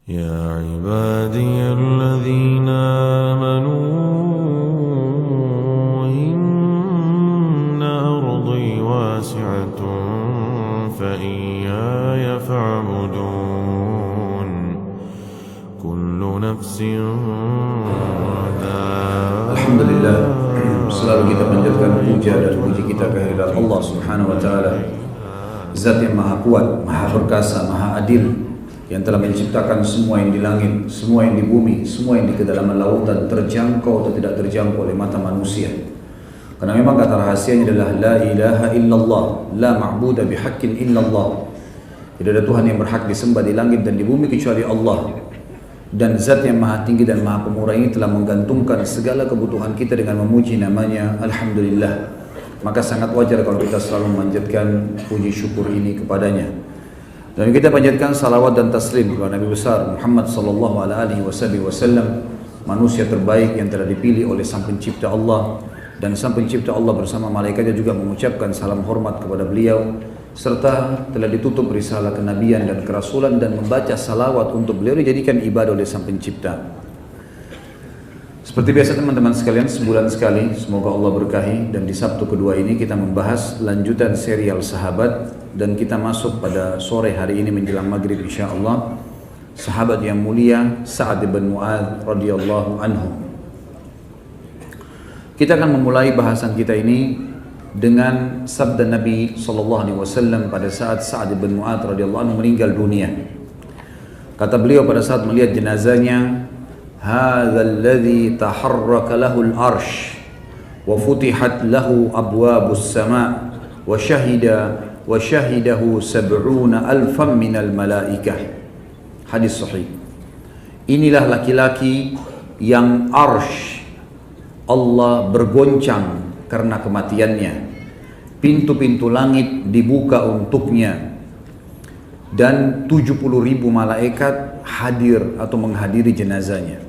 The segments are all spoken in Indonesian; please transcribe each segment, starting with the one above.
يا عبادي الذين آمنوا إن أرضي واسعة فإياي فاعبدون كل نفس Alhamdulillah, selalu kita panjatkan puja dan puji kita kehadirat Allah Subhanahu wa taala. Zat yang maha kuat, maha perkasa, maha adil, yang telah menciptakan semua yang di langit, semua yang di bumi, semua yang di kedalaman lautan, terjangkau atau tidak terjangkau oleh mata manusia. Karena memang kata rahasianya adalah la ilaha illallah, la ma'budu bihaqqin illallah. Tidak ada Tuhan yang berhak disembah di langit dan di bumi kecuali Allah. Dan zat yang maha tinggi dan maha pemurah ini telah menggantungkan segala kebutuhan kita dengan memuji namanya Alhamdulillah. Maka sangat wajar kalau kita selalu memanjatkan puji syukur ini kepadanya. Dan kita panjatkan salawat dan taslim kepada Nabi besar Muhammad sallallahu alaihi wasallam, manusia terbaik yang telah dipilih oleh Sang Pencipta Allah, dan Sang Pencipta Allah bersama malaikatnya juga mengucapkan salam hormat kepada beliau, serta telah ditutup risalah kenabian dan kerasulan dan membaca salawat untuk beliau dijadikan ibadah oleh Sang Pencipta. Seperti biasa teman-teman sekalian, sebulan sekali semoga Allah berkahi, dan di Sabtu kedua ini kita membahas lanjutan serial sahabat, dan kita masuk pada sore hari ini menjelang maghrib insyaallah sahabat yang mulia Sa'ad bin Mu'adz radhiyallahu anhu. Kita akan memulai bahasan kita ini dengan sabda Nabi SAW pada saat Sa'ad bin Mu'adz radhiyallahu anhu meninggal dunia. Kata beliau pada saat melihat jenazahnya, "Hadzal ladzi taharraka lahu al-'arsy wa futihat lahu abwabus sama' wa syahidahu 70,000 minal malaikah." Hadis sahih. Inilah laki-laki yang arsy Allah bergoncang karena kematiannya, pintu-pintu langit dibuka untuknya, dan 70,000 malaikat hadir atau menghadiri jenazahnya.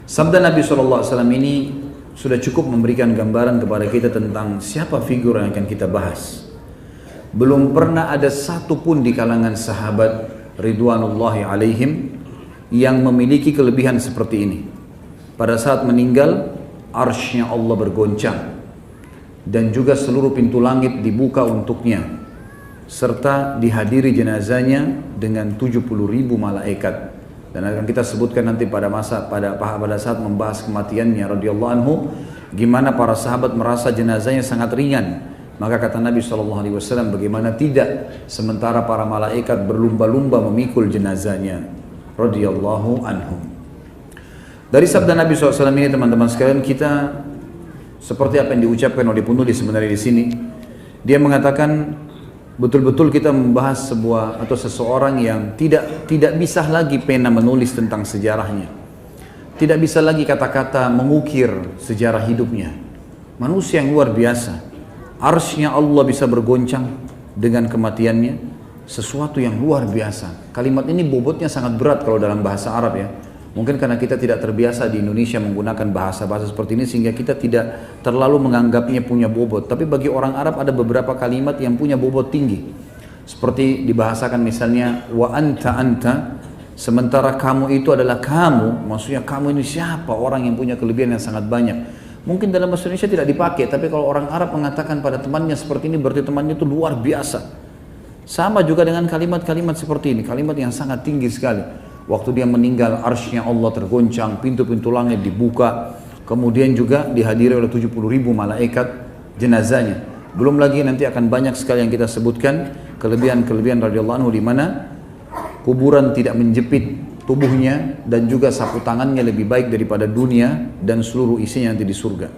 Sabda Nabi SAW ini sudah cukup memberikan gambaran kepada kita tentang siapa figur yang akan kita bahas. Belum pernah ada satu pun di kalangan sahabat ridwanullahi alaihim yang memiliki kelebihan seperti ini. Pada saat meninggal, arsy-nya Allah bergoncang, dan juga seluruh pintu langit dibuka untuknya, serta dihadiri jenazahnya dengan 70,000 malaikat. Dan akan kita sebutkan nanti pada saat membahas kematiannya radhiyallahu anhu, gimana para sahabat merasa jenazahnya sangat ringan. Maka kata Nabi SAW, bagaimana tidak, sementara para malaikat berlumba-lumba memikul jenazahnya radhiyallahu anhu. Dari sabda Nabi SAW ini teman-teman sekalian, kita seperti apa yang diucapkan oleh penulis sebenarnya di sini, dia mengatakan betul-betul kita membahas sebuah atau seseorang yang tidak bisa lagi pena menulis tentang sejarahnya, tidak bisa lagi kata-kata mengukir sejarah hidupnya. Manusia yang luar biasa, arsy-nya Allah bisa bergoncang dengan kematiannya, sesuatu yang luar biasa. Kalimat ini bobotnya sangat berat kalau dalam bahasa Arab ya. Mungkin karena kita tidak terbiasa di Indonesia menggunakan bahasa-bahasa seperti ini, sehingga kita tidak terlalu menganggapnya punya bobot. Tapi bagi orang Arab ada beberapa kalimat yang punya bobot tinggi. Seperti dibahasakan misalnya, wa anta, sementara kamu itu adalah kamu. Maksudnya kamu ini siapa? Orang yang punya kelebihan yang sangat banyak. Mungkin dalam bahasa Indonesia tidak dipakai, tapi kalau orang Arab mengatakan pada temannya seperti ini, berarti temannya itu luar biasa. Sama juga dengan kalimat-kalimat seperti ini, kalimat yang sangat tinggi sekali. Waktu dia meninggal, arsy-nya Allah tergoncang, pintu-pintu langit dibuka, kemudian juga dihadiri oleh 70,000 malaikat jenazahnya. Belum lagi nanti akan banyak sekali yang kita sebutkan kelebihan-kelebihan radhiyallahu anhu, di mana kuburan tidak menjepit tubuhnya, dan juga sapu tangannya lebih baik daripada dunia dan seluruh isinya nanti di surga.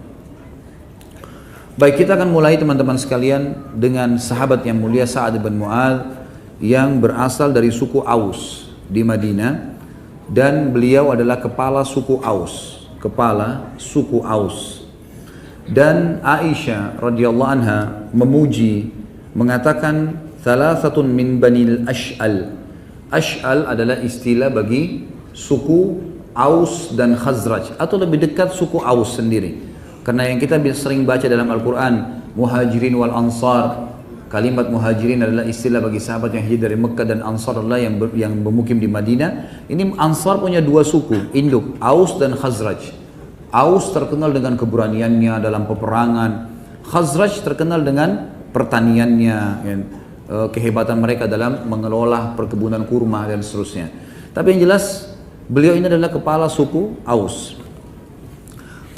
Baik, kita akan mulai teman-teman sekalian dengan sahabat yang mulia Sa'ad bin Mu'adz yang berasal dari suku Aus di Madinah, dan beliau adalah kepala suku Aus, Dan Aisyah radhiyallahu anha memuji, mengatakan thalathatun min banil Ash'al. Ash'al adalah istilah bagi suku Aus dan Khazraj, atau lebih dekat suku Aus sendiri. Karena yang kita sering baca dalam Al-Quran, Muhajirin wal Ansar, Kalimat muhajirin adalah istilah bagi sahabat yang hijrah dari Mekah, dan Ansar adalah yang bermukim di Madinah. Ini Ansar punya dua suku induk, Aus dan Khazraj. Aus terkenal dengan keberaniannya dalam peperangan, Khazraj terkenal dengan pertaniannya, kehebatan mereka dalam mengelola perkebunan kurma dan seterusnya. Tapi yang jelas beliau ini adalah kepala suku Aus.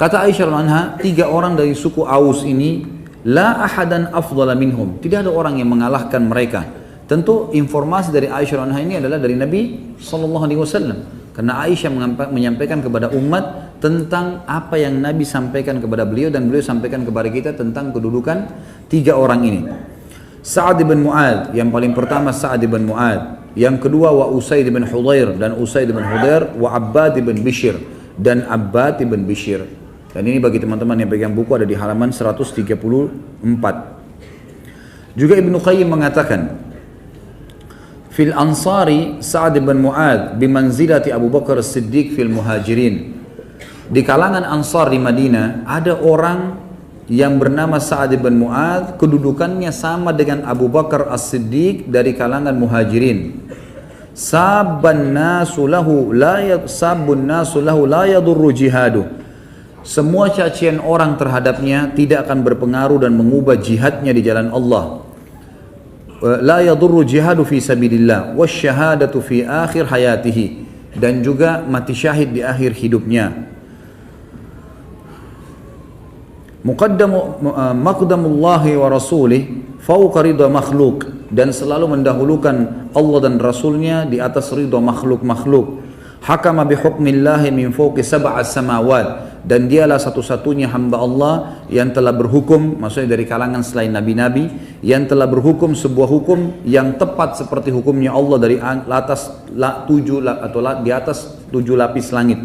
Kata Aisyah radhiyallahu anha, 3 orang dari suku Aus ini la ahadan afdala minhum, tidak ada orang yang mengalahkan mereka. Tentu informasi dari Aisyah radhiyallahu anha ini adalah dari Nabi SAW, karena Aisyah menyampaikan kepada umat tentang apa yang Nabi sampaikan kepada beliau, dan beliau sampaikan kepada kita tentang kedudukan 3 orang ini. Sa'ad bin Mu'ad, yang paling pertama Sa'ad bin Mu'ad, yang kedua wa Usaid bin Hudhair, dan Usaid bin Hudhair, wa Abbad bin Bishr, dan Abbad bin Bishr. Dan ini bagi teman-teman yang pegang buku ada di halaman 134. Juga Ibnu Qayyim mengatakan, fil ansari Sa'ad bin Mu'ad bimanzilati Abu Bakar As-Siddiq fil muhajirin. Di kalangan Ansar di Madinah ada orang yang bernama Sa'ad bin Mu'ad, kedudukannya sama dengan Abu Bakar As-Siddiq dari kalangan muhajirin. Sabun nasu lahu la yadurru jihadu. Semua cacian orang terhadapnya tidak akan berpengaruh dan mengubah jihadnya di jalan Allah. La yadurru jihadu fi sabilillah wasyahadatu fi akhir hayatihi, dan juga mati syahid di akhir hidupnya. Maqdamullahi wa rasulih fawqa ridha makhluk, dan selalu mendahulukan Allah dan Rasulnya di atas ridha makhluk-makhluk. Hakama bihukmillahi min fawqi sab'as samawat, dan dialah satu-satunya hamba Allah yang telah berhukum, maksudnya dari kalangan selain nabi-nabi, yang telah berhukum sebuah hukum yang tepat seperti hukumnya Allah dari atas 7 lapis langit.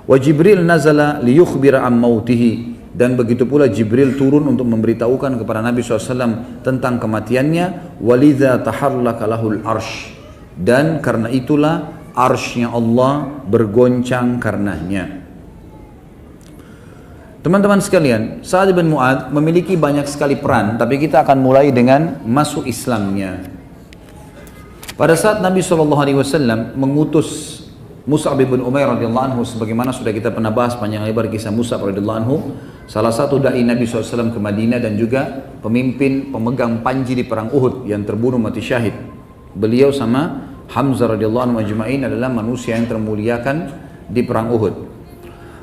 Wa Jibril nazala liyukhbira am mautihi, dan begitu pula Jibril turun untuk memberitahukan kepada Nabi SAW tentang kematiannya. Walidha taharlaka lahul arsh, dan karena itulah arsy-Nya Allah bergoncang karenanya. Teman-teman sekalian, Sa'ad bin Mu'ad memiliki banyak sekali peran, tapi kita akan mulai dengan masuk Islamnya. Pada saat Nabi SAW mengutus Mus'ab bin Umair radhiyallahu anhu, sebagaimana sudah kita pernah bahas panjang lebar kisah Mus'ab radhiyallahu anhu, salah satu dai Nabi SAW ke Madinah dan juga pemimpin pemegang panji di perang Uhud yang terbunuh mati syahid. Beliau sama Hamzah radhiyallahu anhu ajma'in adalah manusia yang termuliakan di perang Uhud.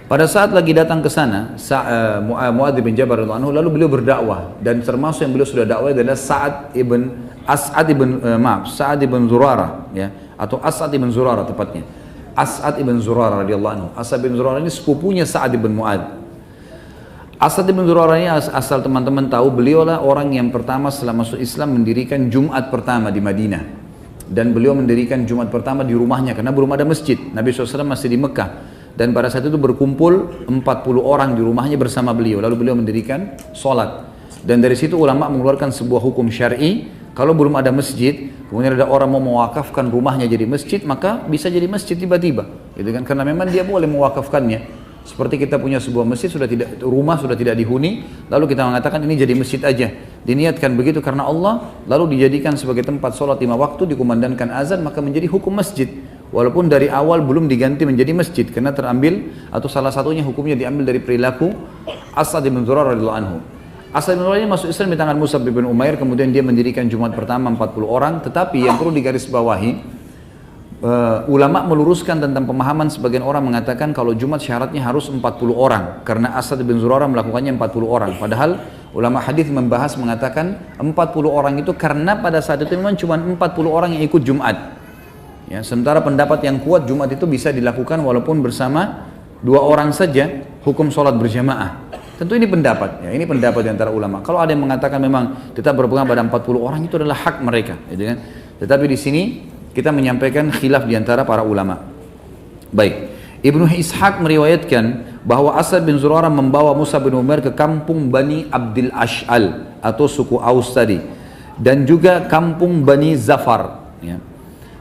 Pada saat lagi datang ke sana, Mu'adz bin Jabal radhiyallahu anhu, lalu beliau berdakwah, dan termasuk yang beliau sudah dakwah adalah Sa'ad ibn Zurarah, ya, atau As'ad ibn Zurarah tepatnya. As'ad ibn Zurarah radhiyallahu anhu. As'ad ibn Zurarah ini sepupunya Sa'ad ibn Mu'adz. As'ad ibn Zurarah ini, asal teman-teman tahu, beliaulah orang yang pertama setelah masuk Islam mendirikan Jumat pertama di Madinah. Dan beliau mendirikan Jumat pertama di rumahnya karena belum ada masjid. Nabi SAW masih di Mekah, dan pada saat itu berkumpul 40 orang di rumahnya bersama beliau. Lalu beliau mendirikan sholat, dan dari situ ulama mengeluarkan sebuah hukum syar'i. Kalau belum ada masjid, kemudian ada orang mau mewakafkan rumahnya jadi masjid, maka bisa jadi masjid tiba-tiba, gitu kan? Karena memang dia boleh mewakafkannya. Seperti kita punya sebuah masjid, rumah sudah tidak dihuni, lalu kita mengatakan ini jadi masjid aja. Diniatkan begitu karena Allah, lalu dijadikan sebagai tempat sholat 5 waktu, dikumandangkan azan, maka menjadi hukum masjid. Walaupun dari awal belum diganti menjadi masjid, karena terambil atau salah satunya hukumnya diambil dari perilaku As'ad bin Zurarah radhiyallahu anhu. As'ad bin Zurarah ini masuk Islam di tangan Mus'ab bin Umair, kemudian dia mendirikan Jumat pertama 40 orang. Tetapi yang perlu digarisbawahi, ulama meluruskan tentang pemahaman sebagian orang mengatakan kalau Jumat syaratnya harus 40 orang karena As'ad bin Zurarah melakukannya 40 orang. Padahal ulama hadis membahas mengatakan 40 orang itu karena pada saat itu memang cuma 40 orang yang ikut Jumat. Ya, sementara pendapat yang kuat Jumat itu bisa dilakukan walaupun bersama 2 orang saja, hukum sholat berjamaah. Tentu ini pendapat, ya, ini pendapat di antara ulama. Kalau ada yang mengatakan memang tetap berpegang pada 40 orang, itu adalah hak mereka, gitu kan? Tetapi di sini kita menyampaikan khilaf di antara para ulama. Baik, Ibnu Ishaq meriwayatkan bahwa As'ad bin Zurarah membawa Mus'ab bin Umair ke kampung Bani Abdil Ash'al atau suku Aus tadi, dan juga kampung Bani Zafar, ya.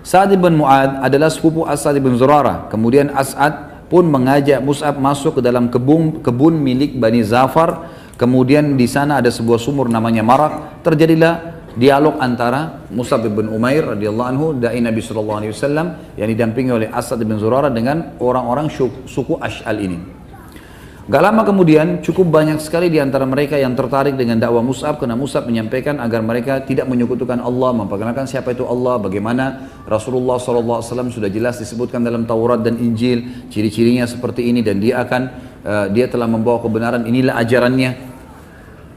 Sa'ad bin Mu'ad adalah sepupu As'ad bin Zurarah. Kemudian As'ad pun mengajak Mus'ab masuk ke dalam kebun milik Bani Zafar. Kemudian di sana ada sebuah sumur namanya Marak. Terjadilah dialog antara Mus'ab bin Umair radhiyallahu anhu, dai Nabi sallallahu alaihi wasallam, yang didampingi oleh As'ad bin Zurarah dengan orang-orang suku Ash'al ini. Gak lama kemudian cukup banyak sekali di antara mereka yang tertarik dengan dakwah Mus'ab, karena Mus'ab menyampaikan agar mereka tidak menyekutukan Allah, memperkenalkan siapa itu Allah, bagaimana Rasulullah SAW sudah jelas disebutkan dalam Taurat dan Injil, ciri-cirinya seperti ini, dan dia telah membawa kebenaran, inilah ajarannya.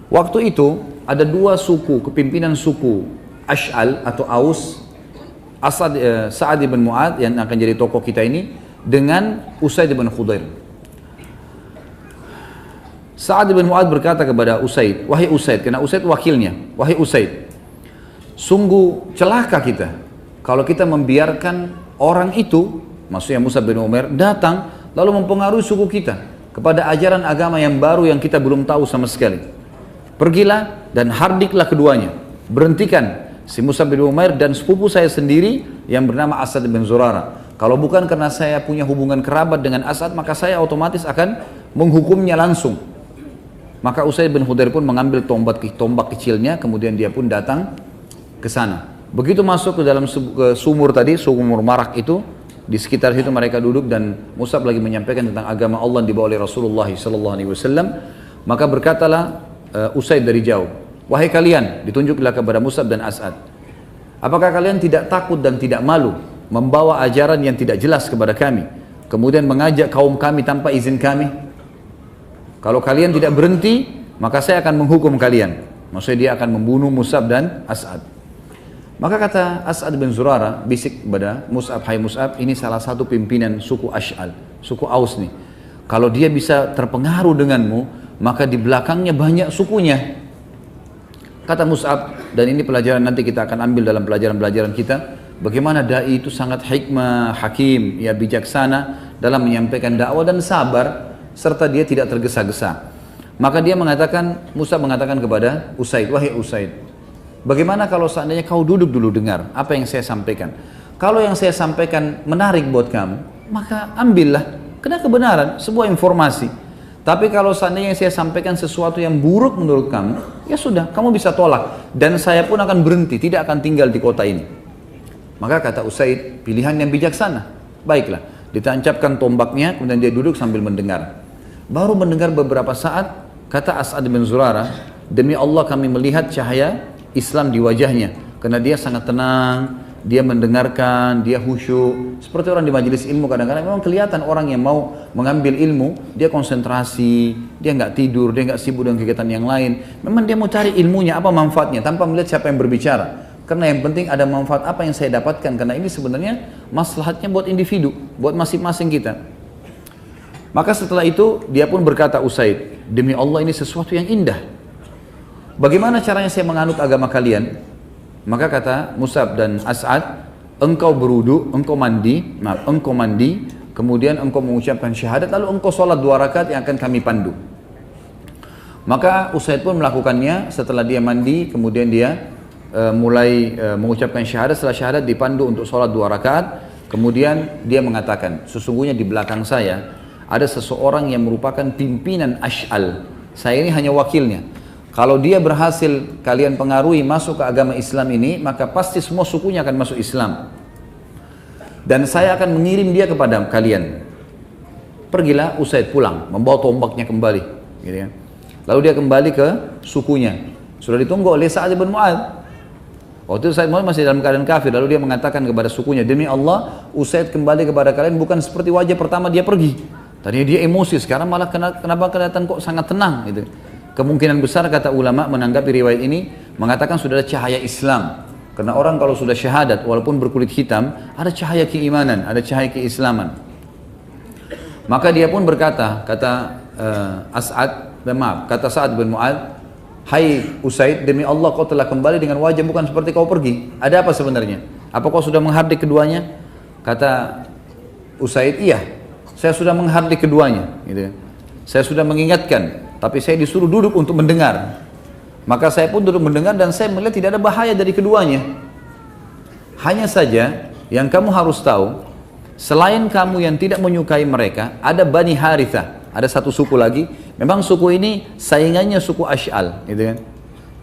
Waktu itu ada dua suku, kepimpinan suku Ash'al atau Aus, Sa'ad bin Mu'ad yang akan jadi tokoh kita ini, dengan Usaid bin Khudair. Sa'ad bin Mu'ad berkata kepada Usaid, wahai Usaid, karena Usaid wakilnya, wahai Usaid, sungguh celaka kita kalau kita membiarkan orang itu, maksudnya Mus'ab bin Umair, datang lalu mempengaruhi suku kita kepada ajaran agama yang baru yang kita belum tahu sama sekali. Pergilah dan hardiklah keduanya, berhentikan si Mus'ab bin Umair dan sepupu saya sendiri yang bernama As'ad bin Zurarah. Kalau bukan karena saya punya hubungan kerabat dengan As'ad, maka saya otomatis akan menghukumnya langsung. Maka Usaid bin Khudair pun mengambil tombak kecilnya, kemudian dia pun datang ke sana. Begitu masuk ke dalam sumur tadi, sumur Marak itu, di sekitar situ mereka duduk dan Mus'ab lagi menyampaikan tentang agama Allah yang dibawa oleh Rasulullah SAW. Maka berkatalah Usaid dari jauh, wahai kalian, ditunjuklah kepada Mus'ab dan As'ad, apakah kalian tidak takut dan tidak malu membawa ajaran yang tidak jelas kepada kami, kemudian mengajak kaum kami tanpa izin kami? Kalau kalian tidak berhenti, maka saya akan menghukum kalian. Maksudnya dia akan membunuh Mus'ab dan As'ad. Maka kata As'ad bin Zurarah, bisik kepada Mus'ab, hai Mus'ab, ini salah satu pimpinan suku Ash'al, suku Aus nih. Kalau dia bisa terpengaruh denganmu, maka di belakangnya banyak sukunya. Kata Mus'ab, dan ini pelajaran nanti kita akan ambil dalam pelajaran-pelajaran kita, bagaimana da'i itu sangat hikmah, hakim, ya bijaksana dalam menyampaikan dakwah dan sabar, serta dia tidak tergesa-gesa. Maka dia mengatakan, Mus'ab mengatakan kepada Usaid, wahai Usaid, bagaimana kalau seandainya kau duduk dulu dengar apa yang saya sampaikan. Kalau yang saya sampaikan menarik buat kamu, maka ambillah, karena kebenaran, sebuah informasi. Tapi kalau seandainya saya sampaikan sesuatu yang buruk menurut kamu, ya sudah, kamu bisa tolak. Dan saya pun akan berhenti, tidak akan tinggal di kota ini. Maka kata Usaid, pilihan yang bijaksana. Baiklah, ditancapkan tombaknya, kemudian dia duduk sambil mendengar. Baru mendengar beberapa saat, kata As'ad bin Zurarah, demi Allah kami melihat cahaya Islam di wajahnya. Karena dia sangat tenang, dia mendengarkan, dia khusyuk. Seperti orang di majelis ilmu kadang-kadang memang kelihatan orang yang mau mengambil ilmu, dia konsentrasi, dia nggak tidur, dia nggak sibuk dengan kegiatan yang lain. Memang dia mau cari ilmunya, apa manfaatnya, tanpa melihat siapa yang berbicara. Karena yang penting ada manfaat apa yang saya dapatkan, karena ini sebenarnya maslahatnya buat individu, buat masing-masing kita. Maka setelah itu dia pun berkata, Usaid, demi Allah ini sesuatu yang indah. Bagaimana caranya saya menganut agama kalian? Maka kata Mus'ab dan As'ad, engkau berwudu, engkau mandi, kemudian engkau mengucapkan syahadat, lalu engkau sholat 2 rakaat yang akan kami pandu. Maka Usaid pun melakukannya. Setelah dia mandi, kemudian dia mulai mengucapkan syahadat. Setelah syahadat dipandu untuk sholat 2 rakaat. Kemudian dia mengatakan, sesungguhnya di belakang saya ada seseorang yang merupakan pimpinan Ash'al. Saya ini hanya wakilnya. Kalau dia berhasil kalian pengaruhi masuk ke agama Islam ini, maka pasti semua sukunya akan masuk Islam. Dan saya akan mengirim dia kepada kalian. Pergilah Usaid pulang, membawa tombaknya kembali. Gitu ya. Lalu dia kembali ke sukunya. Sudah ditunggu oleh Sa'ad bin Mu'ad. Waktu itu Sa'ad bin Mu'ad masih dalam keadaan kafir. Lalu dia mengatakan kepada sukunya, demi Allah, Usaid kembali kepada kalian bukan seperti wajah pertama dia pergi. Tadinya dia emosi, sekarang malah kenapa kelihatan kok sangat tenang gitu. Kemungkinan besar kata ulama menanggapi riwayat ini mengatakan sudah ada cahaya Islam. Karena orang kalau sudah syahadat walaupun berkulit hitam, ada cahaya keimanan, ada cahaya keislaman. Maka dia pun berkata, kata kata Sa'ad bin Mu'ad, hai Usaid, demi Allah kau telah kembali dengan wajah bukan seperti kau pergi. Ada apa sebenarnya? Apa kau sudah menghardik keduanya? Kata Usaid, iya. Saya sudah menghardik keduanya, gitu. Saya sudah mengingatkan, tapi saya disuruh duduk untuk mendengar. Maka saya pun duduk mendengar dan saya melihat tidak ada bahaya dari keduanya. Hanya saja yang kamu harus tahu, selain kamu yang tidak menyukai mereka, ada Bani Harithah, ada satu suku lagi. Memang suku ini saingannya suku Ash'al, gitu kan.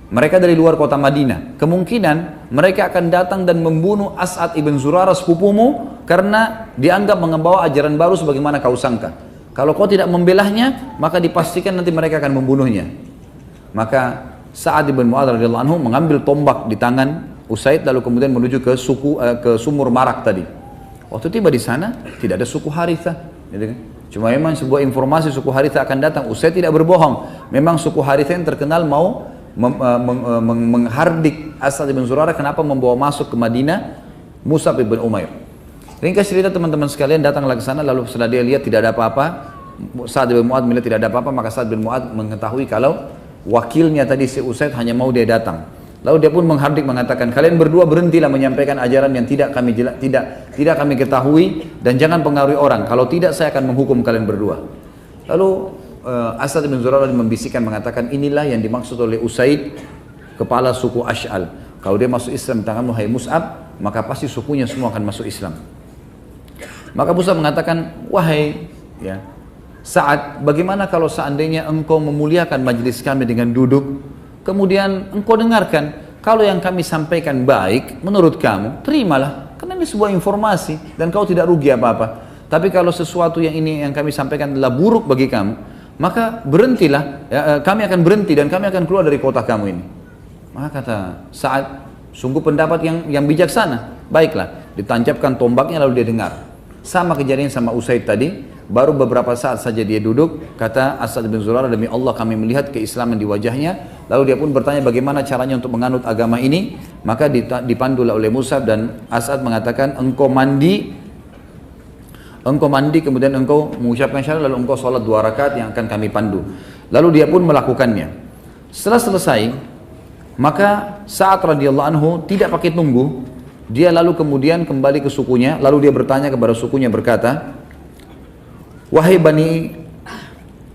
Mereka dari luar kota Madinah. Kemungkinan mereka akan datang dan membunuh As'ad ibn Zurarah sepupumu karena dianggap membawa ajaran baru sebagaimana kau sangka. Kalau kau tidak membelahnya, maka dipastikan nanti mereka akan membunuhnya. Maka Sa'ad ibn Mu'adz radhiyallahu anhu mengambil tombak di tangan Usaid lalu kemudian menuju ke sumur Marak tadi. Waktu tiba di sana tidak ada suku Harithah, gitu kan? Cuma memang sebuah informasi suku Harithah akan datang. Usaid tidak berbohong. Memang suku Harithah yang terkenal mau menghardik As'ad ibn Zurarah kenapa membawa masuk ke Madinah Mus'ab ibn Umair. Ringkas cerita teman-teman sekalian, datanglah ke sana lalu setelah dia lihat tidak ada apa-apa, Sa'ad bin Mu'adz melihat tidak ada apa-apa, maka Sa'ad bin Mu'adz mengetahui kalau wakilnya tadi si Usaid hanya mau dia datang. Lalu dia pun menghardik mengatakan, kalian berdua berhentilah menyampaikan ajaran yang tidak kami ketahui dan jangan pengaruhi orang. Kalau tidak saya akan menghukum kalian berdua. Lalu As'ad bin Zurarah membisikkan mengatakan, inilah yang dimaksud oleh Usaid, kepala suku Ash'al. Kalau dia masuk Islam di tanganmu hai Mus'ab, maka pasti sukunya semua akan masuk Islam. Maka Mus'ab mengatakan, wahai ya Sa'ad, bagaimana kalau seandainya engkau memuliakan majlis kami dengan duduk, kemudian engkau dengarkan, kalau yang kami sampaikan baik menurut kamu, terimalah, karena ini sebuah informasi dan kau tidak rugi apa-apa. Tapi kalau sesuatu yang ini yang kami sampaikan adalah buruk bagi kamu, maka berhentilah, ya, kami akan berhenti dan kami akan keluar dari kota kamu ini. Maka kata Sa'ad, sungguh pendapat yang bijaksana. Baiklah, ditancapkan tombaknya lalu dia dengar. Sama kejadian sama Usaid tadi, baru beberapa saat saja dia duduk, kata As'ad bin Zurarah, demi Allah kami melihat keislaman di wajahnya. Lalu dia pun bertanya bagaimana caranya untuk menganut agama ini. Maka dipandulah oleh Mus'ab dan As'ad mengatakan, engkau mandi kemudian engkau mengucapkan syahadat lalu engkau sholat 2 rakaat yang akan kami pandu. Lalu dia pun melakukannya. Setelah selesai, maka Sa'ad radhiyallahu anhu tidak pakai tunggu, dia lalu kemudian kembali ke sukunya, lalu dia bertanya kepada sukunya berkata, wahai Bani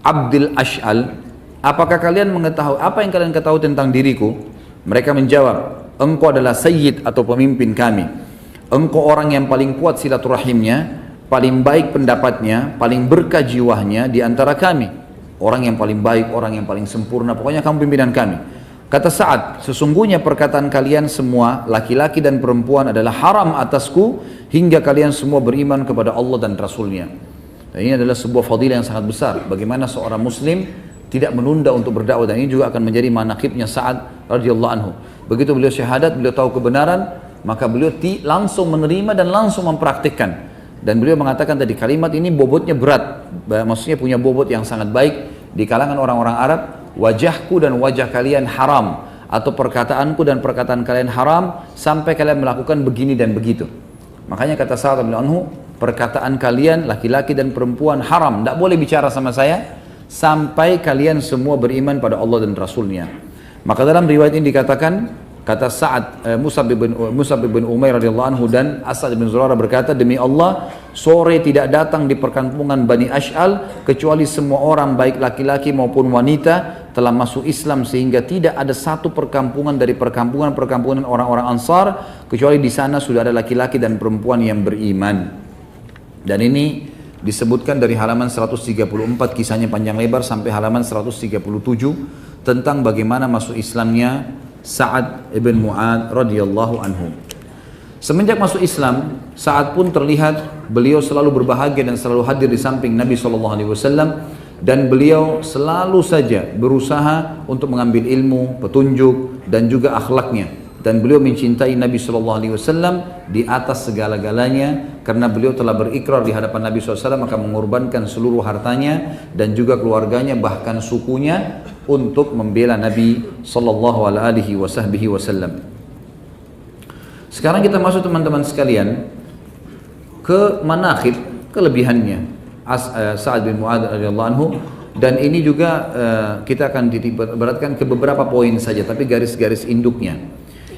Abdil Ash'al, apakah kalian mengetahui apa yang kalian ketahui tentang diriku? Mereka menjawab, engkau adalah sayyid atau pemimpin kami, engkau orang yang paling kuat silaturahimnya, paling baik pendapatnya, paling berkah jiwanya di antara kami. Orang yang paling baik, orang yang paling sempurna, pokoknya kamu pimpinan kami. Kata Sa'ad, sesungguhnya perkataan kalian semua, laki-laki dan perempuan adalah haram atasku hingga kalian semua beriman kepada Allah dan Rasulnya. Dan ini adalah sebuah fadilah yang sangat besar. Bagaimana seorang muslim tidak menunda untuk berdakwah, dan ini juga akan menjadi manaqibnya Sa'ad radhiyallahu anhu. Begitu beliau syahadat, beliau tahu kebenaran, maka beliau langsung menerima dan langsung mempraktikkan. Dan beliau mengatakan tadi kalimat ini bobotnya berat, maksudnya punya bobot yang sangat baik di kalangan orang-orang Arab. Wajahku dan wajah kalian haram, atau perkataanku dan perkataan kalian haram sampai kalian melakukan begini dan begitu. Makanya kata Sa'ad bin Anhu, perkataan kalian laki-laki dan perempuan haram, tidak boleh bicara sama saya sampai kalian semua beriman pada Allah dan Rasulnya. Maka dalam riwayat ini dikatakan, kata Sa'ad, Mus'ab bin Umair radhiyallahu anhu dan As'ad bin Zurarah berkata, demi Allah, sore tidak datang di perkampungan Bani Ash'al kecuali semua orang baik laki-laki maupun wanita telah masuk Islam, sehingga tidak ada satu perkampungan dari perkampungan orang-orang Ansar kecuali di sana sudah ada laki-laki dan perempuan yang beriman. Dan ini disebutkan dari halaman 134, kisahnya panjang lebar, sampai halaman 137 tentang bagaimana masuk Islamnya Sa'ad ibn Mu'adz radhiyallahu anhu. Semenjak masuk Islam, Sa'ad pun terlihat beliau selalu berbahagia dan selalu hadir di samping Nabi SAW, dan beliau selalu saja berusaha untuk mengambil ilmu, petunjuk dan juga akhlaknya. Dan beliau mencintai Nabi SAW di atas segala-galanya, karena beliau telah berikrar di hadapan Nabi SAW akan mengorbankan seluruh hartanya dan juga keluarganya, bahkan sukunya, untuk membela Nabi SAW. Sekarang kita masuk teman-teman sekalian ke manaqib, kelebihannya Sa'ad bin Mu'adz radhiyallahu anhu. Dan ini juga kita akan diberatkan ke beberapa poin saja, tapi garis-garis induknya.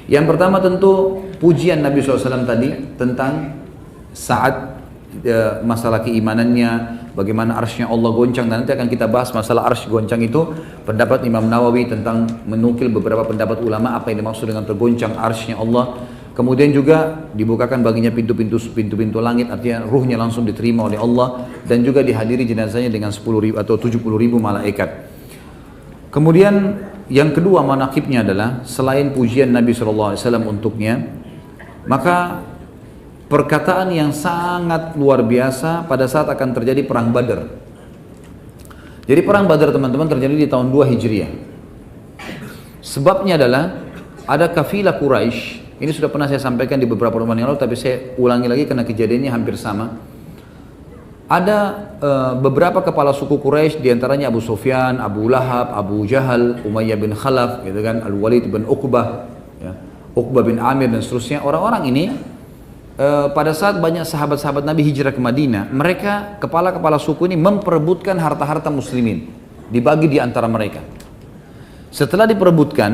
Yang pertama tentu pujian Nabi SAW tadi tentang Sa'ad, masalah keimanannya, bagaimana arsy-Nya Allah goncang, dan nanti akan kita bahas masalah arsy goncang itu. Pendapat Imam Nawawi tentang menukil beberapa pendapat ulama apa yang dimaksud dengan tergoncang arsy-Nya Allah. Kemudian juga dibukakan baginya pintu-pintu langit, artinya ruhnya langsung diterima oleh Allah, dan juga dihadiri jenazahnya dengan 10.000 atau 70.000 malaikat. Kemudian yang kedua manaqibnya adalah selain pujian Nabi SAW untuknya, maka perkataan yang sangat luar biasa pada saat akan terjadi perang Badar. Jadi perang Badar teman-teman terjadi di tahun 2 Hijriah. Sebabnya adalah ada kafilah Quraisy. Ini sudah pernah saya sampaikan di beberapa rumah yang lalu, tapi saya ulangi lagi karena kejadiannya hampir sama. Ada beberapa kepala suku Quraisy, diantaranya Abu Sufyan, Abu Lahab, Abu Jahal, Umayyah bin Khalaf, gitu kan, Al-Walid bin Uqbah, ya, Uqbah bin Amir dan seterusnya. Orang-orang ini pada saat banyak sahabat-sahabat Nabi hijrah ke Madinah, mereka kepala-kepala suku ini memperebutkan harta-harta muslimin, dibagi di antara mereka. Setelah diperebutkan,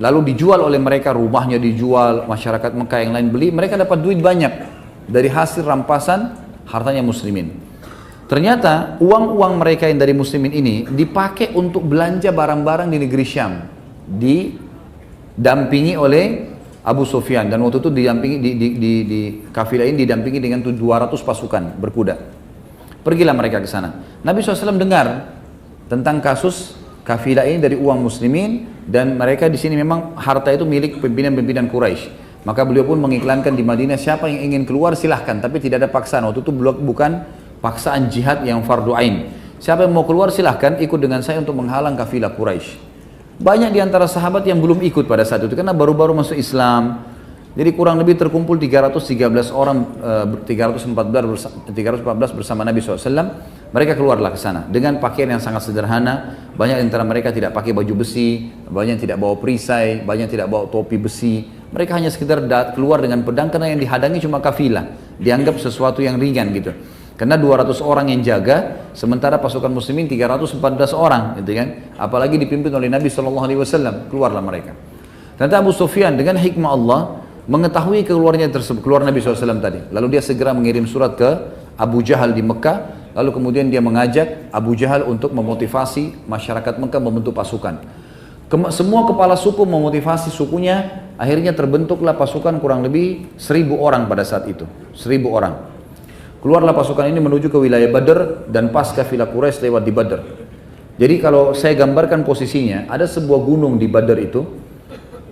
lalu dijual oleh mereka, rumahnya dijual, masyarakat Mekah yang lain beli, mereka dapat duit banyak dari hasil rampasan hartanya muslimin. Ternyata uang-uang mereka yang dari muslimin ini dipakai untuk belanja barang-barang di negeri Syam, didampingi oleh Abu Sufyan, dan waktu itu didampingi di kafilah ini didampingi dengan 200 pasukan berkuda. Pergilah mereka ke sana. Nabi SAW dengar tentang kasus kafilah ini dari uang muslimin, dan mereka di sini memang harta itu milik pimpinan-pimpinan Quraisy. Maka beliau pun mengiklankan di Madinah, siapa yang ingin keluar silahkan, tapi tidak ada paksaan. Waktu itu bukan paksaan jihad yang fardu ain. Siapa yang mau keluar silahkan ikut dengan saya untuk menghalang kafilah Quraisy. Banyak di antara sahabat yang belum ikut pada saat itu karena baru-baru masuk Islam. Jadi kurang lebih terkumpul 313 orang, 314 bersama Nabi SAW. Mereka keluarlah ke sana dengan pakaian yang sangat sederhana. Banyak di antara mereka tidak pakai baju besi, banyak yang tidak bawa perisai, banyak yang tidak bawa topi besi. Mereka hanya sekedar keluar dengan pedang karena yang dihadang cuma kafilah. Dianggap sesuatu yang ringan gitu. Karena 200 orang yang jaga, sementara pasukan muslimin 314 orang, gitu kan? Apalagi dipimpin oleh Nabi SAW, keluarlah mereka. Ternyata Abu Sufyan dengan hikmah Allah mengetahui keluarnya tersebut, keluar Nabi SAW tadi. Lalu dia segera mengirim surat ke Abu Jahal di Mekah, lalu kemudian dia mengajak Abu Jahal untuk memotivasi masyarakat Mekah membentuk pasukan. Semua kepala suku memotivasi sukunya, akhirnya terbentuklah pasukan kurang lebih 1000 orang pada saat itu, 1000 orang. Keluarlah pasukan ini menuju ke wilayah Badr, dan pas kafilah Quraisy lewat di Badr. Jadi kalau saya gambarkan posisinya, ada sebuah gunung di Badr itu.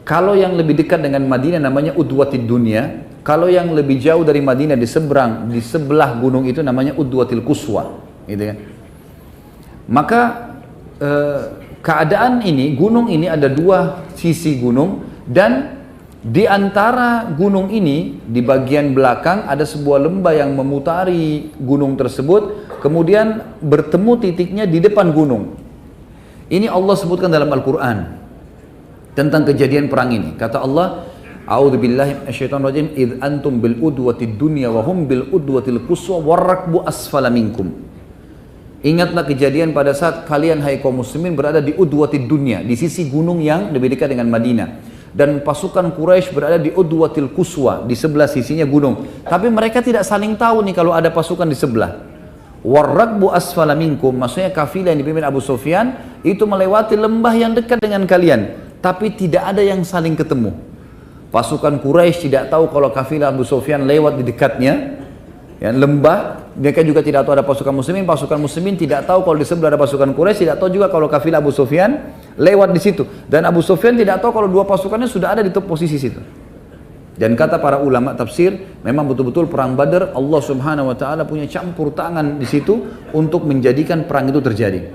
Kalau yang lebih dekat dengan Madinah namanya Udwatid Dunya, kalau yang lebih jauh dari Madinah di sebelah gunung itu namanya Udwatil Quswa, gitu kan. Maka keadaan ini, gunung ini ada dua sisi gunung, dan di antara gunung ini, di bagian belakang ada sebuah lembah yang memutari gunung tersebut, kemudian bertemu titiknya di depan gunung. Ini Allah sebutkan dalam Al-Quran tentang kejadian perang ini. Kata Allah, A'udzubillahi minasyaitonirrajim, idh antum bil udwatid dunya wa hum bil udwatil quswa warrakbu asfala minkum. Ingatlah kejadian pada saat kalian hai kaum muslimin berada di udwatid dunya, di sisi gunung yang lebih dekat dengan Madinah, dan pasukan Quraisy berada di udwatil quswa, di sebelah sisinya gunung. Tapi mereka tidak saling tahu nih kalau ada pasukan di sebelah. Warrakbu asfala minkum, maksudnya kafilah yang dipimpin Abu Sufyan itu melewati lembah yang dekat dengan kalian, tapi tidak ada yang saling ketemu. Pasukan Quraisy tidak tahu kalau kafilah Abu Sufyan lewat di dekatnya, ya, lembah. Mereka juga tidak tahu ada pasukan muslimin tidak tahu kalau di sebelah ada pasukan Quraisy, tidak tahu juga kalau kafilah Abu Sufyan lewat di situ. Dan Abu Sufyan tidak tahu kalau dua pasukannya sudah ada di posisi situ. Dan kata para ulama tafsir, memang betul-betul perang Badar Allah Subhanahu wa taala punya campur tangan di situ untuk menjadikan perang itu terjadi.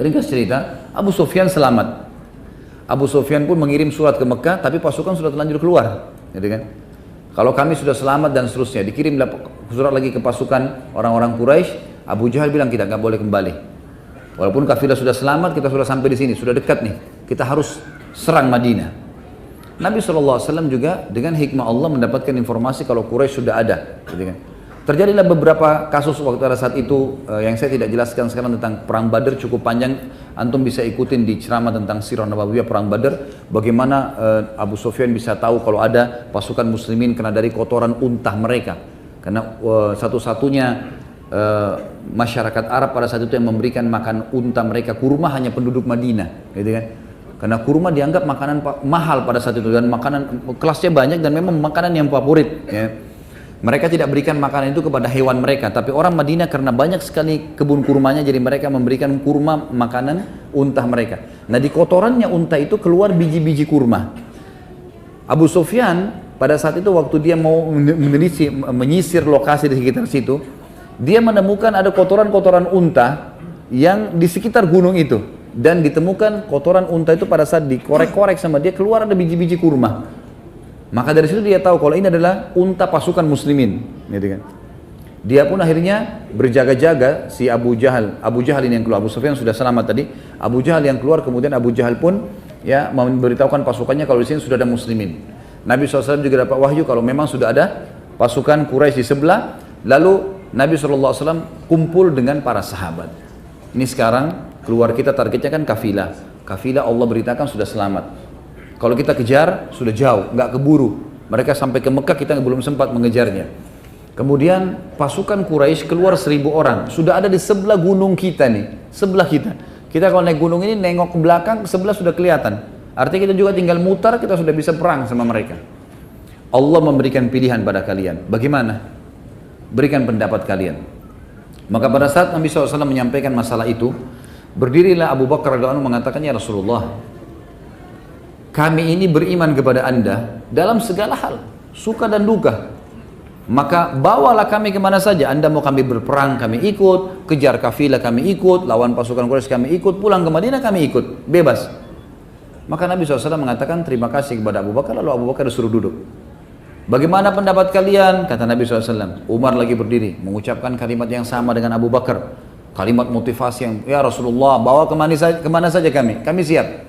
Ringkas cerita, Abu Sufyan selamat. Abu Sufyan pun mengirim surat ke Mekah, tapi pasukan sudah terlanjur keluar, gitu kan? Kalau kami sudah selamat dan seterusnya, dikirimlah surat lagi ke pasukan orang-orang Quraisy. Abu Jahal bilang kita nggak boleh kembali. Walaupun kafilah sudah selamat, kita sudah sampai di sini, sudah dekat nih. Kita harus serang Madinah. Nabi SAW juga dengan hikmah Allah mendapatkan informasi kalau Quraisy sudah ada. Gitu kan. Terjadilah beberapa kasus waktu pada saat itu yang saya tidak jelaskan sekarang tentang perang Badar, cukup panjang. Antum bisa ikutin di ceramah tentang Sirah Nabawiyah perang Badar, bagaimana Abu Sufyan bisa tahu kalau ada pasukan muslimin karena dari kotoran untah mereka. Karena satu-satunya masyarakat Arab pada saat itu yang memberikan makan unta mereka kurma hanya penduduk Madinah, gitu kan? Karena kurma dianggap makanan mahal pada saat itu, dan makanan kelasnya banyak dan memang makanan yang favorit, ya. Mereka tidak berikan makanan itu kepada hewan mereka, tapi orang Madinah karena banyak sekali kebun kurmanya, jadi mereka memberikan kurma makanan unta mereka. Nah di kotorannya unta itu keluar biji-biji kurma. Abu Sufyan pada saat itu waktu dia mau menyisir lokasi di sekitar situ, dia menemukan ada kotoran-kotoran unta yang di sekitar gunung itu. Dan ditemukan kotoran unta itu pada saat dikorek-korek sama dia, keluar ada biji-biji kurma. Maka dari situ dia tahu kalau ini adalah unta pasukan muslimin, gitu kan. Dia pun akhirnya berjaga-jaga, si Abu Jahal ini yang keluar. Abu Sufyan sudah selamat tadi. Abu Jahal yang keluar, kemudian Abu Jahal pun ya memberitahukan pasukannya kalau di sini sudah ada muslimin. Nabi SAW juga dapat wahyu kalau memang sudah ada pasukan Quraisy di sebelah. Lalu Nabi SAW kumpul dengan para sahabat. Ini sekarang keluar kita targetnya kan kafilah. Kafilah Allah beritakan sudah selamat. Kalau kita kejar, sudah jauh, nggak keburu. Mereka sampai ke Mekah, kita belum sempat mengejarnya. Kemudian pasukan Quraisy keluar 1.000 orang. Sudah ada di sebelah gunung kita nih, sebelah kita. Kita kalau naik gunung ini, nengok ke belakang, sebelah sudah kelihatan. Artinya kita juga tinggal mutar, kita sudah bisa perang sama mereka. Allah memberikan pilihan pada kalian. Bagaimana? Berikan pendapat kalian. Maka pada saat Nabi SAW menyampaikan masalah itu, berdirilah Abu Bakar radhiyallahu anhu mengatakan, ya Rasulullah, kami ini beriman kepada Anda dalam segala hal, suka dan duka. Maka bawalah kami kemana saja. Anda mau kami berperang, kami ikut. Kejar kafilah, kami ikut. Lawan pasukan Quraisy, kami ikut. Pulang ke Madinah, kami ikut. Bebas. Maka Nabi SAW mengatakan terima kasih kepada Abu Bakar. Lalu Abu Bakar disuruh duduk. Bagaimana pendapat kalian? Kata Nabi SAW. Umar lagi berdiri, mengucapkan kalimat yang sama dengan Abu Bakar. Kalimat motivasi yang, ya Rasulullah, bawa kemana saja kami siap.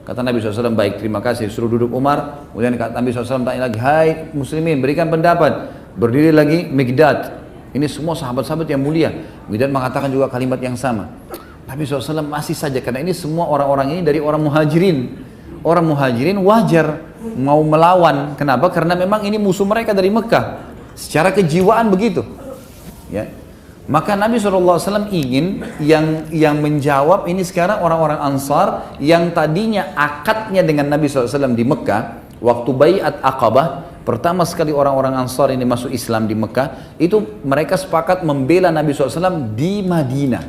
Kata Nabi SAW, baik, terima kasih. Suruh duduk Umar. Kemudian Nabi SAW tanya lagi, hai muslimin, berikan pendapat. Berdiri lagi Mikdad. Ini semua sahabat-sahabat yang mulia. Mikdad mengatakan juga kalimat yang sama. Nabi SAW masih saja, karena ini semua orang-orang ini dari orang muhajirin. Orang muhajirin wajar mau melawan. Kenapa? Karena memang ini musuh mereka dari Mekah. Secara kejiwaan begitu. Ya. Maka Nabi SAW ingin yang menjawab ini sekarang orang-orang Ansar yang tadinya akadnya dengan Nabi SAW di Mekah, waktu Bai'at Aqabah, pertama sekali orang-orang Ansar ini masuk Islam di Mekah, itu mereka sepakat membela Nabi SAW di Madinah,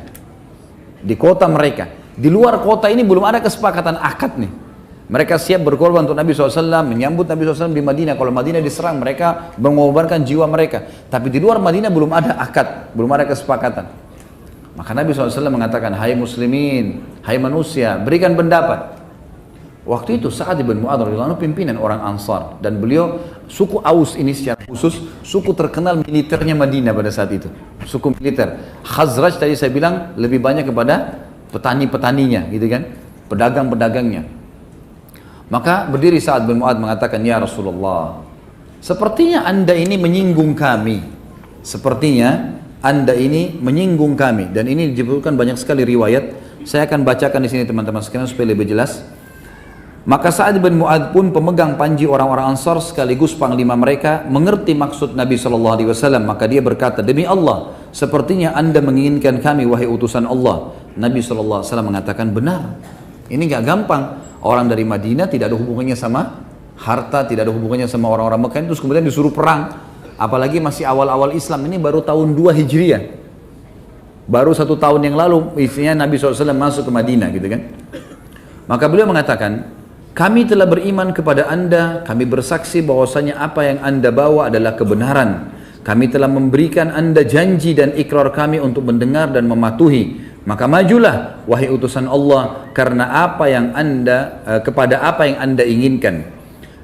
di kota mereka. Di luar kota ini belum ada kesepakatan akad nih. Mereka siap berkorban untuk Nabi SAW, menyambut Nabi SAW di Madinah. Kalau Madinah diserang, mereka mengorbankan jiwa mereka. Tapi di luar Madinah belum ada akad, belum ada kesepakatan. Maka Nabi SAW mengatakan, hai muslimin, hai manusia, berikan pendapat. Waktu itu Sa'ad bin Mu'adz radhiyallahu anhu pimpinan orang Ansar. Dan beliau, suku Aus ini secara khusus, suku terkenal militernya Madinah pada saat itu. Suku militer. Khazraj tadi saya bilang lebih banyak kepada petani-petaninya, gitu kan, pedagang-pedagangnya. Maka berdiri Sa'ad bin Mu'adz mengatakan, ya Rasulullah, sepertinya anda ini menyinggung kami. Sepertinya anda ini menyinggung kami. Dan ini disebutkan banyak sekali riwayat. Saya akan bacakan di sini teman-teman sekalian supaya lebih jelas. Maka Sa'ad bin Mu'adz pun pemegang panji orang-orang Ansar sekaligus panglima mereka mengerti maksud Nabi SAW. Maka dia berkata, demi Allah, sepertinya anda menginginkan kami wahai utusan Allah. Nabi SAW mengatakan, benar. Ini gak gampang. Orang dari Madinah tidak ada hubungannya sama harta, tidak ada hubungannya sama orang-orang Mekah, terus kemudian disuruh perang. Apalagi masih awal-awal Islam, ini baru tahun 2 Hijriah. Baru 1 tahun yang lalu isinya Nabi SAW masuk ke Madinah, gitu kan. Maka beliau mengatakan, kami telah beriman kepada anda, kami bersaksi bahwasanya apa yang anda bawa adalah kebenaran. Kami telah memberikan anda janji dan ikrar kami untuk mendengar dan mematuhi. Maka majulah wahai utusan Allah karena apa yang kepada apa yang anda inginkan.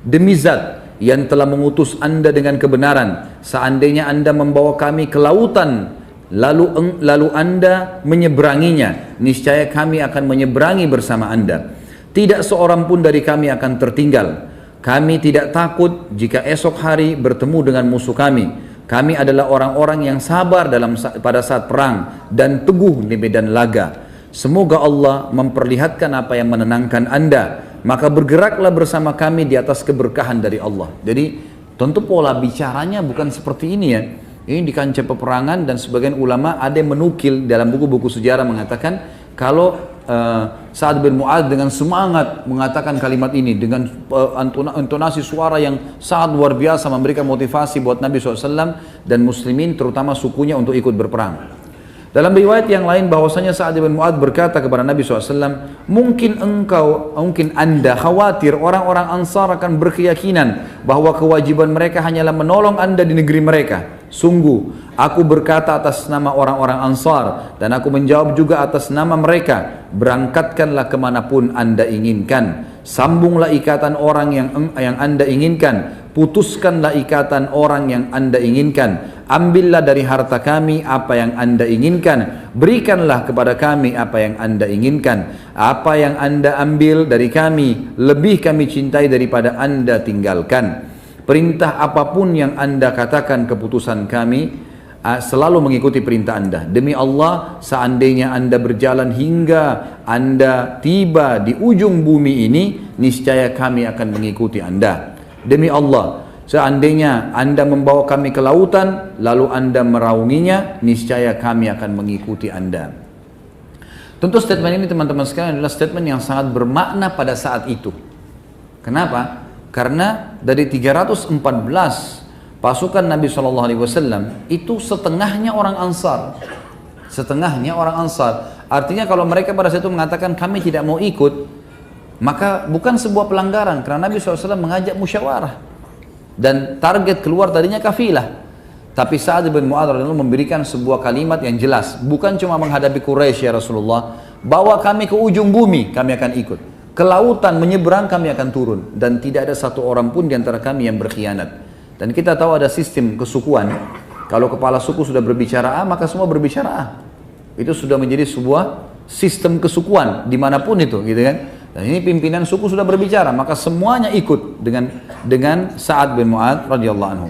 Demi zat yang telah mengutus anda dengan kebenaran, seandainya anda membawa kami ke lautan, lalu anda menyeberanginya, niscaya kami akan menyeberangi bersama anda. Tidak seorang pun dari kami akan tertinggal. Kami tidak takut jika esok hari bertemu dengan musuh kami. Kami adalah orang-orang yang sabar pada saat perang dan teguh di medan laga. Semoga Allah memperlihatkan apa yang menenangkan anda. Maka bergeraklah bersama kami di atas keberkahan dari Allah. Jadi tentu pola bicaranya bukan seperti ini ya. Ini di kancah peperangan dan sebagian ulama ada yang menukil dalam buku-buku sejarah mengatakan kalau Sa'ad bin Mu'adz dengan semangat mengatakan kalimat ini dengan intonasi suara yang sangat luar biasa, memberikan motivasi buat Nabi SAW dan muslimin terutama sukunya untuk ikut berperang. Dalam riwayat yang lain bahwasanya Sa'ad bin Mu'adz berkata kepada Nabi SAW, mungkin anda khawatir orang-orang Ansar akan berkeyakinan bahwa kewajiban mereka hanyalah menolong anda di negeri mereka. Sungguh, aku berkata atas nama orang-orang Ansar dan aku menjawab juga atas nama mereka. Berangkatkanlah kemanapun anda inginkan. Sambunglah ikatan orang yang anda inginkan. Putuskanlah ikatan orang yang anda inginkan. Ambillah dari harta kami apa yang anda inginkan. Berikanlah kepada kami apa yang anda inginkan. Apa yang anda ambil dari kami lebih kami cintai daripada anda tinggalkan. Perintah apapun yang anda katakan keputusan kami selalu mengikuti perintah anda. Demi Allah, seandainya anda berjalan hingga anda tiba di ujung bumi ini, niscaya kami akan mengikuti anda. Demi Allah, seandainya anda membawa kami ke lautan lalu anda meraunginya, niscaya kami akan mengikuti anda. Tentu statement ini teman-teman sekalian adalah statement yang sangat bermakna pada saat itu. Kenapa? Karena dari 314 pasukan Nabi SAW itu setengahnya orang Ansar. Setengahnya orang Ansar. Artinya kalau mereka pada saat itu mengatakan kami tidak mau ikut, maka bukan sebuah pelanggaran karena Nabi SAW mengajak musyawarah. Dan target keluar tadinya kafilah. Tapi Sa'ad bin Mu'adz memberikan sebuah kalimat yang jelas. Bukan cuma menghadapi Quraisy ya Rasulullah. Bawa kami ke ujung bumi, kami akan ikut. Ke lautan menyeberang kami akan turun. Dan tidak ada satu orang pun di antara kami yang berkhianat. Dan kita tahu ada sistem kesukuan. Kalau kepala suku sudah berbicara A, maka semua berbicara A. Itu sudah menjadi sebuah sistem kesukuan dimanapun itu, gitu kan? Dan ini pimpinan suku sudah berbicara, maka semuanya ikut dengan Sa'ad bin Mu'adz radhiyallahu anhu.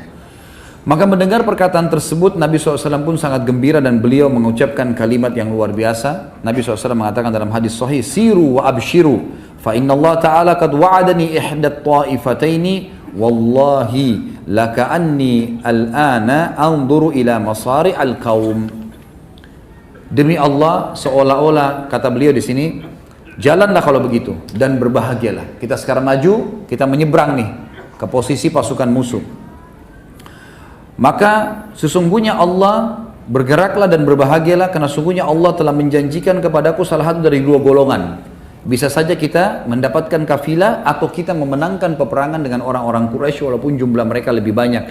Maka mendengar perkataan tersebut, Nabi SAW pun sangat gembira dan beliau mengucapkan kalimat yang luar biasa. Nabi SAW mengatakan dalam hadis sahih, siru wa abshiru, fa inna Allah Ta'ala qad wa'adani ihdat ta'ifataini, wallahi laka'anni al-ana anzuru ila masari al-qawm. Demi Allah, seolah-olah kata beliau di sini, jalanlah kalau begitu dan berbahagialah. Kita sekarang maju, kita menyeberang nih ke posisi pasukan musuh. Maka sesungguhnya Allah, bergeraklah dan berbahagialah karena sesungguhnya Allah telah menjanjikan kepadaku salah satu dari dua golongan. Bisa saja kita mendapatkan kafilah atau kita memenangkan peperangan dengan orang-orang Quraisy walaupun jumlah mereka lebih banyak.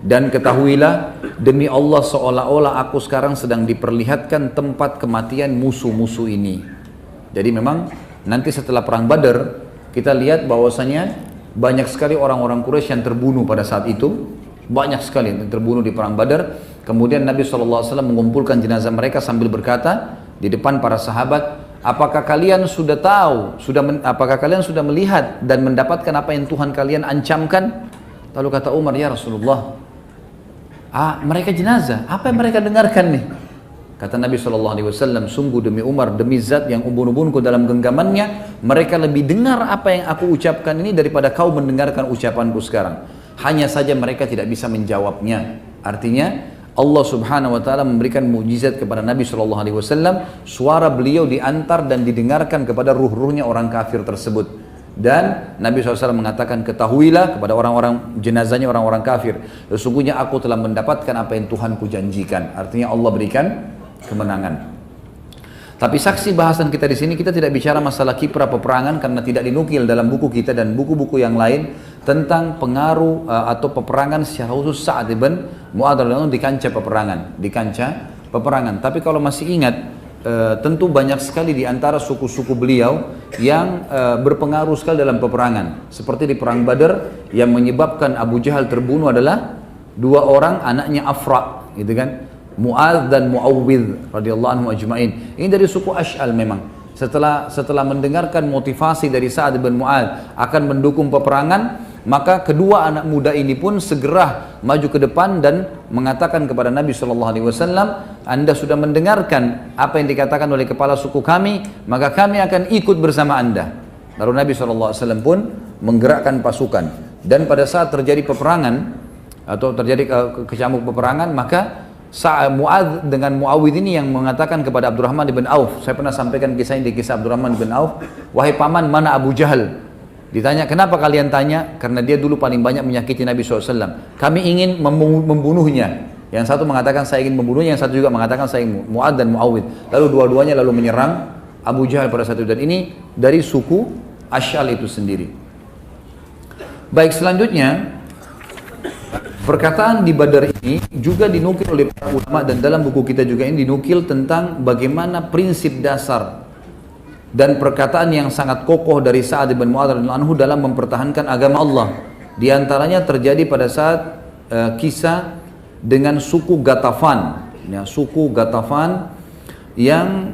Dan ketahuilah, demi Allah seolah-olah aku sekarang sedang diperlihatkan tempat kematian musuh-musuh ini. Jadi memang nanti setelah perang Badar kita lihat bahwasanya banyak sekali orang-orang Quraisy yang terbunuh pada saat itu. Banyak sekali yang terbunuh di perang Badar. Kemudian Nabi SAW mengumpulkan jenazah mereka sambil berkata di depan para sahabat, apakah kalian sudah tahu, apakah kalian sudah melihat dan mendapatkan apa yang Tuhan kalian ancamkan? Lalu kata Umar, ya Rasulullah, mereka jenazah, apa yang mereka dengarkan nih? Kata Nabi SAW, sungguh demi Umar, demi zat yang ubun-ubunku dalam genggamannya, mereka lebih dengar apa yang aku ucapkan ini daripada kau mendengarkan ucapanku sekarang. Hanya saja mereka tidak bisa menjawabnya. Artinya Allah Subhanahu wa taala memberikan mukjizat kepada Nabi SAW, suara beliau diantar dan didengarkan kepada ruh-ruhnya orang kafir tersebut. Dan Nabi SAW mengatakan, ketahuilah kepada orang-orang jenazahnya orang-orang kafir, sesungguhnya aku telah mendapatkan apa yang Tuhanku janjikan. Artinya Allah berikan kemenangan. Tapi saksi bahasan kita di sini, kita tidak bicara masalah kiprah peperangan karena tidak dinukil dalam buku kita dan buku-buku yang lain tentang pengaruh atau peperangan secara khusus Sa'ad bin Mu'adz di kancah peperangan. Tapi kalau masih ingat, tentu banyak sekali di antara suku-suku beliau yang berpengaruh sekali dalam peperangan. Seperti di perang Badar yang menyebabkan Abu Jahal terbunuh adalah dua orang anaknya Afra, gitu kan? Mu'adz dan Mu'awwidh radhiyallahu anhu ajma'in. Ini dari suku Ash'al memang. Setelah mendengarkan motivasi dari Sa'ad bin Mu'adz akan mendukung peperangan, maka kedua anak muda ini pun segera maju ke depan dan mengatakan kepada Nabi SAW, Anda sudah mendengarkan apa yang dikatakan oleh kepala suku kami, maka kami akan ikut bersama Anda. Lalu Nabi SAW pun menggerakkan pasukan. Dan pada saat terjadi peperangan atau terjadi kecamuk peperangan, maka Mu'adz dengan Muawidh ini yang mengatakan kepada Abdurrahman bin Auf, saya pernah sampaikan kisah ini di kisah Abdurrahman bin Auf, wahai paman, mana Abu Jahal? Ditanya, kenapa kalian tanya? Karena dia dulu paling banyak menyakiti Nabi SAW. Kami ingin membunuhnya. Yang satu mengatakan saya ingin membunuhnya, yang satu juga mengatakan saya ingin Mu'adz dan Muawidh. Lalu dua-duanya lalu menyerang Abu Jahal pada saat itu. Dan ini dari suku Ash'al itu sendiri. Baik, selanjutnya perkataan di Badar ini juga dinukil oleh para ulama, dan dalam buku kita juga ini dinukil tentang bagaimana prinsip dasar dan perkataan yang sangat kokoh dari Sa'ad bin Mu'adz radhiyallahu anhu dalam mempertahankan agama Allah. Di antaranya terjadi pada saat kisah dengan suku Ghatafan, ya, suku Ghatafan yang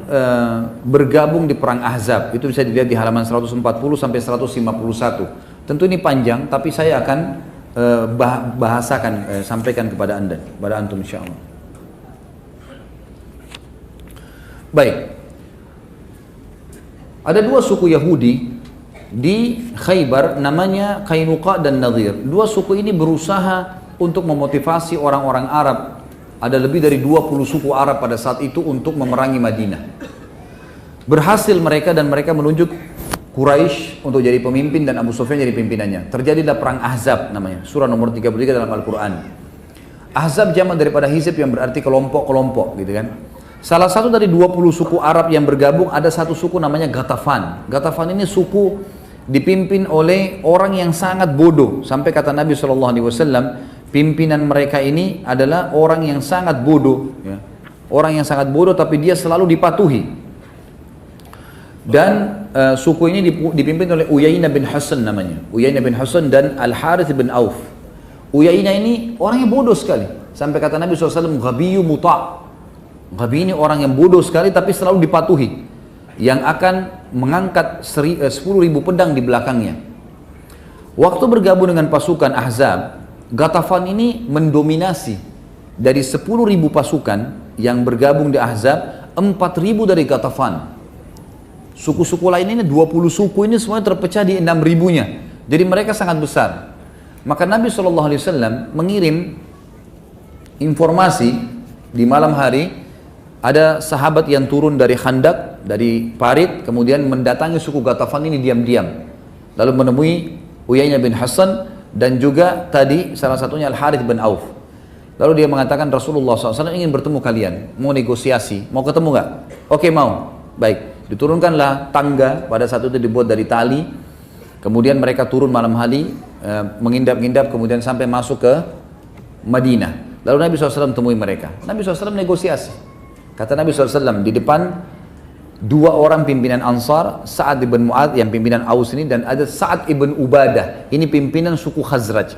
bergabung di perang Ahzab. Itu bisa dilihat di halaman 140 sampai 151. Tentu ini panjang, tapi saya akan bahasakan, sampaikan kepada anda, kepada antum insyaallah. Baik, ada dua suku Yahudi di Khaybar namanya Qainuqa dan Nadhir. Dua suku ini berusaha untuk memotivasi orang-orang Arab. Ada lebih dari 20 suku Arab pada saat itu untuk memerangi Madinah. Berhasil mereka, dan mereka menunjuk Quraisy untuk jadi pemimpin dan Abu Sufyan jadi pimpinannya. Terjadilah perang Ahzab namanya, surah nomor 33 dalam Al-Quran. Ahzab jamak daripada hizb yang berarti kelompok-kelompok gitu kan. Salah satu dari 20 suku Arab yang bergabung, ada satu suku namanya Ghatafan. Ghatafan ini suku dipimpin oleh orang yang sangat bodoh. Sampai kata Nabi SAW, pimpinan mereka ini adalah orang yang sangat bodoh, ya. Orang yang sangat bodoh tapi dia selalu dipatuhi. Dan suku ini dipimpin oleh Uyainah bin Hasan namanya. Uyainah bin Hasan dan Al-Harith bin Auf. Uyainah ini orang yang bodoh sekali. Sampai kata Nabi SAW, Ghabiyu muta'. Ghabi ini orang yang bodoh sekali tapi selalu dipatuhi. Yang akan mengangkat 10.000 pedang di belakangnya. Waktu bergabung dengan pasukan Ahzab, Ghatafan ini mendominasi. Dari 10.000 pasukan yang bergabung di Ahzab, 4.000 dari Ghatafan. Suku-suku lain ini, 20 suku ini semuanya terpecah di 6.000-nya. Jadi mereka sangat besar. Maka Nabi SAW mengirim informasi di malam hari, ada sahabat yang turun dari Khandak, dari parit, kemudian mendatangi suku Ghatafan ini diam-diam. Lalu menemui Uyainah bin Hasan dan juga tadi salah satunya Al-Harith bin Auf. Lalu dia mengatakan, Rasulullah SAW ingin bertemu kalian, mau negosiasi, mau ketemu nggak? Oke, mau. Baik. Diturunkanlah tangga, pada saat itu dibuat dari tali. Kemudian mereka turun malam hari, mengindap-ngindap, kemudian sampai masuk ke Madinah. Lalu Nabi SAW temui mereka. Nabi SAW negosiasi. Kata Nabi SAW, di depan dua orang pimpinan Ansar, Sa'ad ibn Mu'adz yang pimpinan Aus ini, dan ada Sa'ad ibn Ubadah, ini pimpinan suku Khazraj.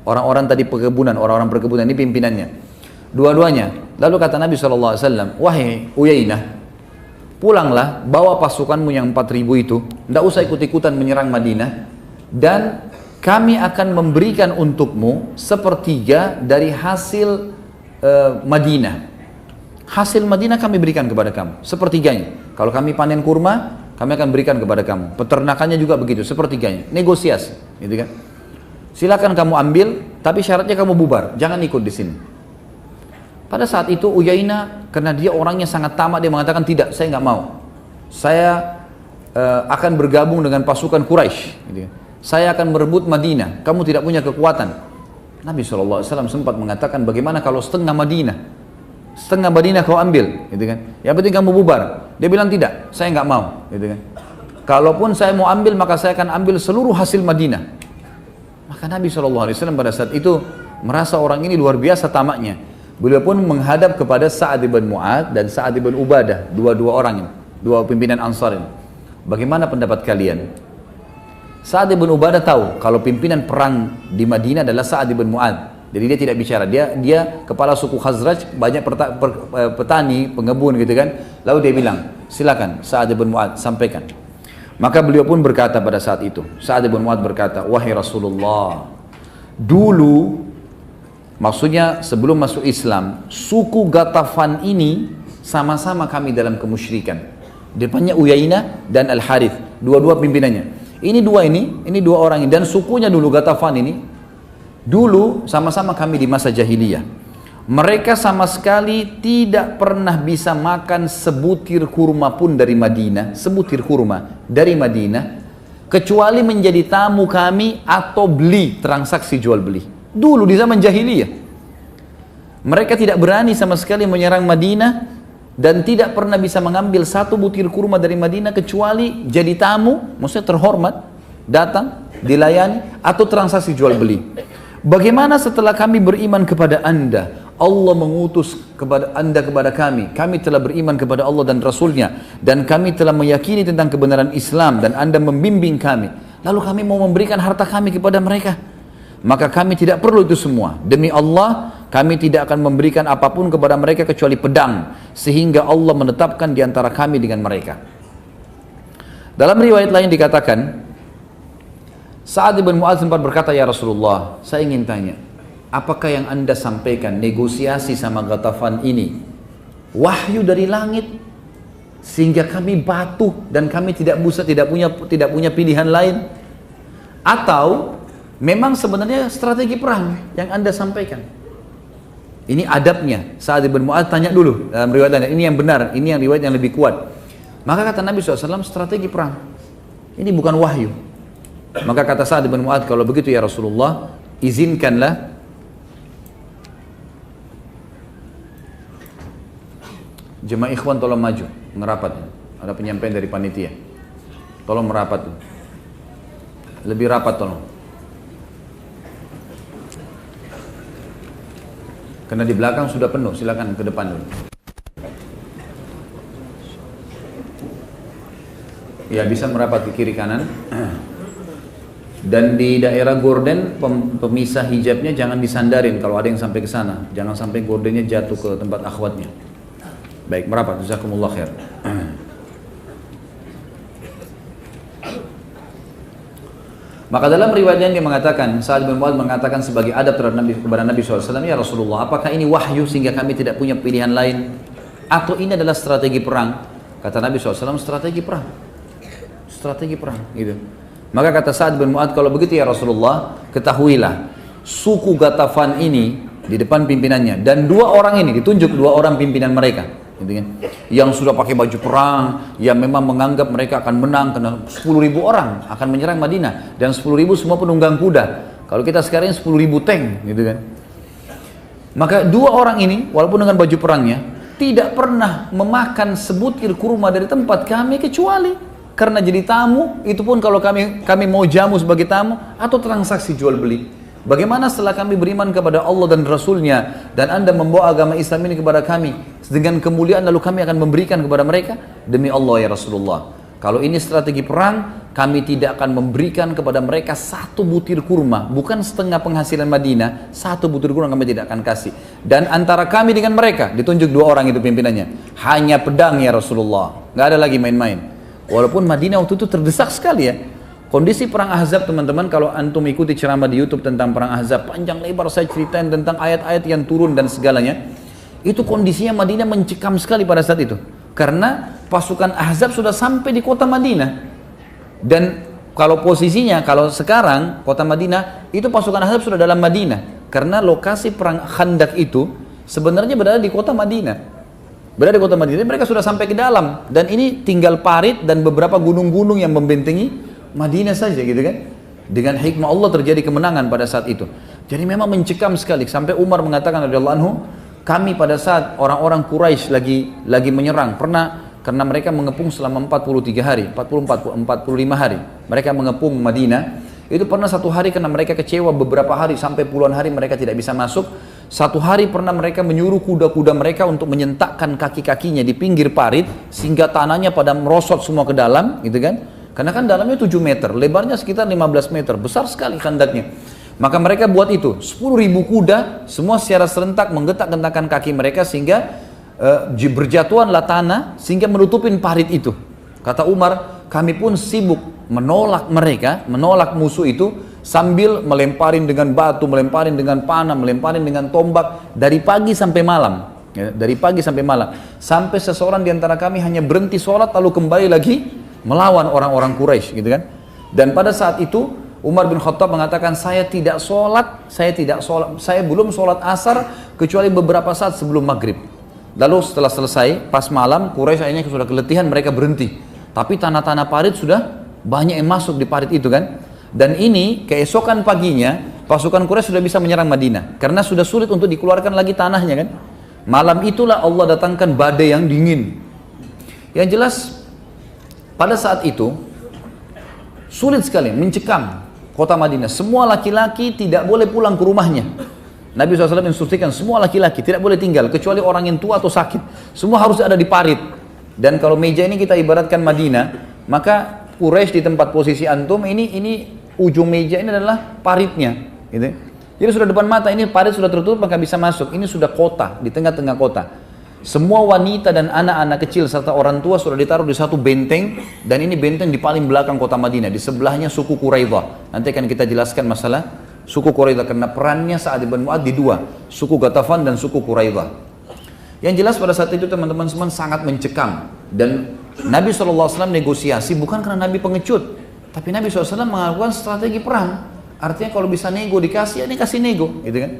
Orang-orang tadi perkebunan, orang-orang perkebunan, ini pimpinannya. Dua-duanya. Lalu kata Nabi SAW, wahai Uyainah, pulanglah, bawa pasukanmu yang 4.000 itu, tidak usah ikut-ikutan menyerang Madinah, dan kami akan memberikan untukmu sepertiga dari hasil Madinah. Hasil Madinah kami berikan kepada kamu, sepertiganya. Kalau kami panen kurma, kami akan berikan kepada kamu. Peternakannya juga begitu, sepertiganya. Negosiasi, gitu kan? Silakan kamu ambil, tapi syaratnya kamu bubar, jangan ikut di sini. Pada saat itu Uyainah, karena dia orangnya sangat tamak, dia mengatakan tidak, saya nggak mau. Saya akan bergabung dengan pasukan Quraisy. Gitu. Saya akan merebut Madinah. Kamu tidak punya kekuatan. Nabi SAW sempat mengatakan, bagaimana kalau setengah Madinah? Setengah Madinah kau ambil, gitu kan? Yang penting kamu bubar. Dia bilang tidak, saya nggak mau, gitu kan? Kalaupun saya mau ambil, maka saya akan ambil seluruh hasil Madinah. Maka Nabi SAW pada saat itu merasa orang ini luar biasa tamaknya. Beliau pun menghadap kepada Sa'ad ibn Mu'adz dan Sa'ad ibn Ubadah, dua-dua orang ini, dua pimpinan Ansar ini. Bagaimana pendapat kalian? Sa'ad ibn Ubadah tahu kalau pimpinan perang di Madinah adalah Sa'ad ibn Mu'adz. Jadi dia tidak bicara, dia kepala suku Khazraj, banyak petani, pengebun gitu kan. Lalu dia bilang, silakan Sa'ad ibn Mu'adz sampaikan. Maka beliau pun berkata pada saat itu, Sa'ad ibn Mu'adz berkata, wahai Rasulullah, dulu, maksudnya sebelum masuk Islam, suku Ghatafan ini sama-sama kami dalam kemusyrikan. Depannya Uyainah dan Al-Harith, dua-dua pimpinannya. Ini dua orang ini, dan sukunya dulu Ghatafan ini, dulu sama-sama kami di masa jahiliyah. Mereka sama sekali tidak pernah bisa makan sebutir kurma pun dari Madinah, sebutir kurma dari Madinah, kecuali menjadi tamu kami atau beli, transaksi jual beli. Dulu di zaman jahiliyah, mereka tidak berani sama sekali menyerang Madinah dan tidak pernah bisa mengambil satu butir kurma dari Madinah kecuali jadi tamu, maksudnya terhormat, datang, dilayani, atau transaksi jual beli. Bagaimana setelah kami beriman kepada Anda, Allah mengutus kepada Anda kepada kami telah beriman kepada Allah dan Rasulnya, dan kami telah meyakini tentang kebenaran Islam, dan Anda membimbing kami, lalu kami mau memberikan harta kami kepada mereka, maka kami tidak perlu itu semua. Demi Allah, kami tidak akan memberikan apapun kepada mereka kecuali pedang, sehingga Allah menetapkan di antara kami dengan mereka. Dalam riwayat lain dikatakan, Sa'ad bin Mu'adz sempat berkata, ya Rasulullah, saya ingin tanya, apakah yang Anda sampaikan negosiasi sama Ghatafan ini wahyu dari langit sehingga kami patuh dan kami tidak punya pilihan lain, atau memang sebenarnya strategi perang yang Anda sampaikan? Ini adabnya. Sa'ad bin Mu'adz tanya dulu dalam riwayat ini yang benar, ini yang riwayat yang lebih kuat. Maka kata Nabi SAW, strategi perang ini bukan wahyu. Maka kata Sa'ad bin Mu'adz, kalau begitu ya Rasulullah, izinkanlah jemaah ikhwan tolong maju, merapat. Ada penyampaian dari panitia. Tolong merapat. Lebih rapat tolong. Karena di belakang sudah penuh, silakan ke depan dulu. Ya, bisa merapat ke kiri kanan. Dan di daerah gorden, pemisah hijabnya jangan disandarin kalau ada yang sampai ke sana. Jangan sampai gordennya jatuh ke tempat akhwatnya. Baik, merapat. Jazakumullah khair. Maka dalam riwayatnya dia mengatakan, Sa'ad bin Mu'adz mengatakan sebagai adab terhadap Nabi, kepada Nabi SAW, ya Rasulullah, apakah ini wahyu sehingga kami tidak punya pilihan lain, atau ini adalah strategi perang? Kata Nabi SAW, strategi perang. Strategi perang, gitu. Maka kata Sa'ad bin Mu'adz, kalau begitu ya Rasulullah, ketahuilah suku Ghatafan ini di depan pimpinannya, dan dua orang ini ditunjuk, dua orang pimpinan mereka, gitu kan, yang sudah pakai baju perang, yang memang menganggap mereka akan menang karena 10.000 orang akan menyerang Madinah, dan 10.000 semua penunggang kuda. Kalau kita sekarang 10.000 tank, gitu kan. Maka dua orang ini walaupun dengan baju perangnya tidak pernah memakan sebutir kurma dari tempat kami kecuali karena jadi tamu, itu pun kalau kami mau jamu sebagai tamu atau transaksi jual beli. Bagaimana setelah kami beriman kepada Allah dan Rasulnya, dan Anda membawa agama Islam ini kepada kami dengan kemuliaan, lalu kami akan memberikan kepada mereka? Demi Allah ya Rasulullah, kalau ini strategi perang, kami tidak akan memberikan kepada mereka satu butir kurma, bukan setengah penghasilan Madinah, satu butir kurma kami tidak akan kasih. Dan antara kami dengan mereka, ditunjuk dua orang itu pimpinannya, hanya pedang ya Rasulullah, nggak ada lagi main-main. Walaupun Madinah waktu itu terdesak sekali ya. Kondisi perang Ahzab, teman-teman, kalau antum ikuti ceramah di YouTube tentang perang Ahzab, panjang lebar saya ceritain tentang ayat-ayat yang turun dan segalanya. Itu kondisinya Madinah mencekam sekali pada saat itu. Karena pasukan Ahzab sudah sampai di kota Madinah. Dan kalau posisinya, kalau sekarang kota Madinah, itu pasukan Ahzab sudah dalam Madinah. Karena lokasi perang Khandak itu sebenarnya berada di kota Madinah. Berada di kota Madinah, mereka sudah sampai ke dalam, dan ini tinggal parit dan beberapa gunung-gunung yang membentengi Madinah saja, gitu kan. Dengan hikmah Allah terjadi kemenangan pada saat itu. Jadi memang mencekam sekali, sampai Umar mengatakan radhiyallahu anhu, kami pada saat orang-orang Quraisy lagi menyerang, pernah, karena mereka mengepung selama 43 hari, 45 hari, mereka mengepung Madinah. Itu pernah satu hari karena mereka kecewa beberapa hari, sampai puluhan hari mereka tidak bisa masuk. Satu hari pernah mereka menyuruh kuda-kuda mereka untuk menyentakkan kaki-kakinya di pinggir parit sehingga tanahnya pada merosot semua ke dalam, gitu kan. Karena kan dalamnya 7 meter, lebarnya sekitar 15 meter, besar sekali khandaknya. Maka mereka buat itu, 10.000 kuda, semua secara serentak menggetak-getakkan kaki mereka sehingga berjatuhanlah tanah sehingga menutupin parit itu. Kata Umar, kami pun sibuk menolak mereka, menolak musuh itu, sambil melemparin dengan batu, melemparin dengan panah, melemparin dengan tombak dari pagi sampai malam, ya, dari pagi sampai malam, sampai seseorang di antara kami hanya berhenti sholat lalu kembali lagi melawan orang-orang Quraisy, gitu kan. Dan pada saat itu Umar bin Khattab mengatakan, saya belum sholat asar kecuali beberapa saat sebelum maghrib. Lalu setelah selesai, pas malam, Quraisy akhirnya sudah keletihan, mereka berhenti. Tapi tanah-tanah parit sudah banyak yang masuk di parit itu kan. Dan ini keesokan paginya, pasukan Quraisy sudah bisa menyerang Madinah. Karena sudah sulit untuk dikeluarkan lagi tanahnya kan. Malam itulah Allah datangkan badai yang dingin. Yang jelas, pada saat itu, sulit sekali, mencekam kota Madinah. Semua laki-laki tidak boleh pulang ke rumahnya. Nabi SAW instruksikan semua laki-laki tidak boleh tinggal kecuali orang yang tua atau sakit. Semua harus ada di parit. Dan kalau meja ini kita ibaratkan Madinah, maka Quraisy di tempat posisi antum ini ujung meja ini adalah paritnya, gitu. Jadi sudah depan mata, ini parit sudah tertutup maka bisa masuk. Ini sudah kota, di tengah-tengah kota. Semua wanita dan anak-anak kecil serta orang tua sudah ditaruh di satu benteng, dan ini benteng di paling belakang kota Madinah. Di sebelahnya suku Quraidah. Nanti akan kita jelaskan masalah suku Quraidah karena perannya Sa'ad bin Mu'adz di dua, suku Ghatafan dan suku Quraidah. Yang jelas pada saat itu teman-teman semua sangat mencekam, dan Nabi SAW negosiasi bukan karena Nabi pengecut, tapi Nabi SAW melakukan strategi perang. Artinya kalau bisa nego dikasih, ini kasih nego, gitu kan?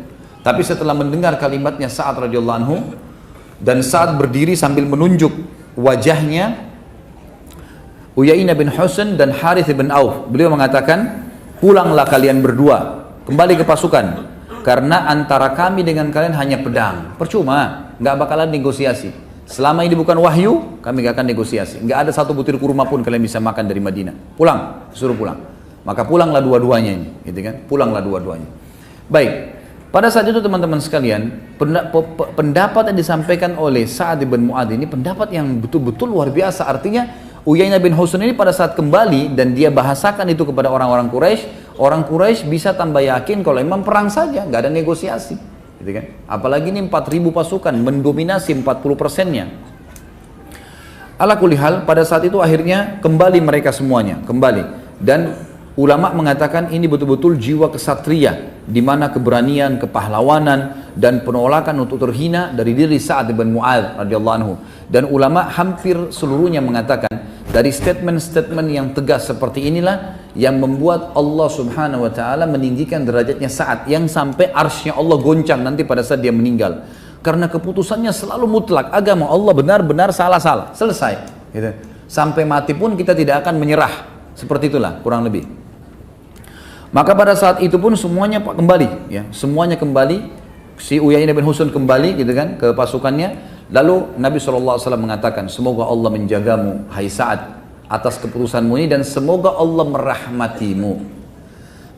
Tapi setelah mendengar kalimatnya Sa'ad radhiyallahu anhu, dan Sa'ad berdiri sambil menunjuk wajahnya Uyainah bin Husain dan Harith bin Auf. Beliau mengatakan, pulanglah kalian berdua, kembali ke pasukan, karena antara kami dengan kalian hanya pedang. Percuma, nggak bakalan negosiasi. Selama ini bukan wahyu, kami nggak akan negosiasi. Nggak ada satu butir kurma pun kalian bisa makan dari Madinah. Pulang, suruh pulang. Maka pulanglah dua-duanya ini, gitu kan? Pulanglah dua-duanya. Baik. Pada saat itu teman-teman sekalian, pendapat yang disampaikan oleh Sa'ad bin Mu'adz ini pendapat yang betul-betul luar biasa. Artinya Uyainah bin Husain ini pada saat kembali dan dia bahasakan itu kepada orang-orang Quraisy bisa tambah yakin kalau memang perang saja, nggak ada negosiasi, gitu kan? Apalagi ini 4.000 pasukan mendominasi 40%-nya. Ala kulli hal, pada saat itu akhirnya kembali mereka semuanya, kembali. Dan ulama mengatakan ini betul-betul jiwa kesatria, di mana keberanian, kepahlawanan, dan penolakan untuk terhina dari diri Sa'ad bin Mu'adz radhiyallahu anhu. Dan ulama hampir seluruhnya mengatakan dari statement-statement yang tegas seperti inilah yang membuat Allah Subhanahu wa taala meninggikan derajatnya Sa'ad, yang sampai arsy-Nya Allah goncang nanti pada saat dia meninggal. Karena keputusannya selalu mutlak, agama Allah benar-benar salah-salah, selesai, gitu. Sampai mati pun kita tidak akan menyerah. Seperti itulah kurang lebih. Maka pada saat itu pun semuanya kembali, ya, semuanya kembali. Si Uyainah bin Husain kembali, gitu kan, ke pasukannya. Lalu Nabi SAW mengatakan, semoga Allah menjagamu, hai Sa'ad, atas keputusanmu ini, dan semoga Allah merahmatimu.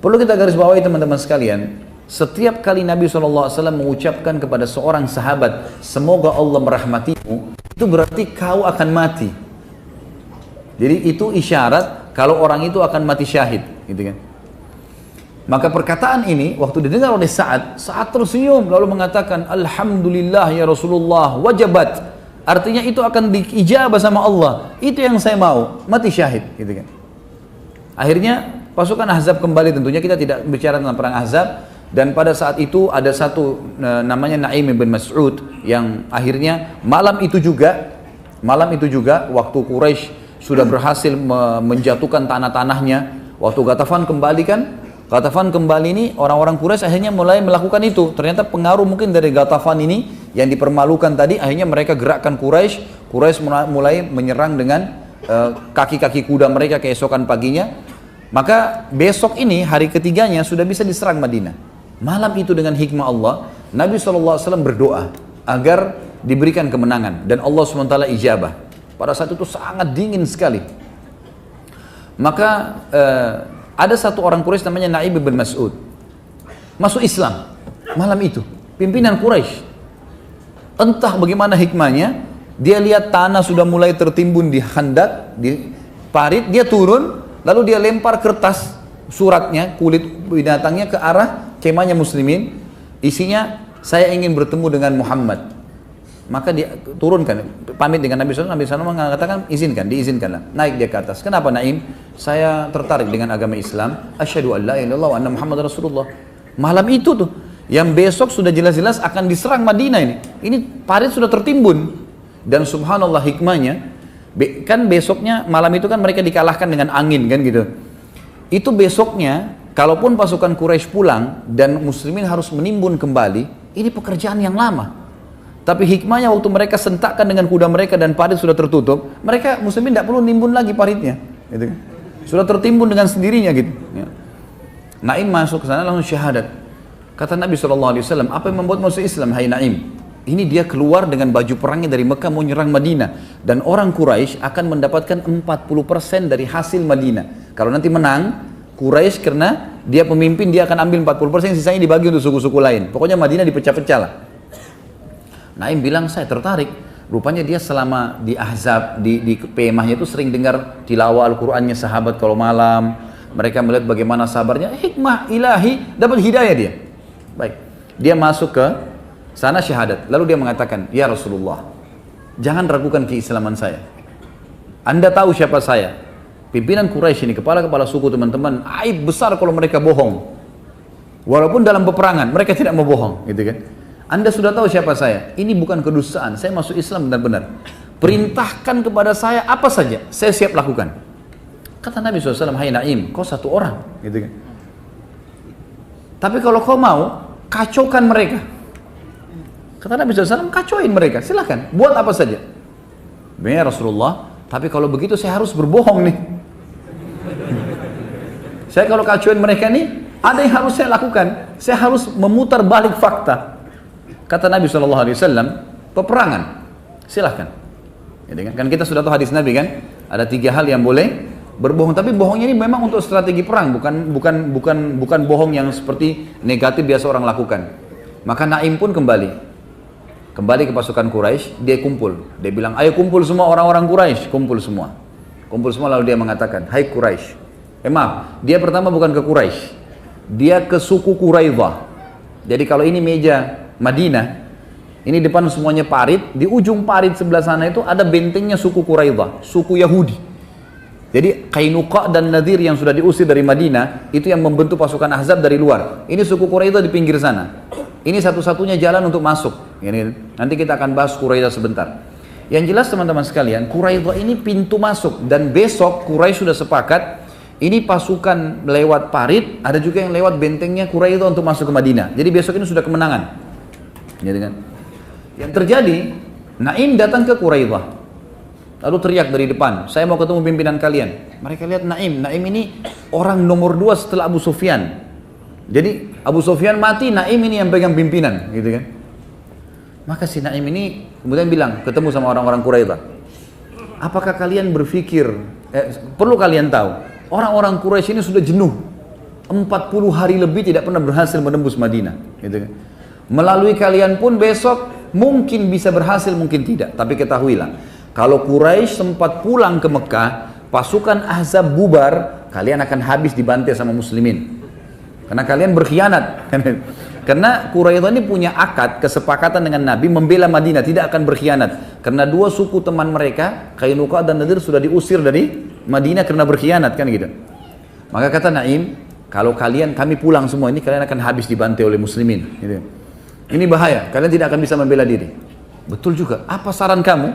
Perlu kita garis bawahi teman-teman sekalian, setiap kali Nabi SAW mengucapkan kepada seorang sahabat, semoga Allah merahmatimu, itu berarti kau akan mati. Jadi itu isyarat kalau orang itu akan mati syahid, gitu kan. Maka perkataan ini waktu didengar oleh Sa'ad tersenyum lalu mengatakan, alhamdulillah ya Rasulullah, wajabat. Artinya itu akan diijabah sama Allah. Itu yang saya mau, mati syahid, gitu kan. Akhirnya pasukan Ahzab kembali, tentunya kita tidak bicara tentang perang Ahzab. Dan pada saat itu ada satu namanya Naim bin Mas'ud yang akhirnya malam itu juga waktu Quraisy sudah berhasil menjatuhkan tanah-tanahnya, waktu Ghatafan kembali kan, Ghatafan kembali ini orang-orang Quraisy akhirnya mulai melakukan itu. Ternyata pengaruh mungkin dari Ghatafan ini yang dipermalukan tadi, akhirnya mereka gerakkan Quraisy mulai menyerang dengan kaki-kaki kuda mereka keesokan paginya. Maka besok ini hari ketiganya sudah bisa diserang Madinah. Malam itu dengan hikmah Allah, Nabi SAW berdoa agar diberikan kemenangan dan Allah SWT ijabah. Pada saat itu sangat dingin sekali. Maka ada satu orang Quraisy namanya Naim bin Mas'ud masuk Islam malam itu, pimpinan Quraisy. Entah bagaimana hikmahnya, dia lihat tanah sudah mulai tertimbun di khandak, di parit, dia turun, lalu dia lempar kertas suratnya, kulit binatangnya ke arah kemahnya muslimin, isinya, saya ingin bertemu dengan Muhammad. Maka dia turunkan, pamit dengan Nabi SAW. Nabi SAW mengatakan, diizinkanlah. Naik dia ke atas. Kenapa Naim? Saya tertarik dengan agama Islam. Asyhadu an la ilaha illallah wa anna Muhammad Rasulullah. Malam itu tuh, yang besok sudah jelas-jelas akan diserang Madinah ini. Ini parit sudah tertimbun. Dan subhanallah hikmahnya, kan besoknya malam itu kan mereka dikalahkan dengan angin kan gitu. Itu besoknya, kalaupun pasukan Quraisy pulang dan muslimin harus menimbun kembali, ini pekerjaan yang lama. Tapi hikmahnya waktu mereka sentakkan dengan kuda mereka dan parit sudah tertutup, mereka muslimin tidak perlu nimbun lagi paritnya. Gitu. Sudah tertimbun dengan sendirinya gitu. Ya. Naim masuk ke sana langsung syahadat. Kata Nabi SAW, apa yang membuat masuk Islam, hai Naim? Ini dia keluar dengan baju perangnya dari Mekah mau nyerang Madinah. Dan orang Quraisy akan mendapatkan 40% dari hasil Madinah. Kalau nanti menang, Quraisy karena dia pemimpin, dia akan ambil 40%, sisanya dibagi untuk suku-suku lain. Pokoknya Madinah dipecah-pecah lah. Naim bilang, saya tertarik. Rupanya dia selama di Ahzab, di PMah-nya itu sering dengar tilawah Al-Qur'annya sahabat kalau malam. Mereka melihat bagaimana sabarnya, hikmah ilahi, dapat hidayah dia. Baik, dia masuk ke sana syahadat. Lalu dia mengatakan, ya Rasulullah, jangan ragukan keislaman saya. Anda tahu siapa saya? Pimpinan Quraisy ini, kepala-kepala suku teman-teman, aib besar kalau mereka bohong. Walaupun dalam peperangan, mereka tidak mau bohong, gitu kan? Anda sudah tahu siapa saya. Ini bukan kedustaan, saya masuk Islam benar-benar. Perintahkan kepada saya apa saja, saya siap lakukan. Kata Nabi SAW, hai Naim, kau satu orang, gitu kan? Tapi kalau kau mau, kacaukan mereka. Kata Nabi SAW, kacauin mereka, silahkan, buat apa saja. Ya Rasulullah, tapi kalau begitu saya harus berbohong nih. Saya kalau kacauin mereka nih, ada yang harus saya lakukan. Saya harus memutar balik fakta. Kata Nabi SAW, peperangan, silahkan. Kan kita sudah tahu hadis Nabi kan, ada 3 hal yang boleh berbohong. Tapi bohongnya ini memang untuk strategi perang, bukan bohong yang seperti negatif biasa orang lakukan. Maka Naim pun kembali ke pasukan Quraisy, dia kumpul. Dia bilang, ayo kumpul semua orang-orang Quraisy, kumpul semua. Kumpul semua lalu dia mengatakan, hai Quraisy. Maaf, dia pertama bukan ke Quraisy. Dia ke suku Quraidah. Jadi kalau ini meja Madinah, ini depan semuanya parit, di ujung parit sebelah sana itu ada bentengnya suku Quraidah, suku Yahudi. Jadi Qainuqa dan Nadir yang sudah diusir dari Madinah, itu yang membentuk pasukan Ahzab dari luar. Ini suku Quraidah di pinggir sana. Ini satu-satunya jalan untuk masuk. Nanti kita akan bahas Quraidah sebentar. Yang jelas teman-teman sekalian, Quraidah ini pintu masuk. Dan besok Quraisy sudah sepakat, ini pasukan lewat parit, ada juga yang lewat bentengnya Quraidah untuk masuk ke Madinah. Jadi besok ini sudah kemenangan. Yang terjadi, Naim datang ke Quraidah. Lalu teriak dari depan, saya mau ketemu pimpinan kalian. Mereka lihat Naim ini orang nomor 2 setelah Abu Sufyan. Jadi Abu Sufyan mati, Naim ini yang pegang pimpinan, gitu kan? Maka si Naim ini kemudian bilang, ketemu sama orang-orang Quraidah, apakah kalian berpikir, perlu kalian tahu, orang-orang Quraisy ini sudah jenuh, 40 hari lebih tidak pernah berhasil menembus Madinah, gitu kan? Melalui kalian pun besok mungkin bisa berhasil, mungkin tidak. Tapi ketahuilah, kalau Quraisy sempat pulang ke Mekah, pasukan Ahzab bubar, kalian akan habis dibantai sama muslimin. Karena kalian berkhianat. Karena Quraidah ini punya akad, kesepakatan dengan Nabi membela Madinah, tidak akan berkhianat. Karena 2 suku teman mereka, Qainuqa dan Nadir sudah diusir dari Madinah karena berkhianat, kan gitu. Maka kata Naim, kalau kami pulang semua ini, kalian akan habis dibantai oleh muslimin, gitu. Ini bahaya, kalian tidak akan bisa membela diri. Betul juga, apa saran kamu?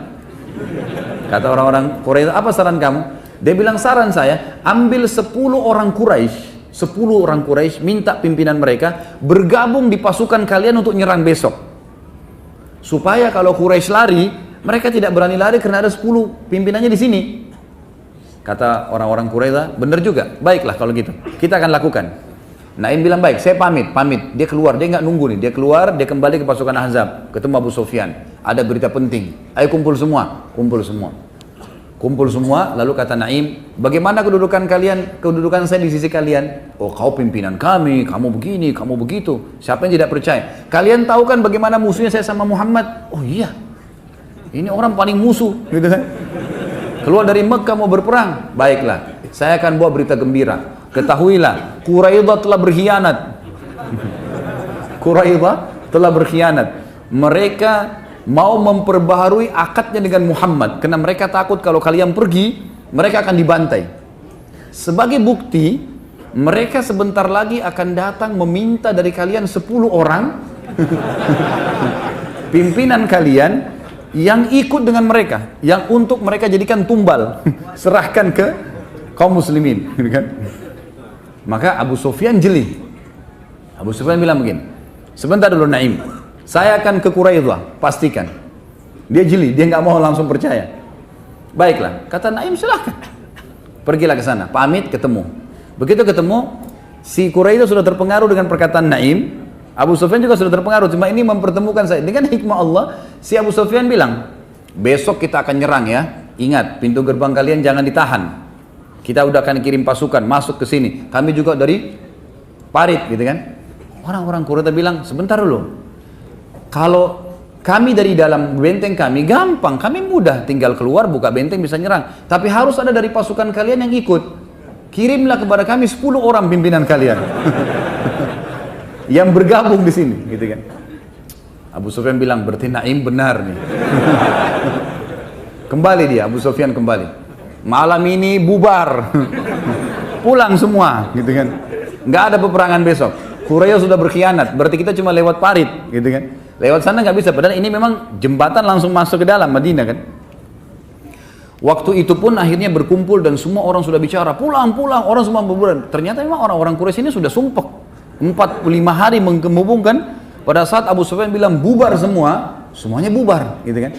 Kata orang-orang Quraisy, apa saran kamu? Dia bilang, saran saya, ambil 10 orang Quraisy, minta pimpinan mereka bergabung di pasukan kalian untuk nyerang besok. Supaya kalau Quraisy lari, mereka tidak berani lari karena ada 10 pimpinannya di sini. Kata orang-orang Quraisy, benar juga, baiklah kalau gitu, kita akan lakukan. Naim bilang, baik, saya pamit. Dia keluar, dia nggak nunggu nih, dia keluar, dia kembali ke pasukan Ahzab, ketemu Abu Sufyan. Ada berita penting, ayo kumpul semua. Kumpul semua, lalu kata Naim, bagaimana kedudukan saya di sisi kalian? Oh, kau pimpinan kami, kamu begini, kamu begitu. Siapa yang tidak percaya? Kalian tahu kan bagaimana musuhnya saya sama Muhammad? Oh iya, ini orang paling musuh, gitu kan? Keluar dari Mekah mau berperang, baiklah, saya akan bawa berita gembira. Ketahuilah, Quraidah telah berkhianat. Mereka mau memperbaharui akadnya dengan Muhammad karena mereka takut kalau kalian pergi mereka akan dibantai. Sebagai bukti, mereka sebentar lagi akan datang meminta dari kalian 10 orang pimpinan kalian yang ikut dengan mereka, yang untuk mereka jadikan tumbal serahkan ke kaum muslimin, kan? Maka Abu Sufyan jeli. Abu Sufyan bilang begini, sebentar dulu Naim, saya akan ke Quraidah, pastikan. Dia jeli, dia nggak mau langsung percaya. Baiklah, kata Naim, silahkan. Pergilah ke sana, pamit, ketemu. Begitu ketemu, si Quraidah sudah terpengaruh dengan perkataan Naim. Abu Sufyan juga sudah terpengaruh, cuma ini mempertemukan saya. Dengan hikmah Allah, si Abu Sufyan bilang, besok kita akan nyerang ya. Ingat, pintu gerbang kalian jangan ditahan. Kita udah akan kirim pasukan masuk ke sini. Kami juga dari parit, gitu kan. Orang-orang Quraisy bilang, sebentar dulu. Kalau kami dari dalam benteng kami, gampang. Kami mudah, tinggal keluar, buka benteng, bisa nyerang. Tapi harus ada dari pasukan kalian yang ikut. Kirimlah kepada kami 10 orang pimpinan kalian. Yang bergabung di sini, gitu kan. Abu Sufyan bilang, berarti Naim benar nih. Kembali dia, Abu Sufyan kembali. Malam ini bubar. Pulang semua, gitu kan. Nggak ada peperangan besok. Quraisy sudah berkhianat, berarti kita cuma lewat parit, gitu kan. Lewat sana nggak bisa, padahal ini memang jembatan langsung masuk ke dalam Madinah kan. Waktu itu pun akhirnya berkumpul dan semua orang sudah bicara, pulang, orang semua berbulan. Ternyata memang orang-orang Quraisy ini sudah sumpah. 45 hari menghubungkan. Pada saat Abu Sufyan bilang bubar semua, semuanya bubar, gitu kan.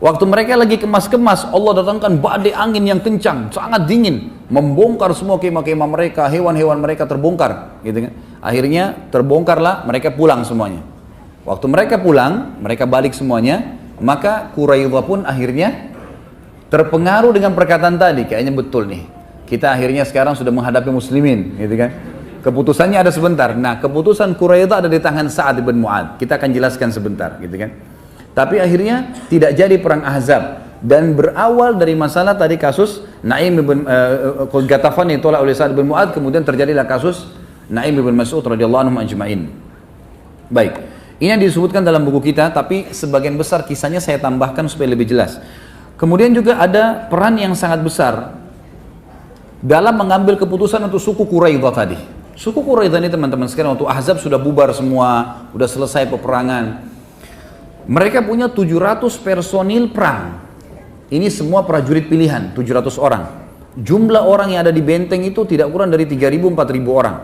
Waktu mereka lagi kemas-kemas, Allah datangkan badai angin yang kencang, sangat dingin, membongkar semua kemah-kemah mereka, hewan-hewan mereka terbongkar, gitu kan. Akhirnya terbongkarlah, mereka pulang semuanya. Waktu mereka pulang, mereka balik semuanya, maka Quraidah pun akhirnya terpengaruh dengan perkataan tadi, kayaknya betul nih. Kita akhirnya sekarang sudah menghadapi muslimin, gitu kan. Keputusannya ada sebentar. Nah, keputusan Quraidah ada di tangan Sa'ad bin Mu'adz. Kita akan jelaskan sebentar, gitu kan. Tapi akhirnya tidak jadi perang Ahzab dan berawal dari masalah tadi kasus Naim bin Ghatafan yang ditolak oleh Sa'ad bin Mu'adz, kemudian terjadilah kasus Naim bin Mas'ud radhiyallahu anhu ajma'in. Baik. Ini yang disebutkan dalam buku kita, tapi sebagian besar kisahnya saya tambahkan supaya lebih jelas. Kemudian juga ada peran yang sangat besar dalam mengambil keputusan untuk suku Quraidah tadi. Suku Quraidah ini teman-teman sekalian, waktu Ahzab sudah bubar semua, sudah selesai peperangan. Mereka punya 700 personil perang. Ini semua prajurit pilihan, 700 orang. Jumlah orang yang ada di benteng itu tidak kurang dari 3.000-4.000 orang.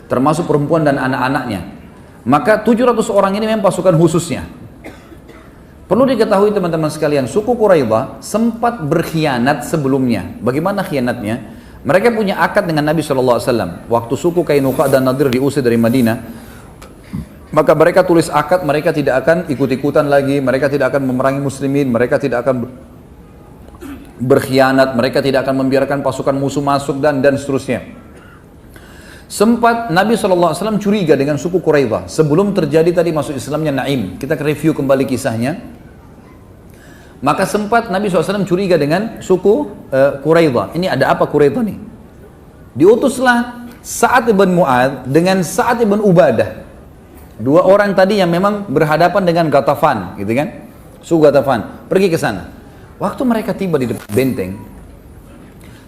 Termasuk perempuan dan anak-anaknya. Maka 700 orang ini memang pasukan khususnya. Perlu diketahui teman-teman sekalian, suku Quraidah sempat berkhianat sebelumnya. Bagaimana khianatnya? Mereka punya akad dengan Nabi SAW. Waktu suku Qainuqa dan Nadir diusir dari Madinah, maka mereka tulis akad, mereka tidak akan ikut-ikutan lagi, mereka tidak akan memerangi muslimin, mereka tidak akan berkhianat, mereka tidak akan membiarkan pasukan musuh masuk dan seterusnya. Sempat Nabi SAW curiga dengan suku Quraidah sebelum terjadi tadi masuk Islamnya Naim. Kita review kembali kisahnya. Maka sempat Nabi SAW curiga dengan suku Quraidah. Ini ada apa Quraidah nih? Diutuslah Sa'ad ibn Mu'adz dengan Sa'ad ibn Ubadah. Dua orang tadi yang memang berhadapan dengan Ghatafan, gitu kan? Suku Ghatafan pergi ke sana. Waktu mereka tiba di depan benteng,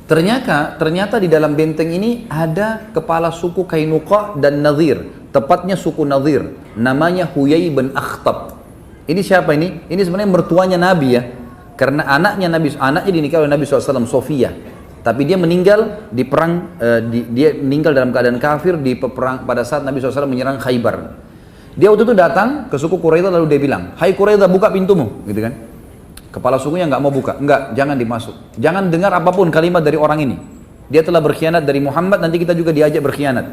ternyata di dalam benteng ini ada kepala suku Qainuqa dan Nadir, tepatnya suku Nadir, namanya Huyai bin Akhtab. Ini siapa ini? Ini sebenarnya mertuanya Nabi ya, karena anaknya dinikahi oleh Nabi SAW, Sofia. Tapi dia meninggal di perang, dia meninggal dalam keadaan kafir di perang pada saat Nabi SAW menyerang Khaybar. Dia waktu itu datang ke suku Quraidah lalu dia bilang, "Hai Quraidah, buka pintumu," gitu kan? Kepala sukunya nggak mau buka, enggak, jangan dimasuk, jangan dengar apapun kalimat dari orang ini. Dia telah berkhianat dari Muhammad, nanti kita juga diajak berkhianat.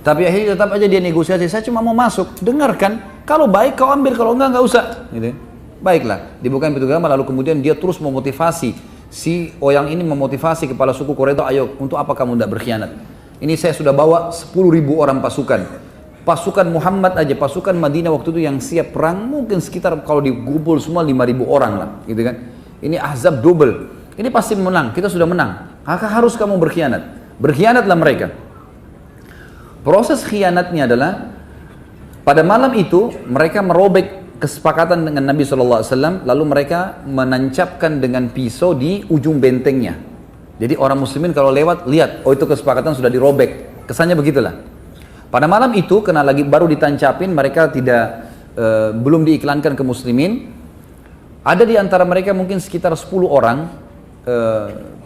Tapi akhirnya tetap aja dia negosiasi, saya cuma mau masuk, dengarkan, kalau baik kau ambil, kalau enggak usah. Gitu. Baiklah, dibukain pintu gerbang, lalu kemudian dia terus memotivasi, si Oyang ini memotivasi kepala suku Quraidah, ayo, untuk apa kamu tidak berkhianat? Ini saya sudah bawa 10.000 orang pasukan. Pasukan Muhammad aja, pasukan Madinah waktu itu yang siap perang, mungkin sekitar kalau dikumpul semua 5.000 orang lah, gitu kan. Ini Ahzab double, ini pasti menang, kita sudah menang, maka harus kamu berkhianat. Berkhianatlah mereka. Proses khianatnya adalah pada malam itu mereka merobek kesepakatan dengan Nabi SAW, lalu mereka menancapkan dengan pisau di ujung bentengnya. Jadi orang muslimin kalau lewat lihat, oh itu kesepakatan sudah dirobek, kesannya begitulah. Pada malam itu karena lagi baru ditancapin, mereka belum diiklankan ke muslimin. Ada di antara mereka mungkin sekitar 10 orang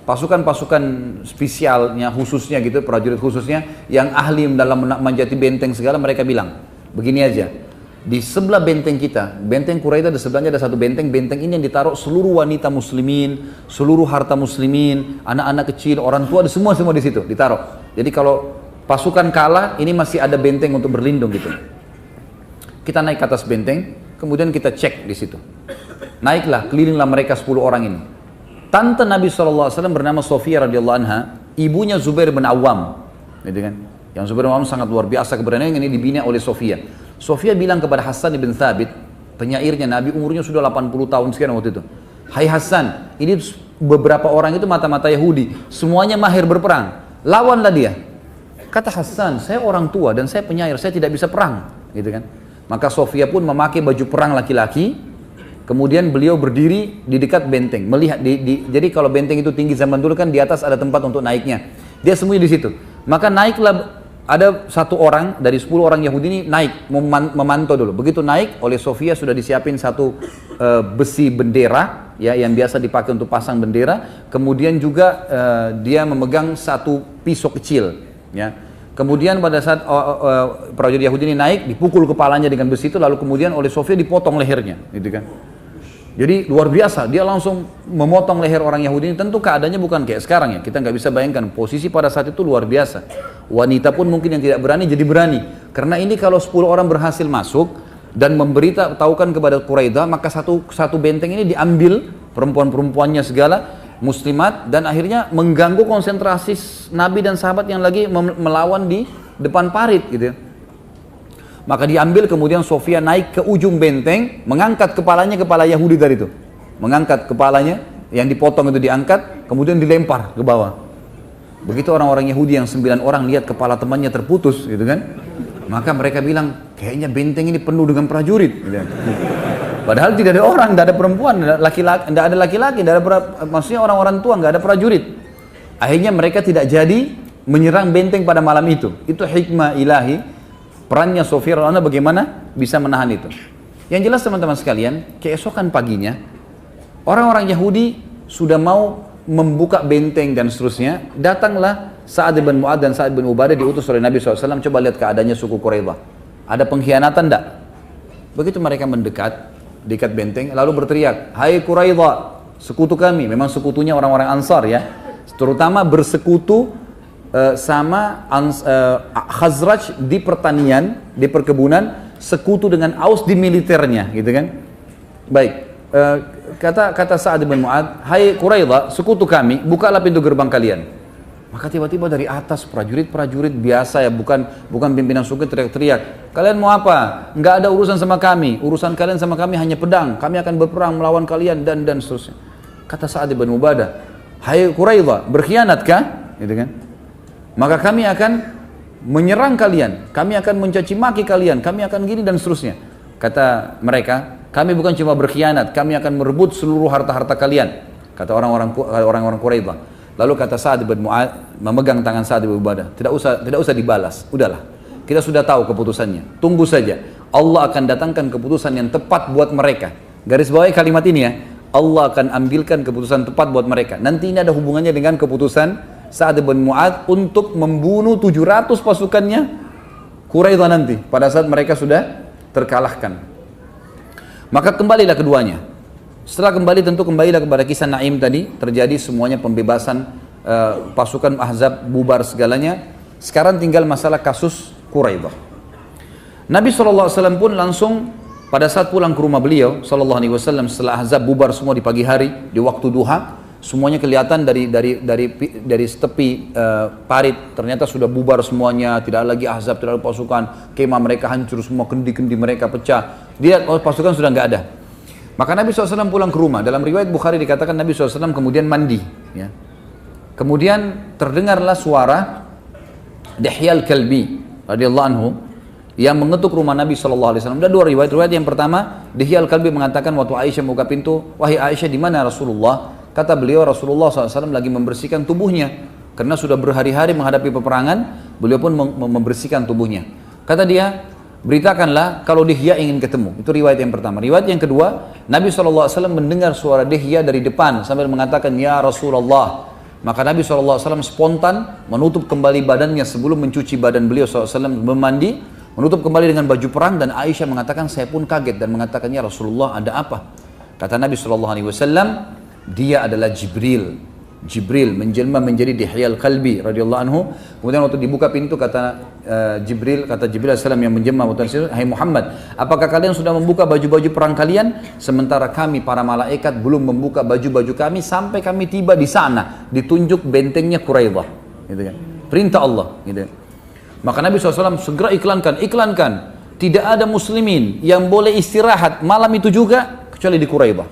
pasukan-pasukan spesialnya, khususnya gitu, prajurit khususnya, yang ahli dalam menjati benteng segala, mereka bilang, begini aja, di sebelah benteng kita, benteng Quraidah di sebelahnya ada satu benteng, benteng ini yang ditaruh seluruh wanita muslimin, seluruh harta muslimin, anak-anak kecil, orang tua, semua di situ ditaruh. Jadi kalau pasukan kalah, ini masih ada benteng untuk berlindung gitu. Kita naik ke atas benteng, kemudian kita cek di situ. Naiklah, kelilinglah mereka 10 orang ini. Tante Nabi SAW bernama Sofia radhiyallahu anha, ibunya Zubair bin Awam, gitu kan? Yang Zubair bin Awam sangat luar biasa keberanian, ini dibina oleh Sofia. Sofia bilang kepada Hassan bin Thabit, penyairnya Nabi, umurnya sudah 80 tahun sekian waktu itu. Hai Hassan, ini beberapa orang itu mata-mata Yahudi, semuanya mahir berperang, lawanlah dia. Kata Hassan, saya orang tua dan saya penyair, saya tidak bisa perang, gitu kan? Maka Sofia pun memakai baju perang laki-laki, kemudian beliau berdiri di dekat benteng, melihat jadi kalau benteng itu tinggi zaman dulu kan di atas ada tempat untuk naiknya. Dia sembunyi di situ. Maka naiklah, ada satu orang dari 10 orang Yahudi ini naik memantau dulu. Begitu naik, oleh Sofia sudah disiapin satu besi bendera ya, yang biasa dipakai untuk pasang bendera. Kemudian juga dia memegang satu pisau kecil ya. Kemudian pada saat prajurit Yahudi ini naik, dipukul kepalanya dengan besi itu, lalu kemudian oleh Sofia dipotong lehernya, gitu kan. Jadi luar biasa, dia langsung memotong leher orang Yahudi ini. Tentu keadaannya bukan kayak sekarang ya, kita nggak bisa bayangkan, posisi pada saat itu luar biasa. Wanita pun mungkin yang tidak berani jadi berani, karena ini kalau 10 orang berhasil masuk dan memberitahukan kepada Quraidah, maka satu benteng ini diambil, perempuan-perempuannya segala, muslimat, dan akhirnya mengganggu konsentrasi Nabi dan sahabat yang lagi melawan di depan parit gitu ya. Maka diambil, kemudian Sofia naik ke ujung benteng, mengangkat kepalanya, kepala Yahudi tadi itu, mengangkat kepalanya yang dipotong itu, diangkat, kemudian dilempar ke bawah. Begitu orang-orang Yahudi yang 9 orang lihat kepala temannya terputus gitu kan, maka mereka bilang, kayaknya benteng ini penuh dengan prajurit gitu. Padahal tidak ada orang, tidak ada perempuan, tidak ada laki-laki, maksudnya orang-orang tua, nggak ada prajurit. Akhirnya mereka tidak jadi menyerang benteng pada malam itu. Itu hikmah ilahi, perannya Sofia radhiyallahu anha bagaimana bisa menahan itu. Yang jelas teman-teman sekalian, keesokan paginya orang-orang Yahudi sudah mau membuka benteng dan seterusnya. Datanglah Sa'ad bin Mu'adz dan Sa'ad bin Ubadah diutus oleh Nabi SAW, coba lihat keadaannya suku Quraidah. Ada pengkhianatan enggak? Begitu mereka mendekat, dekat benteng, lalu berteriak, hai Quraidah, sekutu kami. Memang sekutunya orang-orang Ansar ya, terutama bersekutu sama Khazraj di pertanian, di perkebunan, sekutu dengan Aus di militernya, gitu kan. Baik, kata Sa'ad bin Mu'adz, hai Quraidah, sekutu kami, bukalah pintu gerbang kalian. Maka tiba-tiba dari atas prajurit biasa ya, bukan pimpinan suku, teriak-teriak, kalian mau apa? Nggak ada urusan sama kami, urusan kalian sama kami hanya pedang, kami akan berperang melawan kalian dan seterusnya. Kata Sa'ad bin Ubadah, hai Quraidah, berkhianatkah? Gitu kan? Maka kami akan menyerang kalian, kami akan mencaci maki kalian, kami akan gini dan seterusnya. Kata mereka, kami bukan cuma berkhianat, kami akan merebut seluruh harta-harta kalian. Kata orang-orang Quraidah. Lalu kata Sa'ad bin Mu'adz, memegang tangan Sa'ad bin Ubadah, tidak usah dibalas, udahlah, kita sudah tahu keputusannya, tunggu saja, Allah akan datangkan keputusan yang tepat buat mereka. Garis bawahi kalimat ini ya, Allah akan ambilkan keputusan tepat buat mereka. Nanti ini ada hubungannya dengan keputusan Sa'ad bin Mu'adz untuk membunuh 700 pasukannya Quraidah nanti, pada saat mereka sudah terkalahkan. Maka kembalilah keduanya. Setelah kembali, tentu kembalilah kepada kisah Naim tadi, terjadi semuanya pembebasan, pasukan Ahzab bubar segalanya. Sekarang tinggal masalah kasus Quraidah. Nabi SAW pun langsung pada saat pulang ke rumah beliau SAW, setelah Ahzab bubar semua di pagi hari, di waktu duha, semuanya kelihatan dari tepi parit, ternyata sudah bubar semuanya, tidak lagi Ahzab, tidak ada pasukan, kemah mereka hancur semua, kendi-kendi mereka pecah. Dia pasukan sudah nggak ada. Maka Nabi SAW pulang ke rumah. Dalam riwayat Bukhari dikatakan Nabi SAW kemudian mandi. Ya. Kemudian terdengarlah suara Dihya al-Kalbi radhiyallahu anhu yang mengetuk rumah Nabi SAW. Ada dua riwayat. Riwayat yang pertama, Dihya al-Kalbi mengatakan waktu Aisyah buka pintu, wahai Aisyah, di mana Rasulullah? Kata beliau, Rasulullah SAW lagi membersihkan tubuhnya. Karena sudah berhari-hari menghadapi peperangan, beliau pun membersihkan tubuhnya. Kata dia, beritakanlah kalau Dihya ingin ketemu. Itu riwayat yang pertama. Riwayat yang kedua, Nabi SAW mendengar suara Dihya dari depan sambil mengatakan, ya Rasulullah, Maka Nabi SAW spontan menutup kembali badannya sebelum mencuci badan beliau SAW, memandi, menutup kembali dengan baju perang, dan Aisyah mengatakan, saya pun kaget dan mengatakan, ya Rasulullah, ada apa? Kata Nabi SAW, dia adalah Jibril. Jibril menjelma menjadi Dihyal Kalbi radhiyallahu anhu. Kemudian waktu dibuka pintu, kata Jibril alaihissalam yang menjelma, hai Muhammad, apakah kalian sudah membuka baju-baju perang kalian, sementara kami para malaikat belum membuka baju-baju kami sampai kami tiba di sana, ditunjuk bentengnya Quraidah, gitu kan? Perintah Allah, gitu. Maka Nabi SAW segera iklankan, tidak ada muslimin yang boleh istirahat malam itu juga kecuali di Quraidah.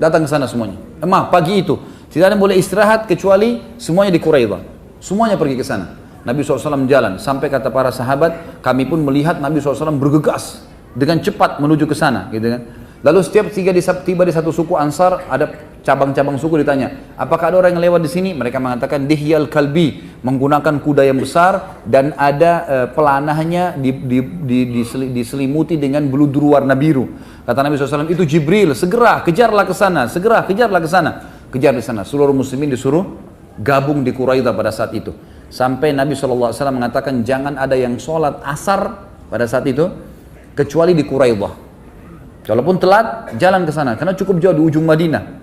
Datang ke sana semuanya. Pagi itu tidak ada yang boleh istirahat kecuali semuanya di Quraidah. Semuanya pergi ke sana. Nabi SAW jalan sampai kata para sahabat, kami pun melihat Nabi SAW bergegas dengan cepat menuju ke sana, gitu kan? Lalu setiap tiba di satu suku Ansar, ada cabang-cabang suku, ditanya, apakah ada orang yang lewat di sini? Mereka mengatakan Dihyal Kalbi, menggunakan kuda yang besar dan ada pelanahnya diselimuti dengan bludur warna biru. Kata Nabi SAW, itu Jibril, segera kejarlah ke sana, kejar di sana. Seluruh muslimin disuruh gabung di Quraidah pada saat itu. Sampai Nabi SAW mengatakan, jangan ada yang sholat asar pada saat itu kecuali di Quraidah. Kalaupun telat, jalan ke sana, karena cukup jauh di ujung Madinah.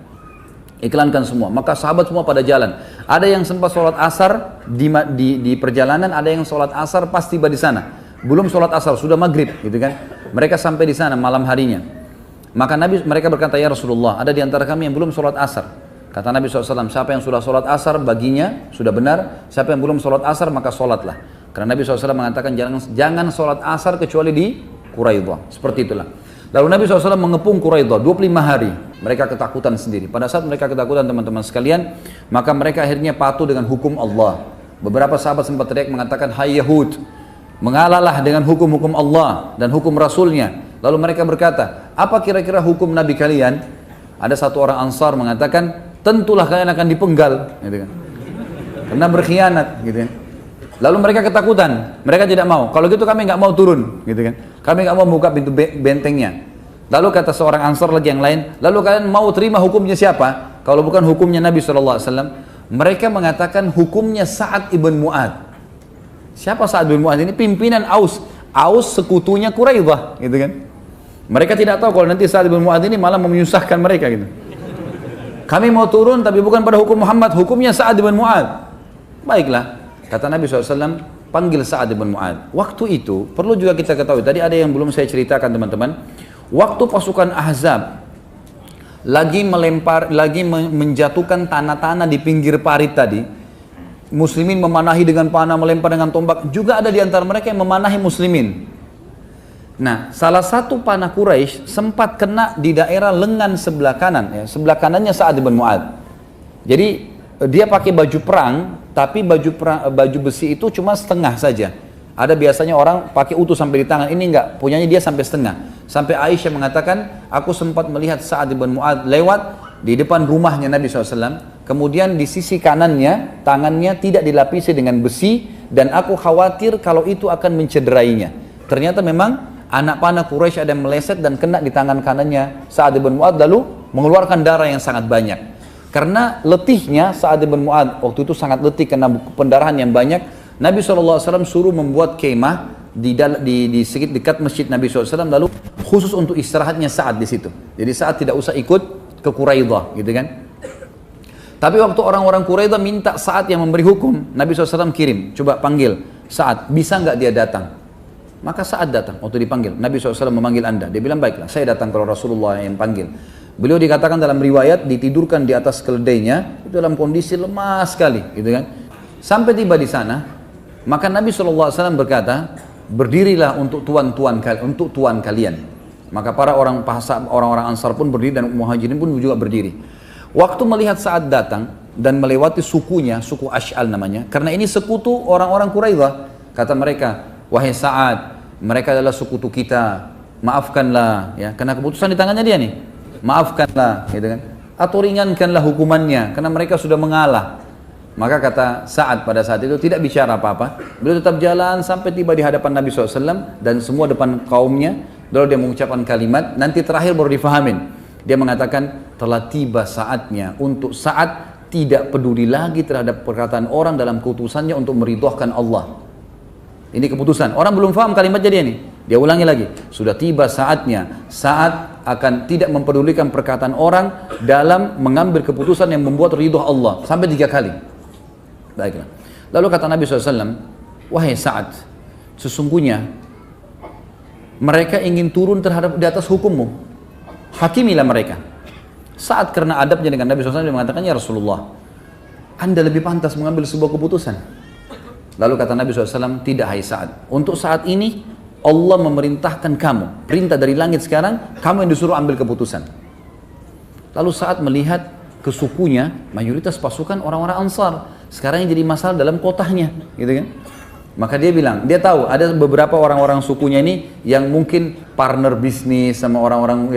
Iklankan semua, maka sahabat semua pada jalan. Ada yang sempat sholat asar di perjalanan, ada yang sholat asar pas tiba di sana. Belum sholat asar, sudah maghrib, gitu kan? Mereka sampai di sana malam harinya. Maka mereka berkata, ya Rasulullah, ada di antara kami yang belum sholat asar. Kata Nabi SAW, siapa yang sudah sholat asar baginya sudah benar, siapa yang belum sholat asar maka sholatlah. Karena Nabi SAW mengatakan jangan sholat asar kecuali di Quraidah. Seperti itulah. Lalu Nabi SAW mengepung Quraidah 25 hari. Mereka ketakutan sendiri. Pada saat mereka ketakutan, teman-teman sekalian, maka mereka akhirnya patuh dengan hukum Allah. Beberapa sahabat sempat teriak mengatakan, hai Yahud, mengalahlah dengan hukum-hukum Allah dan hukum Rasulnya. Lalu mereka berkata, apa kira-kira hukum Nabi kalian? Ada satu orang Ansar mengatakan, tentulah kalian akan dipenggal, gitu kan? Karena berkhianat, gitu kan? Lalu mereka ketakutan, mereka tidak mau. Kalau gitu kami nggak mau turun, gitu kan? Kami nggak mau buka pintu bentengnya. Lalu kata seorang Ansar lagi yang lain, lalu kalian mau terima hukumnya siapa? Kalau bukan hukumnya Nabi SAW. Mereka mengatakan hukumnya Sa'ad ibn Mu'ad. Siapa Sa'ad ibn Mu'ad ini? Pimpinan Aus. Aus sekutunya Quraidah, gitu kan? Mereka tidak tahu kalau nanti Sa'ad ibn Mu'ad ini malah menyusahkan mereka, gitu. Kami mau turun tapi bukan pada hukum Muhammad, hukumnya Sa'ad ibn Mu'ad. Baiklah, kata Nabi SAW, panggil Sa'ad ibn Mu'ad. Waktu itu, perlu juga kita ketahui, tadi ada yang belum saya ceritakan teman-teman. Waktu pasukan Ahzab lagi menjatuhkan tanah-tanah di pinggir parit tadi, muslimin memanahi dengan panah, melempar dengan tombak, juga ada di antara mereka yang memanahi muslimin. Nah, salah satu panah Quraisy sempat kena di daerah lengan sebelah kanan, ya, sebelah kanannya Sa'ad bin Mu'ad. Jadi dia pakai baju perang, tapi baju besi itu cuma setengah saja. Ada biasanya orang pakai utuh sampai di tangan, ini enggak, punyanya dia sampai setengah. Sampai Aisyah mengatakan, aku sempat melihat Sa'ad bin Mu'ad lewat di depan rumahnya Nabi SAW, kemudian di sisi kanannya, tangannya tidak dilapisi dengan besi, dan aku khawatir kalau itu akan mencederainya. Ternyata memang anak panah Quraisy ada yang meleset dan kena di tangan kanannya Sa'ad bin Mu'ad, lalu mengeluarkan darah yang sangat banyak. Karena letihnya Sa'ad bin Mu'ad, waktu itu sangat letih karena pendarahan yang banyak, Nabi SAW suruh membuat kemah di dekat masjid Nabi SAW, lalu khusus untuk istirahatnya Sa'ad di situ. Jadi Sa'ad tidak usah ikut ke Quraidah, gitu kan? Tapi waktu orang-orang Quraidah minta Sa'ad yang memberi hukum, Nabi SAW kirim, coba panggil Sa'ad, bisa nggak dia datang? Maka Sa'ad datang, waktu dipanggil, Nabi SAW memanggil anda. Dia bilang, baiklah, saya datang kalau Rasulullah yang panggil. Beliau dikatakan dalam riwayat, ditidurkan di atas keledainya, itu dalam kondisi lemah sekali, gitu kan. Sampai tiba di sana, maka Nabi SAW berkata, berdirilah untuk tuan kalian. Maka para orang-orang Ansar pun berdiri dan Muhajirin pun juga berdiri. Waktu melihat Sa'ad datang dan melewati sukunya, suku Ash'al namanya, karena ini sekutu orang-orang Quraidah, kata mereka, wahai Sa'ad, mereka adalah sekutu kita, maafkanlah, ya, karena keputusan di tangannya dia nih, maafkanlah, gitu kan, atau ringankanlah hukumannya, karena mereka sudah mengalah. Maka kata Sa'ad pada saat itu tidak bicara apa-apa, beliau tetap jalan sampai tiba di hadapan Nabi SAW dan semua depan kaumnya, lalu dia mengucapkan kalimat, nanti terakhir baru difahamin. Dia mengatakan, telah tiba saatnya untuk Sa'ad tidak peduli lagi terhadap perkataan orang dalam keputusannya untuk meridhokan Allah. Ini keputusan. Orang belum paham kalimatnya dia nih. Dia ulangi lagi. Sudah tiba saatnya, saat akan tidak mempedulikan perkataan orang dalam mengambil keputusan yang membuat ridho Allah. Sampai 3 kali. Baiklah. Lalu kata Nabi SAW, wahai Sa'ad, sesungguhnya mereka ingin turun terhadap di atas hukummu. Hakimilah mereka. Saat karena adabnya dengan Nabi SAW, dia mengatakan, ya Rasulullah, Anda lebih pantas mengambil sebuah keputusan. Lalu kata Nabi SAW, tidak hai Sa'ad. Untuk saat ini, Allah memerintahkan kamu. Perintah dari langit sekarang, kamu yang disuruh ambil keputusan. Lalu Sa'ad melihat ke sukunya, mayoritas pasukan orang-orang Ansar. Sekarang yang jadi masalah dalam kotanya. Gitu kan? Maka dia bilang, dia tahu ada beberapa orang-orang sukunya ini yang mungkin partner bisnis sama orang-orang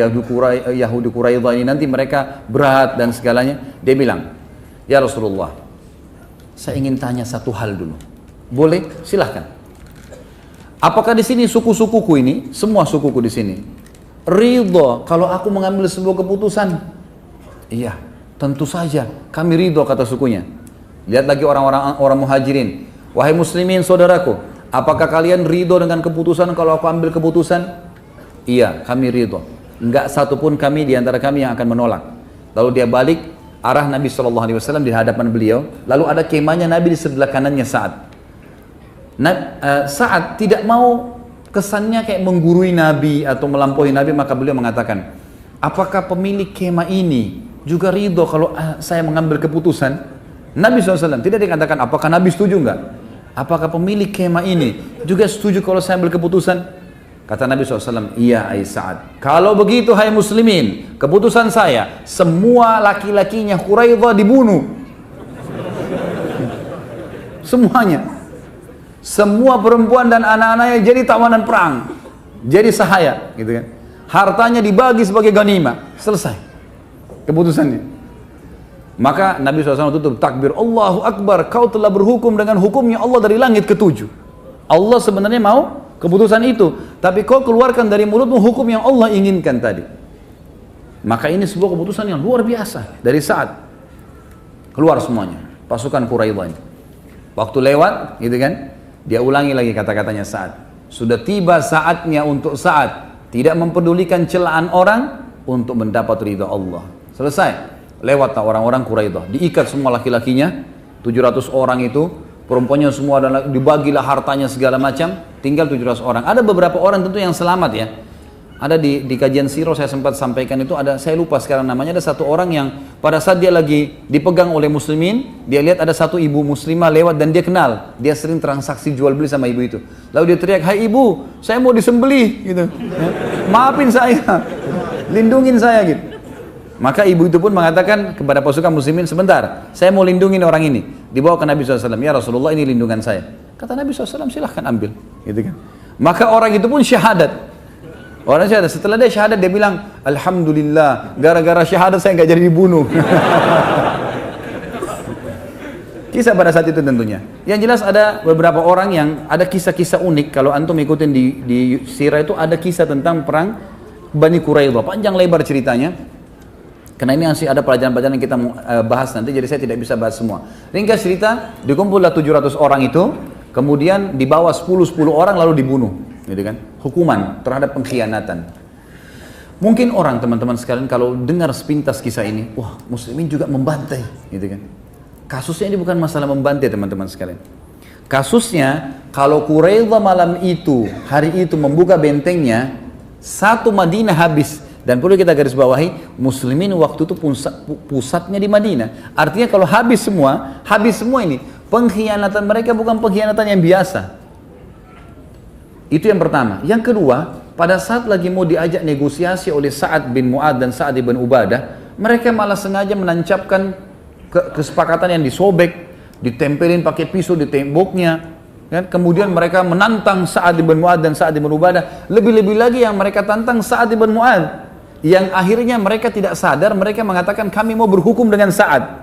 Yahudi Quraidah ini, nanti mereka berat dan segalanya. Dia bilang, ya Rasulullah, saya ingin tanya satu hal dulu. Boleh? Silahkan. Apakah di sini suku-sukuku ini, semua sukuku di sini, ridho kalau aku mengambil sebuah keputusan? Iya, tentu saja kami ridho, kata sukunya. Lihat lagi orang muhajirin. Wahai muslimin saudaraku, apakah kalian ridho dengan keputusan kalau aku ambil keputusan? Iya, kami ridho. Enggak satupun kami di antara kami yang akan menolak. Lalu dia balik arah Nabi SAW di hadapan beliau. Lalu ada kemahnya Nabi di sebelah kanannya Sa'ad. Sa'ad tidak mau kesannya kayak menggurui Nabi atau melampaui Nabi, maka beliau mengatakan, apakah pemilik kemah ini juga ridho kalau saya mengambil keputusan? Nabi SAW tidak dikatakan apakah Nabi setuju enggak? Apakah pemilik kemah ini juga setuju kalau saya ambil keputusan? Kata Nabi SAW, iya hai Sa'ad. Kalau begitu hai muslimin, keputusan saya, semua laki-lakinya Quraidah dibunuh. Semuanya. Semua perempuan dan anak-anaknya jadi tawanan perang. Jadi sahaya. Gitu kan. Hartanya dibagi sebagai ghanimah. Selesai keputusannya. Maka Nabi SAW tutup takbir, Allahu Akbar, kau telah berhukum dengan hukumnya Allah dari langit ke-7. Allah sebenarnya mau keputusan itu, tapi kau keluarkan dari mulutmu hukum yang Allah inginkan tadi. Maka ini sebuah keputusan yang luar biasa dari Sa'ad. Keluar semuanya, pasukan Quraidah ini. Waktu lewat, gitu kan, dia ulangi lagi kata-katanya Sa'ad. Sudah tiba saatnya untuk Sa'ad tidak mempedulikan celaan orang untuk mendapat ridha Allah. Selesai. Lewatlah orang-orang Quraidah, diikat semua laki-lakinya, 700 orang itu, perempuannya semua, dan dibagilah hartanya segala macam, tinggal 700 orang. Ada beberapa orang tentu yang selamat ya. Ada di kajian sirah saya sempat sampaikan itu, ada, saya lupa sekarang namanya, ada satu orang yang pada saat dia lagi dipegang oleh muslimin, dia lihat ada satu ibu muslimah lewat dan dia kenal, dia sering transaksi jual beli sama ibu itu. Lalu dia teriak, hai ibu, saya mau disembelih gitu. Ya, maafin saya, lindungin saya gitu. Maka ibu itu pun mengatakan kepada pasukan muslimin, sebentar, saya mau lindungin orang ini. Dibawa ke Nabi SAW, ya Rasulullah ini lindungan saya. Kata Nabi SAW, silahkan ambil. Gitu kan. Maka orang itu pun syahadat. Orang syahadat, setelah dia syahadat dia bilang, Alhamdulillah, gara-gara syahadat saya nggak jadi dibunuh. Kisah pada saat itu tentunya. Yang jelas ada beberapa orang yang ada kisah-kisah unik. Kalau antum ikutin di sirah itu ada kisah tentang perang Bani Quraidah. Panjang lebar ceritanya. Karena ini masih ada pelajaran-pelajaran yang kita bahas nanti, jadi saya tidak bisa bahas semua. Ringkas cerita, dikumpullah 700 orang itu, kemudian dibawa 10 orang lalu dibunuh, gitu kan? Hukuman terhadap pengkhianatan. Mungkin orang teman-teman sekalian kalau dengar sepintas kisah ini, wah muslimin juga membantai, gitu kan? Kasusnya ini bukan masalah membantai teman-teman sekalian. Kasusnya kalau Quraidah malam itu, hari itu membuka bentengnya, satu Madinah habis. Dan perlu kita garis bawahi, muslimin waktu itu pusatnya di Madinah. Artinya kalau habis semua ini, pengkhianatan mereka bukan pengkhianatan yang biasa. Itu yang pertama. Yang kedua, pada saat lagi mau diajak negosiasi oleh Sa'ad bin Mu'ad dan Sa'ad bin Ubadah, mereka malah sengaja menancapkan kesepakatan yang disobek, ditempelin pakai pisau di temboknya. Kan? Kemudian mereka menantang Sa'ad bin Mu'ad dan Sa'ad bin Ubadah. Lebih-lebih lagi yang mereka tantang Sa'ad bin Mu'ad. Yang akhirnya mereka tidak sadar, mereka mengatakan kami mau berhukum dengan Sa'ad.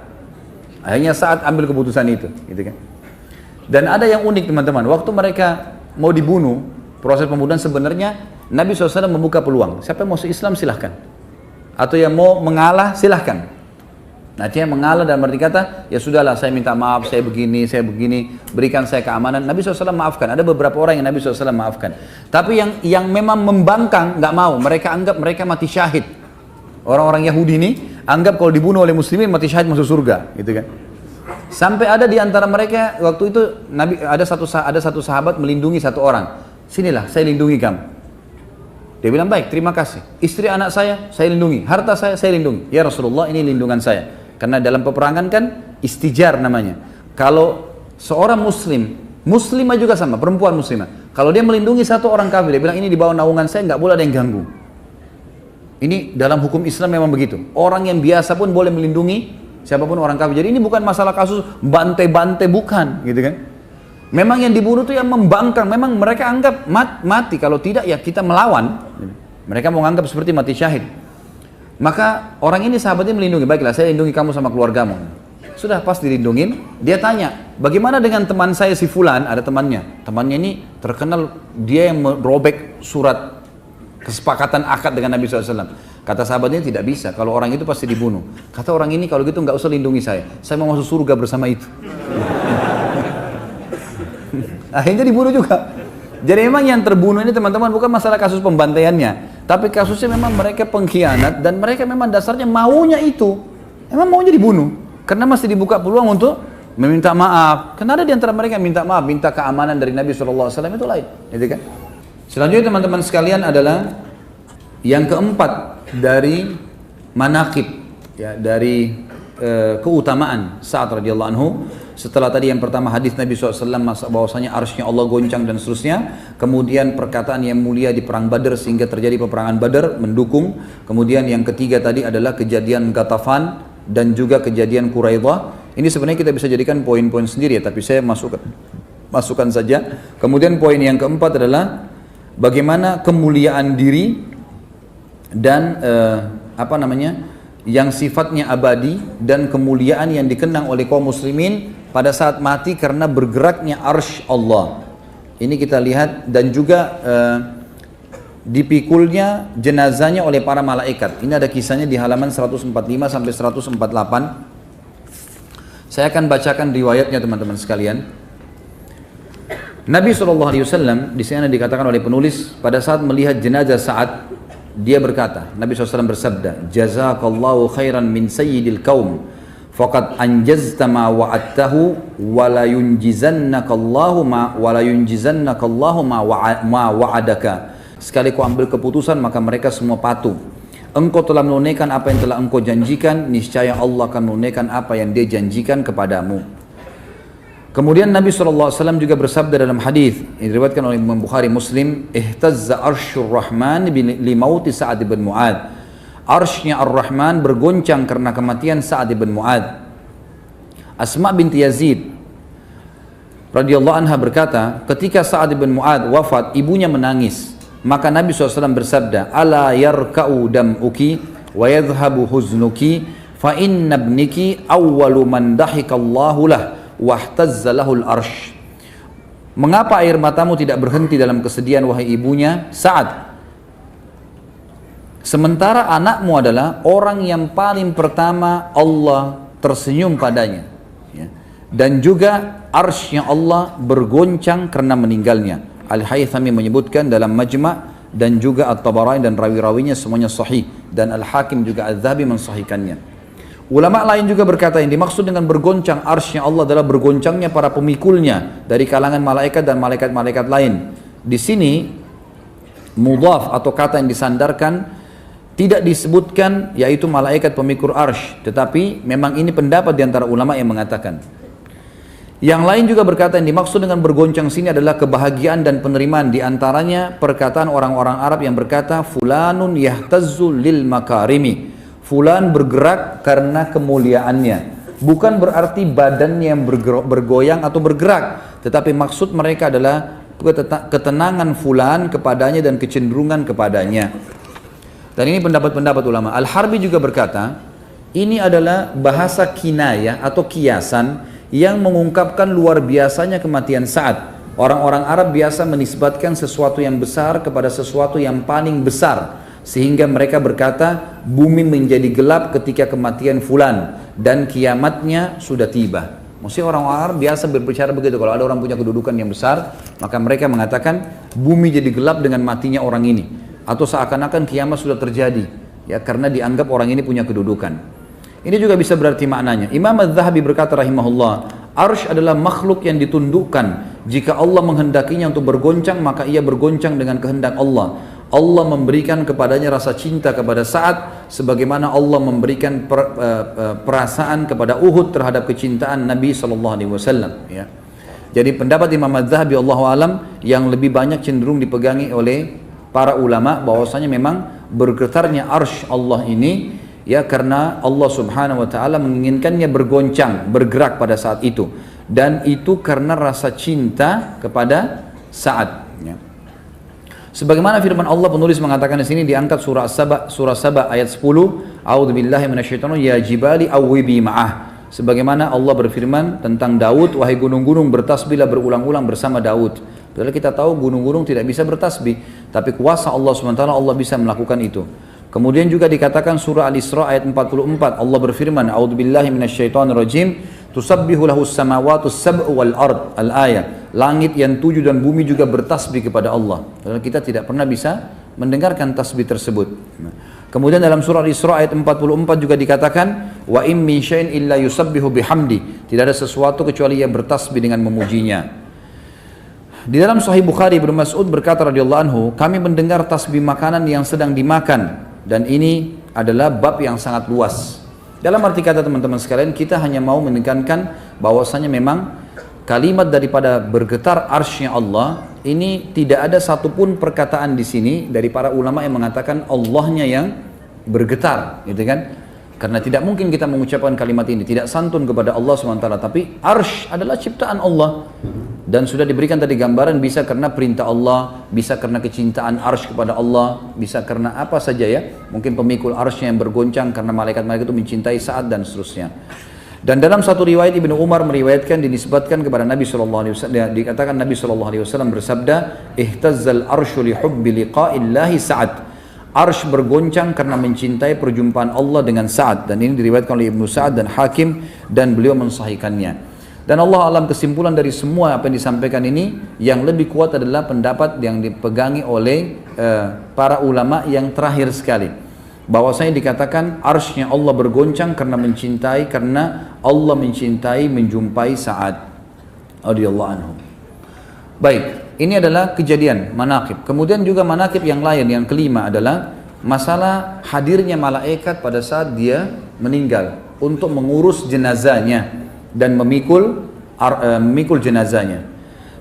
Akhirnya Sa'ad ambil keputusan itu, gitu kan. Dan ada yang unik teman-teman, waktu mereka mau dibunuh, proses pembunuhan sebenarnya Nabi SAW membuka peluang. Siapa yang mau se-Islam silahkan, atau yang mau mengalah silahkan. Nah, dia mengalah dan berarti kata, ya sudahlah, saya minta maaf, saya begini, berikan saya keamanan. Nabi SAW maafkan. Ada beberapa orang yang Nabi SAW maafkan. Tapi yang memang membangkang, nggak mau. Mereka anggap mereka mati syahid. Orang-orang Yahudi ini anggap kalau dibunuh oleh muslimin mati syahid masuk surga, gitu kan? Sampai ada di antara mereka waktu itu Nabi ada satu sahabat melindungi satu orang. Sinilah, saya lindungi kamu. Dia bilang, baik, terima kasih. Istri anak saya lindungi. Harta saya lindungi. Ya Rasulullah, ini lindungan saya. Karena dalam peperangan kan istijar namanya. Kalau seorang muslimah juga sama, perempuan muslimah. Kalau dia melindungi satu orang kafir, dia bilang ini di bawah naungan saya, nggak boleh ada yang ganggu. Ini dalam hukum Islam memang begitu. Orang yang biasa pun boleh melindungi siapapun orang kafir. Jadi ini bukan masalah kasus bantai-bantai, bukan, gitu kan? Memang yang dibunuh itu yang membangkang. Memang mereka anggap mati. Kalau tidak ya kita melawan. Mereka mau anggap seperti mati syahid. Maka orang ini sahabatnya melindungi, baiklah saya lindungi kamu sama keluargamu. Sudah pas dilindungin, dia tanya, bagaimana dengan teman saya si Fulan, ada temannya. Temannya ini terkenal dia yang merobek surat kesepakatan akad dengan Nabi SAW. Kata sahabatnya tidak bisa, kalau orang itu pasti dibunuh. Kata orang ini, kalau gitu nggak usah lindungi saya mau masuk surga bersama itu. Akhirnya dibunuh juga. Jadi memang yang terbunuh ini teman-teman bukan masalah kasus pembantaiannya, tapi kasusnya memang mereka pengkhianat dan mereka memang dasarnya maunya itu, memang maunya dibunuh, karena masih dibuka peluang untuk meminta maaf. Karena ada di antara mereka yang minta maaf, minta keamanan dari Nabi SAW, itu lain, gitu kan? Selanjutnya teman-teman sekalian adalah yang keempat dari manaqib, ya, dari keutamaan Sa'ad radhiyallahu anhu. Setelah tadi yang pertama hadis Nabi SAW bahwasanya arsy-Nya Allah goncang dan seterusnya, kemudian perkataan yang mulia di perang Badar sehingga terjadi peperangan Badar mendukung, kemudian yang ketiga tadi adalah kejadian Ghatafan dan juga kejadian Quraidah. Ini sebenarnya kita bisa jadikan poin-poin sendiri ya, tapi saya masukkan saja. Kemudian poin yang keempat adalah bagaimana kemuliaan diri dan yang sifatnya abadi dan kemuliaan yang dikenang oleh kaum muslimin pada saat mati karena bergeraknya arsy Allah. Ini kita lihat, dan juga dipikulnya jenazahnya oleh para malaikat. Ini ada kisahnya di halaman 145 sampai 148. Saya akan bacakan riwayatnya teman-teman sekalian. Nabi SAW di sini dikatakan oleh penulis, pada saat melihat jenazah Sa'ad, dia berkata, Nabi SAW bersabda, jazakallahu khairan min sayyidil kaum, faqad anjazta ma wa'adtahu, wa la yunjizannakallahu ma wa'adaka. Sekali kau ambil keputusan, maka mereka semua patuh. Engkau telah menunaikan apa yang telah engkau janjikan, niscaya Allah akan menunaikan apa yang dia janjikan kepadamu. Kemudian Nabi SAW juga bersabda dalam hadis yang diriwayatkan oleh Imam Bukhari Muslim, ihtazza arsyur rahman li mauti Sa'ad bin Mu'ad. Arsy-Nya Ar-Rahman bergoncang karena kematian Sa'ad bin Mu'ad. Asma binti Yazid radhiyallahu anha berkata, ketika Sa'ad bin Mu'ad wafat, ibunya menangis. Maka Nabi SAW bersabda, ala yarka'u dam'uki wa yadhhabu huznuki fa inna ibniki awwalu man dahikallahu lah wahtazza lahul arsh. Mengapa air matamu tidak berhenti dalam kesedihan wahai ibunya Sa'ad, sementara anakmu adalah orang yang paling pertama Allah tersenyum padanya, ya. Dan juga arsy-Nya Allah bergoncang karena meninggalnya. Al-Haythami menyebutkan dalam Majma' dan juga At-Tabarani dan rawi-rawinya semuanya sahih, dan Al-Hakim juga Al-Dhahabi mensahihkannya. Ulama lain juga berkata yang dimaksud dengan bergoncang arsy-Nya Allah adalah bergoncangnya para pemikulnya dari kalangan malaikat dan malaikat-malaikat lain. Di sini mudhaf atau kata yang disandarkan tidak disebutkan yaitu malaikat pemikul arsy, tetapi memang ini pendapat di antara ulama yang mengatakan. Yang lain juga berkata yang dimaksud dengan bergoncang sini adalah kebahagiaan dan penerimaan, di antaranya perkataan orang-orang Arab yang berkata fulanun yahtazzu lil makarimi. Fulan bergerak karena kemuliaannya. Bukan berarti badannya yang bergoyang atau bergerak, tetapi maksud mereka adalah ketenangan fulan kepadanya dan kecenderungan kepadanya. Dan ini pendapat-pendapat ulama. Al-Harbi juga berkata, ini adalah bahasa kinayah atau kiasan yang mengungkapkan luar biasanya kematian Sa'ad. Orang-orang Arab biasa menisbatkan sesuatu yang besar kepada sesuatu yang paling besar, sehingga mereka berkata bumi menjadi gelap ketika kematian fulan dan kiamatnya sudah tiba. Maksudnya orang-orang Arab biasa berbicara begitu, kalau ada orang punya kedudukan yang besar, maka mereka mengatakan bumi jadi gelap dengan matinya orang ini, atau seakan-akan kiamat sudah terjadi, ya karena dianggap orang ini punya kedudukan. Ini juga bisa berarti maknanya. Imam Az-Zahabi berkata rahimahullah, arsy adalah makhluk yang ditundukkan. Jika Allah menghendakinya untuk bergoncang, maka ia bergoncang dengan kehendak Allah. Allah memberikan kepadanya rasa cinta kepada Sa'ad, sebagaimana Allah memberikan perasaan kepada Uhud terhadap kecintaan Nabi SAW. Ya. Jadi pendapat Imam Az-Zahabi Allahu alam yang lebih banyak cenderung dipegangi oleh para ulama, bahwasanya memang bergetarnya arsy Allah ini ya karena Allah Subhanahu wa taala menginginkannya bergoncang, bergerak pada saat itu, dan itu karena rasa cinta kepada Sa'ad. Ya. Sebagaimana firman Allah, penulis mengatakan di sini diangkat surah Saba ayat 10, A'udzubillahi minasyaitonir ya jibali awwibi ma'ah. Sebagaimana Allah berfirman tentang Daud, wahai gunung-gunung bertasbihlah berulang-ulang bersama Daud. Padahal kita tahu gunung-gunung tidak bisa bertasbih, tapi kuasa Allah SWT Allah bisa melakukan itu. Kemudian juga dikatakan surah Al-Isra ayat 44, Allah berfirman, A'udzubillahi minasyaitonirrajim, tusabbihu lahus samawati sab'u wal ard, al-ayat. Langit yang 7 dan bumi juga bertasbih kepada Allah. Padahal kita tidak pernah bisa mendengarkan tasbih tersebut. Kemudian dalam surah Al-Isra ayat 44 juga dikatakan, wa in min syai'in illa yusabbihu bihamdi. Tidak ada sesuatu kecuali ia bertasbih dengan memujinya. Di dalam Sahih Bukhari, Ibnu Mas'ud berkata radhiyallahu anhu, kami mendengar tasbih makanan yang sedang dimakan, dan ini adalah bab yang sangat luas. Dalam arti kata teman-teman sekalian, kita hanya mau menekankan bahwasanya memang kalimat daripada bergetar arsy-Nya Allah ini tidak ada satupun perkataan di sini dari para ulama yang mengatakan Allahnya yang bergetar, gitu kan? Karena tidak mungkin kita mengucapkan kalimat ini, tidak santun kepada Allah SWT. Tapi arsy adalah ciptaan Allah, dan sudah diberikan tadi gambaran bisa karena perintah Allah, bisa karena kecintaan arsy kepada Allah, bisa karena apa saja ya. Mungkin pemikul arsy yang bergoncang karena malaikat-malaikat itu mencintai Sa'ad dan seterusnya. Dan dalam satu riwayat Ibnu Umar meriwayatkan dinisbatkan kepada Nabi SAW, dikatakan Nabi SAW bersabda, ihtazzal arsyu li hubbi liqa'illahi Sa'ad. Arsy bergoncang karena mencintai perjumpaan Allah dengan Sa'ad, dan ini diriwayatkan oleh Ibnu Sa'ad dan Hakim, dan beliau mensahihkannya. Dan Allah alam, kesimpulan dari semua apa yang disampaikan ini, yang lebih kuat adalah pendapat yang dipegangi oleh para ulama yang terakhir sekali, bahwasanya dikatakan arsy-Nya Allah bergoncang karena mencintai, karena Allah mencintai menjumpai Sa'ad radhiyallahu anhu. Baik, ini adalah kejadian manaqib. Kemudian juga manaqib yang lain, yang kelima adalah masalah hadirnya malaikat pada saat dia meninggal untuk mengurus jenazahnya dan memikul jenazahnya.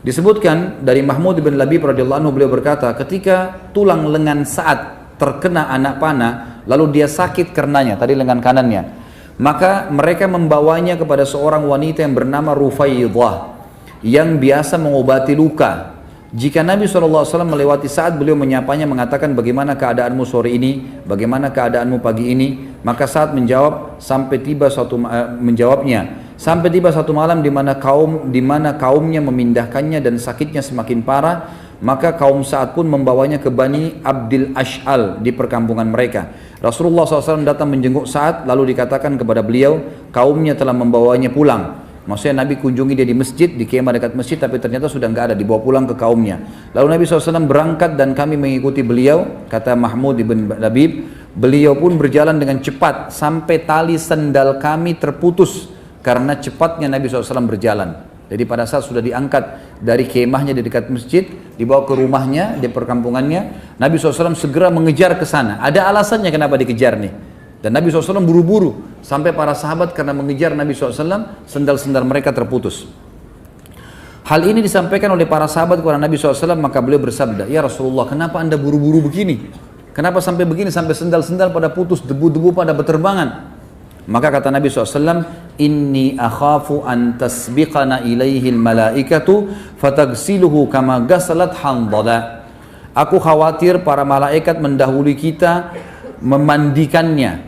Disebutkan dari Mahmud bin Labib radhiyallahu anhu, beliau berkata, ketika tulang lengan Sa'ad terkena anak panah, lalu dia sakit karenanya, tadi lengan kanannya, maka mereka membawanya kepada seorang wanita yang bernama Rufaidah yang biasa mengobati luka. Jika Nabi SAW melewati Sa'ad, beliau menyapanya, mengatakan, bagaimana keadaanmu sore ini, bagaimana keadaanmu pagi ini? Maka Sa'ad menjawab, sampai tiba satu malam di mana kaumnya memindahkannya dan sakitnya semakin parah, maka kaum Sa'ad pun membawanya ke Bani Abdil Ash'al di perkampungan mereka. Rasulullah SAW datang menjenguk Sa'ad, lalu dikatakan kepada beliau, kaumnya telah membawanya pulang. Maksudnya Nabi kunjungi dia di masjid, di kemah dekat masjid, tapi ternyata sudah nggak ada, dibawa pulang ke kaumnya. Lalu Nabi SAW berangkat dan kami mengikuti beliau, kata Mahmud bin Labib, beliau pun berjalan dengan cepat sampai tali sendal kami terputus karena cepatnya Nabi SAW berjalan. Jadi pada saat sudah diangkat dari kemahnya di dekat masjid, dibawa ke rumahnya di perkampungannya, Nabi SAW segera mengejar ke sana. Ada alasannya kenapa dikejar nih. Dan Nabi SAW buru-buru, sampai para sahabat karena mengejar Nabi SAW, sendal-sendal mereka terputus. Hal ini disampaikan oleh para sahabat kepada Nabi SAW, maka beliau bersabda, ya Rasulullah, kenapa anda buru-buru begini? Kenapa sampai begini, sampai sendal-sendal pada putus, debu-debu pada berterbangan? Maka kata Nabi SAW, inni akhafu an tasbiqana ilaihil malaikatu fatagsiluhu kama gasalat handala. Aku khawatir para malaikat mendahului kita memandikannya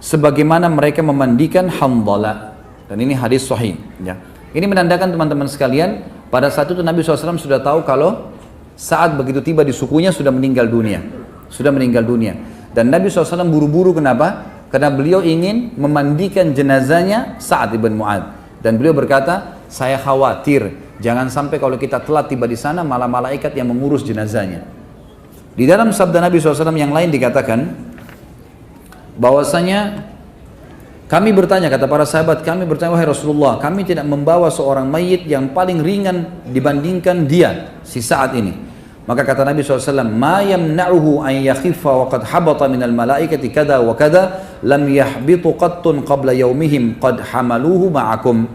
sebagaimana mereka memandikan Handala. Dan ini hadis sahih ya. Ini menandakan teman-teman sekalian, pada saat itu Nabi SAW sudah tahu kalau saat begitu tiba di sukunya sudah meninggal dunia. Dan Nabi SAW buru-buru, kenapa? Karena beliau ingin memandikan jenazahnya Sa'ad ibn Mu'adz. Dan beliau berkata, saya khawatir jangan sampai kalau kita telat tiba di sana malah malaikat yang mengurus jenazahnya. Di dalam sabda Nabi SAW yang lain dikatakan bahwasanya kami bertanya, kata para sahabat, kami bertanya, wahai Rasulullah, kami tidak membawa seorang mayit yang paling ringan dibandingkan dia, si Sa'ad ini. Maka kata Nabi SAW, ma yamna'uhu an yakhiffa wa qad habata minal malaikati kada wa kada lam yahbitu qattun qabla yaumihim qad hamaluhu ma'akum.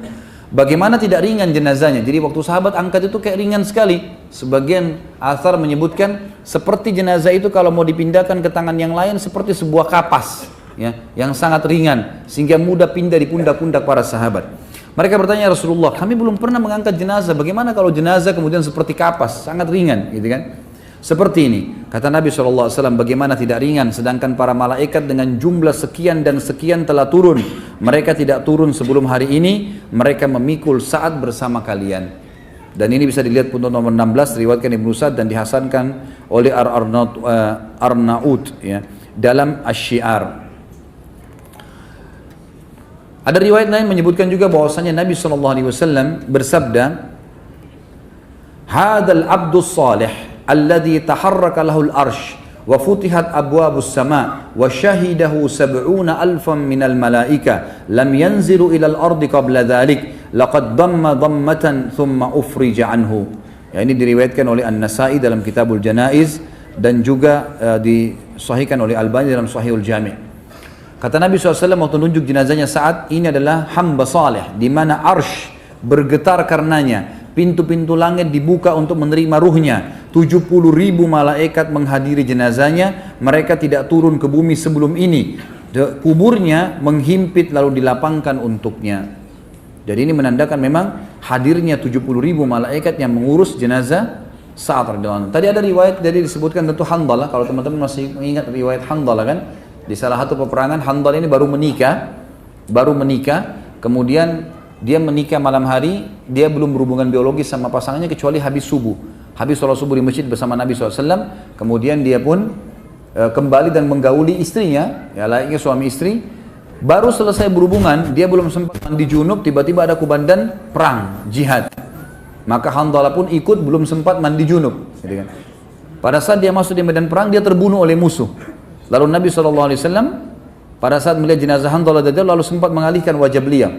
Bagaimana tidak ringan jenazahnya? Jadi waktu sahabat angkat itu kayak ringan sekali. Sebagian athar menyebutkan seperti jenazah itu kalau mau dipindahkan ke tangan yang lain seperti sebuah kapas, ya, yang sangat ringan sehingga mudah pindah di pundak-pundak para sahabat. Mereka bertanya, Rasulullah, kami belum pernah mengangkat jenazah, bagaimana kalau jenazah kemudian seperti kapas, sangat ringan, gitu kan? Seperti ini, kata Nabi SAW, bagaimana tidak ringan, sedangkan para malaikat dengan jumlah sekian dan sekian telah turun. Mereka tidak turun sebelum hari ini, mereka memikul Sa'ad bersama kalian. Dan ini bisa dilihat pun nomor 16, riwayatkan Ibnu Sa'd dan dihasankan oleh Arnaud, ya, dalam Asy-Syiar. Ada riwayat lain menyebutkan juga bahwasanya Nabi SAW bersabda, "Hadzal abdus salih alladhi taharraka lahul arsh wa futihat abwabus sama wa syahidahu 70,000 minal malaika lam yanzilu ilal ardi qabla dhalik laqad damma dammatan thumma ufrija anhu." Ya, ini diriwayatkan oleh An-Nasa'i dalam Kitabul Janaiz dan juga disahihkan oleh Albani dalam Sahihul Jami'. Kata Nabi SAW waktu menunjuk jenazahnya Sa'ad, ini adalah hamba saleh di mana arsh bergetar karenanya, pintu-pintu langit dibuka untuk menerima ruhnya, 70,000 malaikat menghadiri jenazahnya, mereka tidak turun ke bumi sebelum ini, kuburnya menghimpit lalu dilapangkan untuknya. Jadi ini menandakan memang hadirnya 70,000 malaikat yang mengurus jenazah Sa'ad radhiyallahu anhu. Tadi ada riwayat, jadi disebutkan tentu Handalah, kalau teman-teman masih ingat riwayat Handalah kan, di salah satu peperangan Handalah ini baru menikah, kemudian dia menikah malam hari, dia belum berhubungan biologis sama pasangannya kecuali habis subuh. Habis sholat subuh di masjid bersama Nabi SAW, kemudian dia pun kembali dan menggauli istrinya, ya layaknya suami istri. Baru selesai berhubungan, dia belum sempat mandi junub, tiba-tiba ada kubandan perang, jihad. Maka Handalah pun ikut, belum sempat mandi junub. Gitu kan. Pada saat dia masuk di medan perang, dia terbunuh oleh musuh. Lalu Nabi SAW pada saat melihat jenazah Handalah lalu sempat mengalihkan wajah beliau.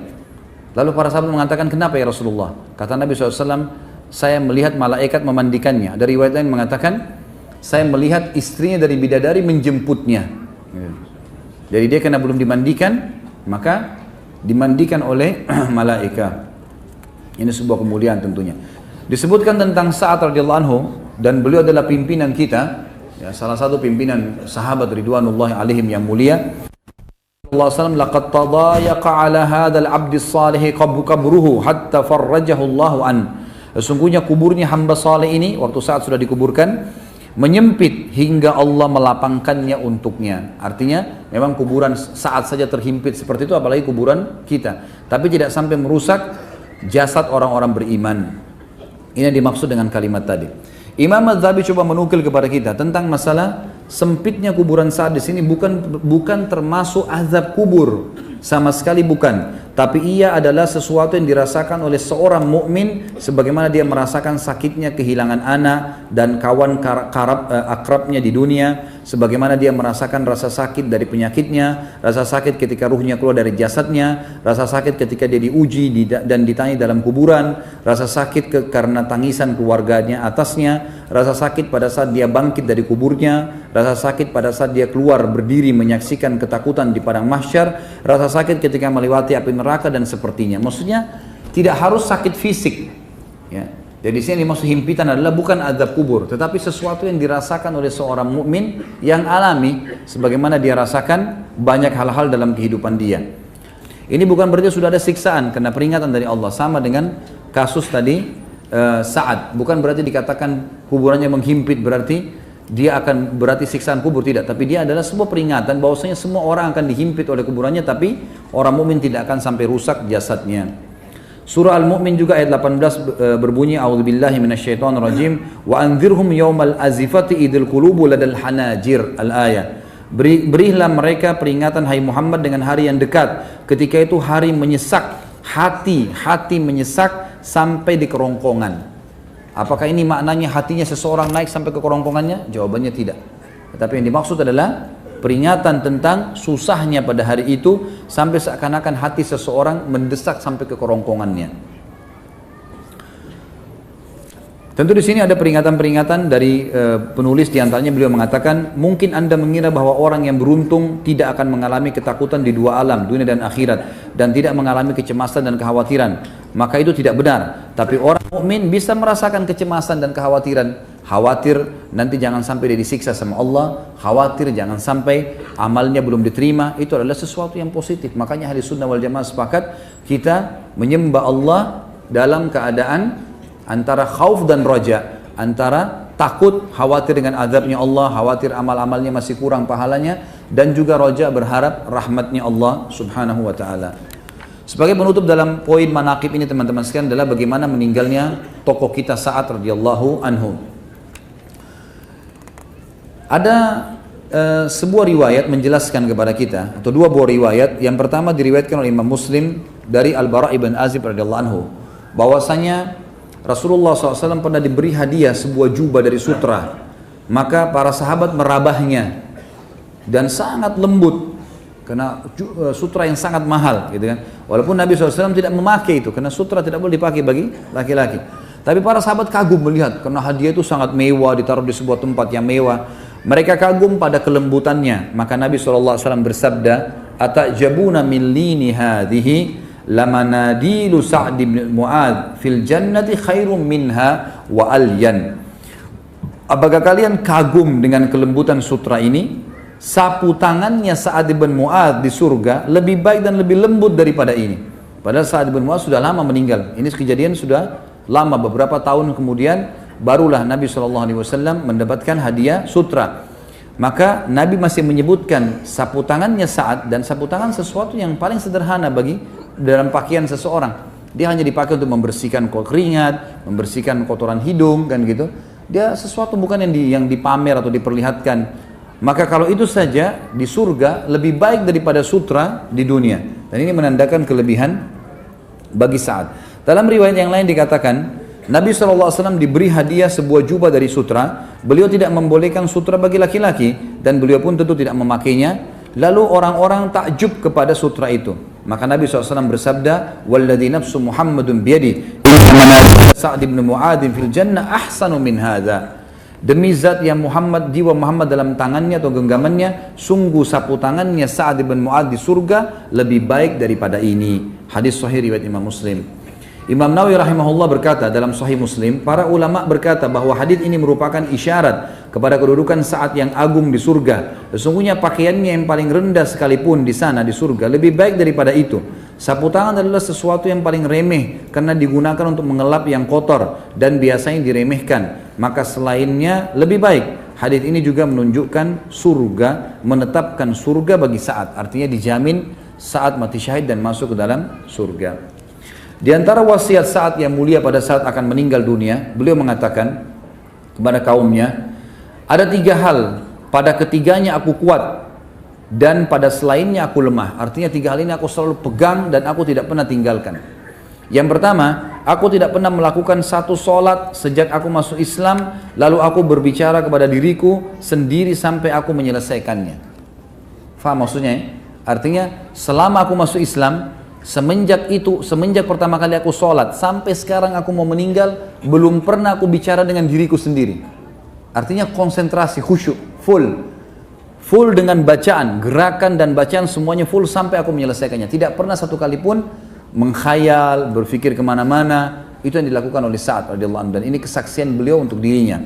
Lalu para sahabat mengatakan, kenapa ya Rasulullah? Kata Nabi SAW, saya melihat malaikat memandikannya. Ada riwayat lain mengatakan, saya melihat istrinya dari bidadari menjemputnya. Jadi dia karena belum dimandikan, maka dimandikan oleh malaikat. Ini sebuah kemuliaan tentunya. Disebutkan tentang Sa'ad radhiyallahu anhu, dan beliau adalah pimpinan kita, ya, salah satu pimpinan sahabat ridwanullahi alaihim yang mulia. Allah SAW, laqad tadayaqa ala hadzal abdis salih qabruhu hatta farrajahu Allah an. Sesungguhnya kuburnya hamba saleh ini waktu saat sudah dikuburkan menyempit hingga Allah melapangkannya untuknya. Artinya memang kuburan saat saja terhimpit seperti itu, apalagi kuburan kita. Tapi tidak sampai merusak jasad orang-orang beriman. Ini yang dimaksud dengan kalimat tadi. Imam Az-Zahabi coba menukil kepada kita tentang masalah sempitnya kuburan Sa'ad di sini bukan termasuk azab kubur, sama sekali bukan. Tapi ia adalah sesuatu yang dirasakan oleh seorang mukmin sebagaimana dia merasakan sakitnya kehilangan anak dan kawan akrabnya di dunia, sebagaimana dia merasakan rasa sakit dari penyakitnya, rasa sakit ketika ruhnya keluar dari jasadnya, rasa sakit ketika dia diuji dan ditanya dalam kuburan, rasa sakit karena tangisan keluarganya atasnya, rasa sakit pada saat dia bangkit dari kuburnya, rasa sakit pada saat dia keluar berdiri menyaksikan ketakutan di padang mahsyar, rasa sakit ketika melewati api neraka dan sepertinya. Maksudnya tidak harus sakit fisik, ya. Jadi di sini dimaksud himpitan adalah bukan azab kubur, tetapi sesuatu yang dirasakan oleh seorang mukmin yang alami, sebagaimana dia rasakan banyak hal-hal dalam kehidupan dia. Ini bukan berarti sudah ada siksaan karena peringatan dari Allah, sama dengan kasus tadi Sa'ad. Bukan berarti dikatakan kuburannya menghimpit berarti dia akan berarti siksaan kubur, tidak, tapi dia adalah sebuah peringatan bahwasanya semua orang akan dihimpit oleh kuburannya, tapi orang mukmin tidak akan sampai rusak jasadnya. Surah Al-Mu'min juga ayat 18 berbunyi, a'udzubillahi minasyaitonirrajim, wa anzirhum yaumal azifati idil qulubu ladal hanajir, al-ayat. Berilah mereka peringatan hai Muhammad dengan hari yang dekat. Ketika itu hari menyesak, hati menyesak sampai di kerongkongan. Apakah ini maknanya hatinya seseorang naik sampai ke kerongkongannya? Jawabannya tidak. Tetapi yang dimaksud adalah peringatan tentang susahnya pada hari itu sampai seakan-akan hati seseorang mendesak sampai ke kerongkongannya. Tentu di sini ada peringatan-peringatan dari penulis, diantaranya beliau mengatakan, mungkin Anda mengira bahwa orang yang beruntung tidak akan mengalami ketakutan di dua alam, dunia dan akhirat, dan tidak mengalami kecemasan dan kekhawatiran. Maka itu tidak benar. Tapi orang mukmin bisa merasakan kecemasan dan kekhawatiran. Khawatir nanti jangan sampai dia disiksa sama Allah, khawatir jangan sampai amalnya belum diterima. Itu adalah sesuatu yang positif. Makanya ahli sunnah wal jamaah sepakat kita menyembah Allah dalam keadaan antara khauf dan raja, antara takut, khawatir dengan azabnya Allah, khawatir amal-amalnya masih kurang pahalanya, dan juga raja berharap rahmatnya Allah subhanahu wa ta'ala. Sebagai penutup dalam poin manaqib ini teman-teman sekalian adalah bagaimana meninggalnya tokoh kita Sa'ad radhiyallahu anhu. Ada sebuah riwayat menjelaskan kepada kita, atau dua buah riwayat. Yang pertama diriwayatkan oleh Imam Muslim dari Al-Bara' ibn Azib radhiyallahu anhu, bahwasanya Rasulullah SAW pernah diberi hadiah sebuah jubah dari sutra, maka para sahabat merabahnya dan sangat lembut karena sutra yang sangat mahal, gitu kan. Walaupun Nabi SAW tidak memakai itu karena sutra tidak boleh dipakai bagi laki-laki, tapi para sahabat kagum melihat karena hadiah itu sangat mewah, ditaruh di sebuah tempat yang mewah. Mereka kagum pada kelembutannya, maka Nabi SAW bersabda, "Atajabuna min lini hadhihi lamanadilu Sa'd bin Mu'adz fil jannati khairum minha wa alyan." Apakah kalian kagum dengan kelembutan sutra ini? Sapu tangannya Sa'd bin Mu'adz di surga lebih baik dan lebih lembut daripada ini. Padahal Sa'd bin Mu'adz sudah lama meninggal. Ini kejadian sudah lama, beberapa tahun kemudian barulah Nabi SAW mendapatkan hadiah sutra. Maka Nabi masih menyebutkan sapu tangannya Sa'ad, dan sapu tangan sesuatu yang paling sederhana bagi dalam pakaian seseorang. Dia hanya dipakai untuk membersihkan keringat, membersihkan kotoran hidung, kan gitu. Dia sesuatu bukan yang dipamer atau diperlihatkan. Maka kalau itu saja di surga lebih baik daripada sutra di dunia. Dan ini menandakan kelebihan bagi Sa'ad. Dalam riwayat yang lain dikatakan, Nabi SAW diberi hadiah sebuah jubah dari sutra. Beliau tidak membolehkan sutra bagi laki-laki, dan beliau pun tentu tidak memakainya. Lalu orang-orang takjub kepada sutra itu. Maka Nabi SAW bersabda, "Walladzi nafsu Muhammadun biyadi, inna Sa'd bin Mu'adz fil jannah ahsanu min hadza." Demi zat yang jiwa Muhammad dalam tangannya atau genggamannya, sungguh sapu tangannya Sa'd bin Mu'adz di surga lebih baik daripada ini. Hadis sahih riwayat Imam Muslim. Imam Nawawi rahimahullah berkata dalam Sahih Muslim, para ulama berkata bahwa hadis ini merupakan isyarat kepada kedudukan Sa'ad yang agung di surga. Sesungguhnya pakaiannya yang paling rendah sekalipun di sana di surga lebih baik daripada itu. Sapu tangan adalah sesuatu yang paling remeh karena digunakan untuk mengelap yang kotor dan biasanya diremehkan. Maka selainnya lebih baik. Hadis ini juga menunjukkan surga, menetapkan surga bagi Sa'ad. Artinya dijamin Sa'ad mati syahid dan masuk ke dalam surga. Di antara wasiat Sa'ad yang mulia pada saat akan meninggal dunia, beliau mengatakan kepada kaumnya, ada 3 hal, pada ketiganya aku kuat dan pada selainnya aku lemah. Artinya 3 hal ini aku selalu pegang dan aku tidak pernah tinggalkan. Yang pertama, aku tidak pernah melakukan satu solat sejak aku masuk Islam, lalu aku berbicara kepada diriku sendiri sampai aku menyelesaikannya. Faham maksudnya? Artinya selama aku masuk Islam, semenjak pertama kali aku sholat sampai sekarang aku mau meninggal, belum pernah aku bicara dengan diriku sendiri. Artinya konsentrasi, khusyuk, full dengan bacaan, gerakan dan bacaan semuanya full sampai aku menyelesaikannya. Tidak pernah satu kali pun menghayal, berpikir kemana-mana. Itu yang dilakukan oleh Sa'ad radhiyallahu anhu, dan ini kesaksian beliau untuk dirinya.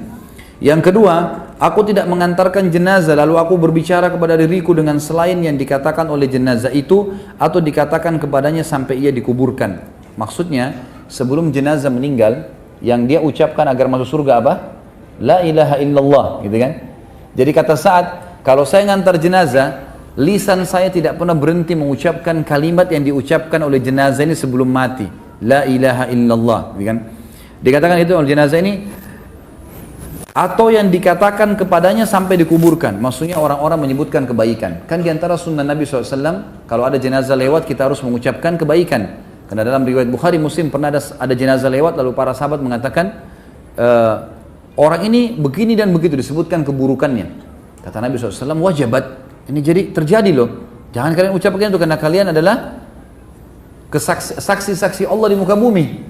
Yang kedua, aku tidak mengantarkan jenazah lalu aku berbicara kepada diriku dengan selain yang dikatakan oleh jenazah itu atau dikatakan kepadanya sampai ia dikuburkan. Maksudnya, sebelum jenazah meninggal, yang dia ucapkan agar masuk surga apa? La ilaha illallah, gitu kan? Jadi kata Sa'ad, kalau saya ngantar jenazah, lisan saya tidak pernah berhenti mengucapkan kalimat yang diucapkan oleh jenazah ini sebelum mati. La ilaha illallah, gitu kan? Dikatakan itu oleh jenazah ini, atau yang dikatakan kepadanya sampai dikuburkan. Maksudnya orang-orang menyebutkan kebaikan. Kan diantara sunnah Nabi SAW, kalau ada jenazah lewat kita harus mengucapkan kebaikan. Karena dalam riwayat Bukhari Muslim pernah ada jenazah lewat, lalu para sahabat mengatakan, orang ini begini dan begitu, disebutkan keburukannya. Kata Nabi SAW, wajabat, ini jadi terjadi loh. Jangan kalian ucapkan itu karena kalian adalah saksi-saksi Allah di muka bumi.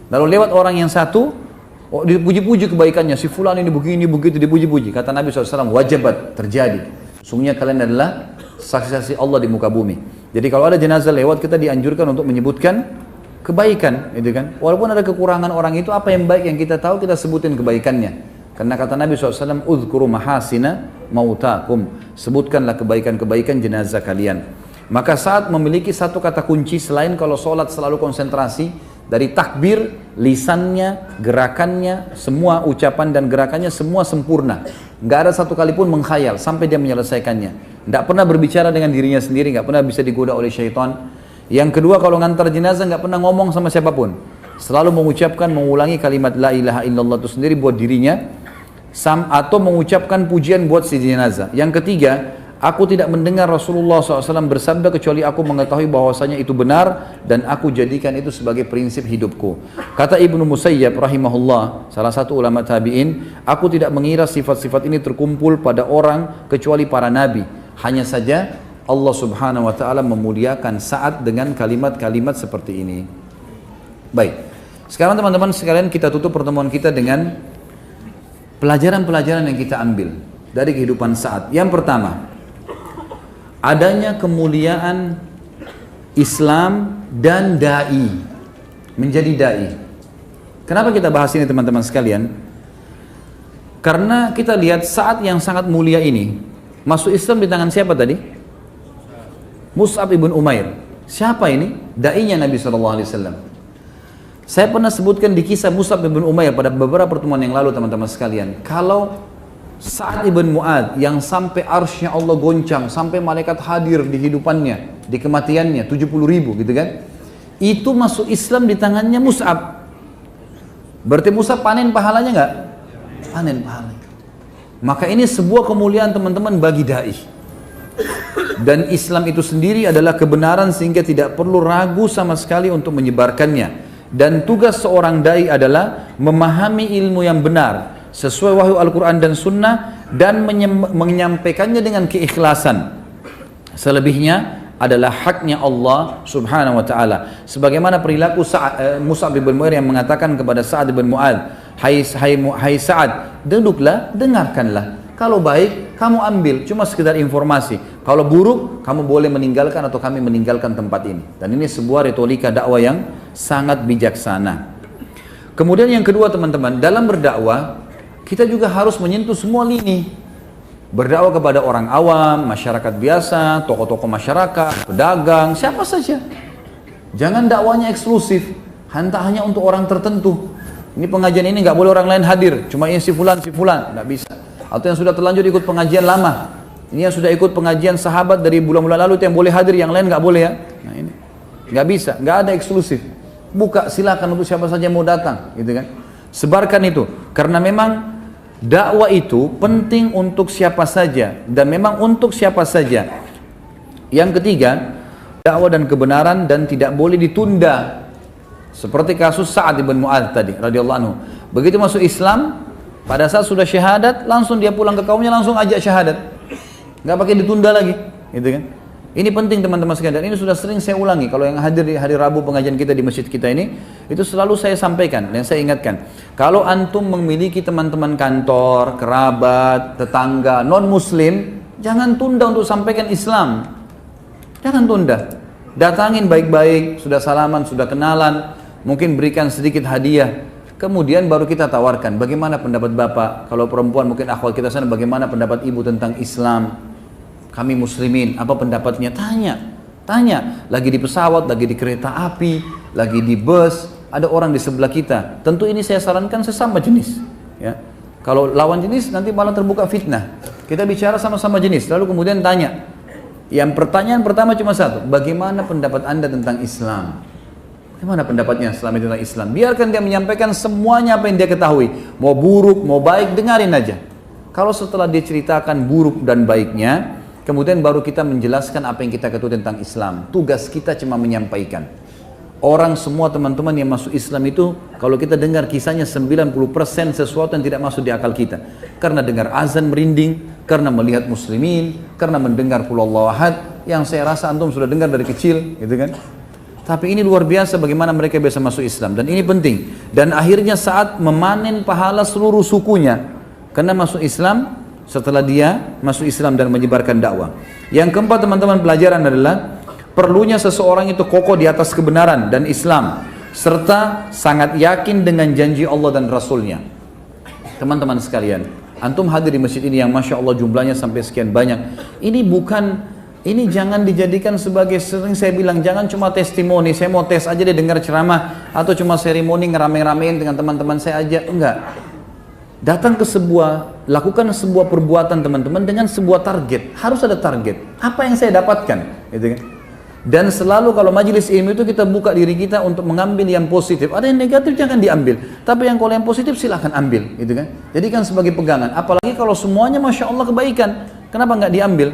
Lalu lewat orang yang satu, dipuji-puji kebaikannya, si fulan ini begini, begitu, dipuji-puji. Kata Nabi SAW, wajabat, terjadi. Sungguhnya kalian adalah saksi-saksi Allah di muka bumi. Jadi kalau ada jenazah lewat, kita dianjurkan untuk menyebutkan kebaikan, gitu kan. Walaupun ada kekurangan orang itu, apa yang baik yang kita tahu, kita sebutin kebaikannya. Karena kata Nabi SAW, udhkuru mahasina mautakum. Sebutkanlah kebaikan-kebaikan jenazah kalian. Maka saat memiliki satu kata kunci, selain kalau sholat selalu konsentrasi, dari takbir, lisannya, gerakannya, semua ucapan dan gerakannya semua sempurna. Nggak ada satu kali pun mengkhayal sampai dia menyelesaikannya. Nggak pernah berbicara dengan dirinya sendiri, nggak pernah bisa digoda oleh syaitan. Yang kedua, kalau ngantar jenazah nggak pernah ngomong sama siapapun. Selalu mengucapkan, mengulangi kalimat la ilaha illallah itu sendiri buat dirinya, atau mengucapkan pujian buat si jenazah. Yang ketiga, aku tidak mendengar Rasulullah SAW bersabda kecuali aku mengetahui bahwasanya itu benar dan aku jadikan itu sebagai prinsip hidupku. Kata Ibnu Musayyab rahimahullah, salah satu ulama tabi'in, aku tidak mengira sifat-sifat ini terkumpul pada orang kecuali para nabi. Hanya saja Allah Subhanahu wa taala memuliakan saat dengan kalimat-kalimat seperti ini. Baik. Sekarang teman-teman sekalian, kita tutup pertemuan kita dengan pelajaran-pelajaran yang kita ambil dari kehidupan saat. Yang pertama, adanya kemuliaan Islam dan da'i, menjadi da'i. Kenapa kita bahas ini teman-teman sekalian? Karena kita lihat saat yang sangat mulia ini, masuk Islam di tangan siapa tadi? Mus'ab ibn Umair. Siapa ini? Da'inya Nabi SAW. Saya pernah sebutkan di kisah Mus'ab ibn Umair pada beberapa pertemuan yang lalu teman-teman sekalian. Kalau Sa'ad ibn Mu'ad yang sampai arsy Allah goncang, sampai malaikat hadir di hidupannya, di kematiannya, 70.000 gitu kan. Itu masuk Islam di tangannya Mus'ab. Berarti Mus'ab panen pahalanya enggak? Panen pahalanya. Maka ini sebuah kemuliaan teman-teman bagi da'i. Dan Islam itu sendiri adalah kebenaran sehingga tidak perlu ragu sama sekali untuk menyebarkannya. Dan tugas seorang da'i adalah memahami ilmu yang benar sesuai wahyu Al-Quran dan Sunnah dan menyampaikannya dengan keikhlasan. Selebihnya adalah haknya Allah Subhanahu wa taala. Sebagaimana perilaku Mus'ab bin Umair yang mengatakan kepada Sa'ad bin Mu'adz, "Hai Sa'ad, duduklah, dengarkanlah. Kalau baik, kamu ambil, cuma sekedar informasi. Kalau buruk, kamu boleh meninggalkan atau kami meninggalkan tempat ini." Dan ini sebuah retorika dakwah yang sangat bijaksana. Kemudian yang kedua teman-teman, dalam berdakwah kita juga harus menyentuh semua lini. Berdakwah kepada orang awam, masyarakat biasa, tokoh-tokoh masyarakat, pedagang, siapa saja. Jangan dakwanya eksklusif, hanya untuk orang tertentu. Ini pengajian ini nggak boleh orang lain hadir, cuma ini si fulan, nggak bisa. Atau yang sudah terlanjur ikut pengajian lama, ini yang sudah ikut pengajian sahabat dari bulan-bulan lalu itu yang boleh hadir, yang lain nggak boleh ya. Nah ini nggak bisa, nggak ada eksklusif. Buka silakan untuk siapa saja mau datang, gitu kan. Sebarkan itu, karena memang dakwah itu penting untuk siapa saja dan memang untuk siapa saja. Yang ketiga, dakwah dan kebenaran dan tidak boleh ditunda. Seperti kasus Sa'ad bin Mu'adz tadi radhiyallahu anhu. Begitu masuk Islam, pada saat sudah syahadat, langsung dia pulang ke kaumnya, langsung ajak syahadat. Nggak pakai ditunda lagi, gitu kan? Ini penting teman-teman sekalian, dan ini sudah sering saya ulangi. Kalau yang hadir di hari Rabu pengajian kita di masjid kita ini, itu selalu saya sampaikan dan saya ingatkan. Kalau antum memiliki teman-teman kantor, kerabat, tetangga, non-muslim, jangan tunda untuk sampaikan Islam. Jangan tunda. Datangin baik-baik, sudah salaman, sudah kenalan, mungkin berikan sedikit hadiah. Kemudian baru kita tawarkan, bagaimana pendapat bapak? Kalau perempuan mungkin akhwat kita sana, bagaimana pendapat ibu tentang Islam? Kami muslimin, apa pendapatnya? Tanya. Lagi di pesawat, lagi di kereta api, lagi di bus, ada orang di sebelah kita. Tentu ini saya sarankan sesama jenis. Ya. Kalau lawan jenis nanti malah terbuka fitnah. Kita bicara sama-sama jenis, lalu kemudian tanya. Yang pertanyaan pertama cuma satu, bagaimana pendapat Anda tentang Islam? Gimana pendapatnya selama itu tentang Islam? Biarkan dia menyampaikan semuanya apa yang dia ketahui. Mau buruk, mau baik, dengarin aja. Kalau setelah dia ceritakan buruk dan baiknya, kemudian baru kita menjelaskan apa yang kita ketahui tentang Islam. Tugas kita cuma menyampaikan. Orang semua teman-teman yang masuk Islam itu, kalau kita dengar kisahnya 90% sesuatu yang tidak masuk di akal kita. Karena dengar azan merinding, karena melihat muslimin, karena mendengar qul huwallahu ahad, yang saya rasa antum sudah dengar dari kecil, gitu kan? Tapi ini luar biasa bagaimana mereka bisa masuk Islam, dan ini penting. Dan akhirnya saat memanen pahala seluruh sukunya karena masuk Islam, setelah dia masuk Islam dan menyebarkan dakwah. Yang keempat teman-teman, pelajaran adalah perlunya seseorang itu kokoh di atas kebenaran dan Islam, serta sangat yakin dengan janji Allah dan Rasulnya. Teman-teman sekalian, antum hadir di masjid ini yang Masya Allah jumlahnya sampai sekian banyak. Ini jangan dijadikan sebagai, sering saya bilang, jangan cuma testimoni, saya mau tes aja deh dengar ceramah, atau cuma seremoni ngerame-ramein dengan teman-teman saya aja, enggak. Datang ke lakukan sebuah perbuatan teman-teman dengan sebuah target, harus ada target, apa yang saya dapatkan, gitu kan. Dan selalu kalau majelis ilmu itu kita buka diri kita untuk mengambil yang positif, ada yang negatif jangan diambil, tapi yang kalau yang positif silahkan ambil, gitu kan. Jadikan sebagai pegangan, apalagi kalau semuanya Masya Allah kebaikan, kenapa nggak diambil?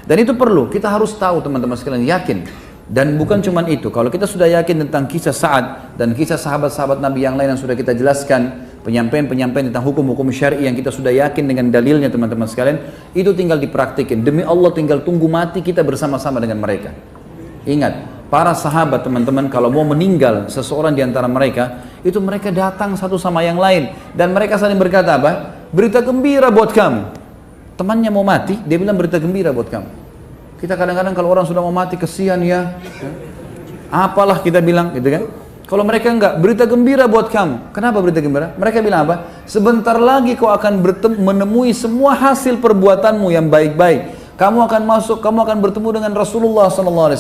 Dan itu perlu, kita harus tahu teman-teman sekalian, yakin. Dan bukan cuma itu, kalau kita sudah yakin tentang kisah Sa'ad dan kisah sahabat-sahabat Nabi yang lain yang sudah kita jelaskan, penyampaian-penyampaian tentang hukum-hukum syar'i yang kita sudah yakin dengan dalilnya teman-teman sekalian, itu tinggal dipraktikin. Demi Allah tinggal tunggu mati kita bersama-sama dengan mereka. Ingat, para sahabat teman-teman kalau mau meninggal seseorang di antara mereka, itu mereka datang satu sama yang lain. Dan mereka saling berkata apa? Berita gembira buat kamu. Temannya mau mati, dia bilang berita gembira buat kamu. Kita kadang-kadang kalau orang sudah mau mati, kesian ya. Apalah kita bilang, gitu kan. Kalau mereka enggak, berita gembira buat kamu. Kenapa berita gembira? Mereka bilang apa? Sebentar lagi kau akan menemui semua hasil perbuatanmu yang baik-baik. Kamu akan masuk, kamu akan bertemu dengan Rasulullah SAW,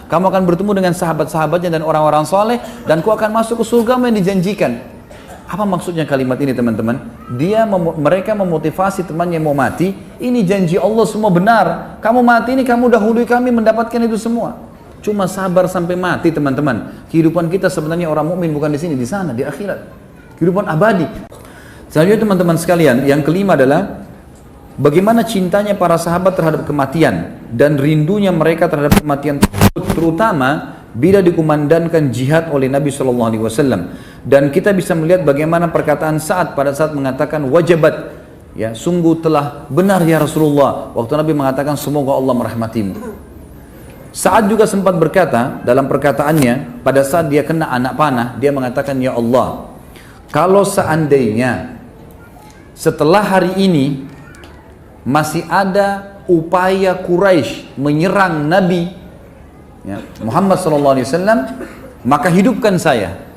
kamu akan bertemu dengan sahabat-sahabatnya dan orang-orang soleh, dan kau akan masuk ke surga yang dijanjikan. Apa maksudnya kalimat ini teman-teman? Mereka memotivasi temannya mau mati, ini janji Allah semua benar. Kamu mati ini, kamu dahului kami mendapatkan itu semua. Cuma sabar sampai mati teman-teman. Kehidupan kita sebenarnya orang mukmin bukan di sini, di sana, di akhirat. Kehidupan abadi. Selanjutnya teman-teman sekalian, yang kelima adalah bagaimana cintanya para sahabat terhadap kematian dan rindunya mereka terhadap kematian tersebut, terutama bila dikumandangkan jihad oleh Nabi SAW. Dan kita bisa melihat bagaimana perkataan Sa'ad pada saat mengatakan wajabat, ya sungguh telah benar ya Rasulullah, waktu Nabi mengatakan semoga Allah merahmatimu. Sa'ad juga sempat berkata dalam perkataannya pada saat dia kena anak panah, dia mengatakan, ya Allah, kalau seandainya setelah hari ini masih ada upaya Quraisy menyerang Nabi ya, Muhammad SAW, maka hidupkan saya.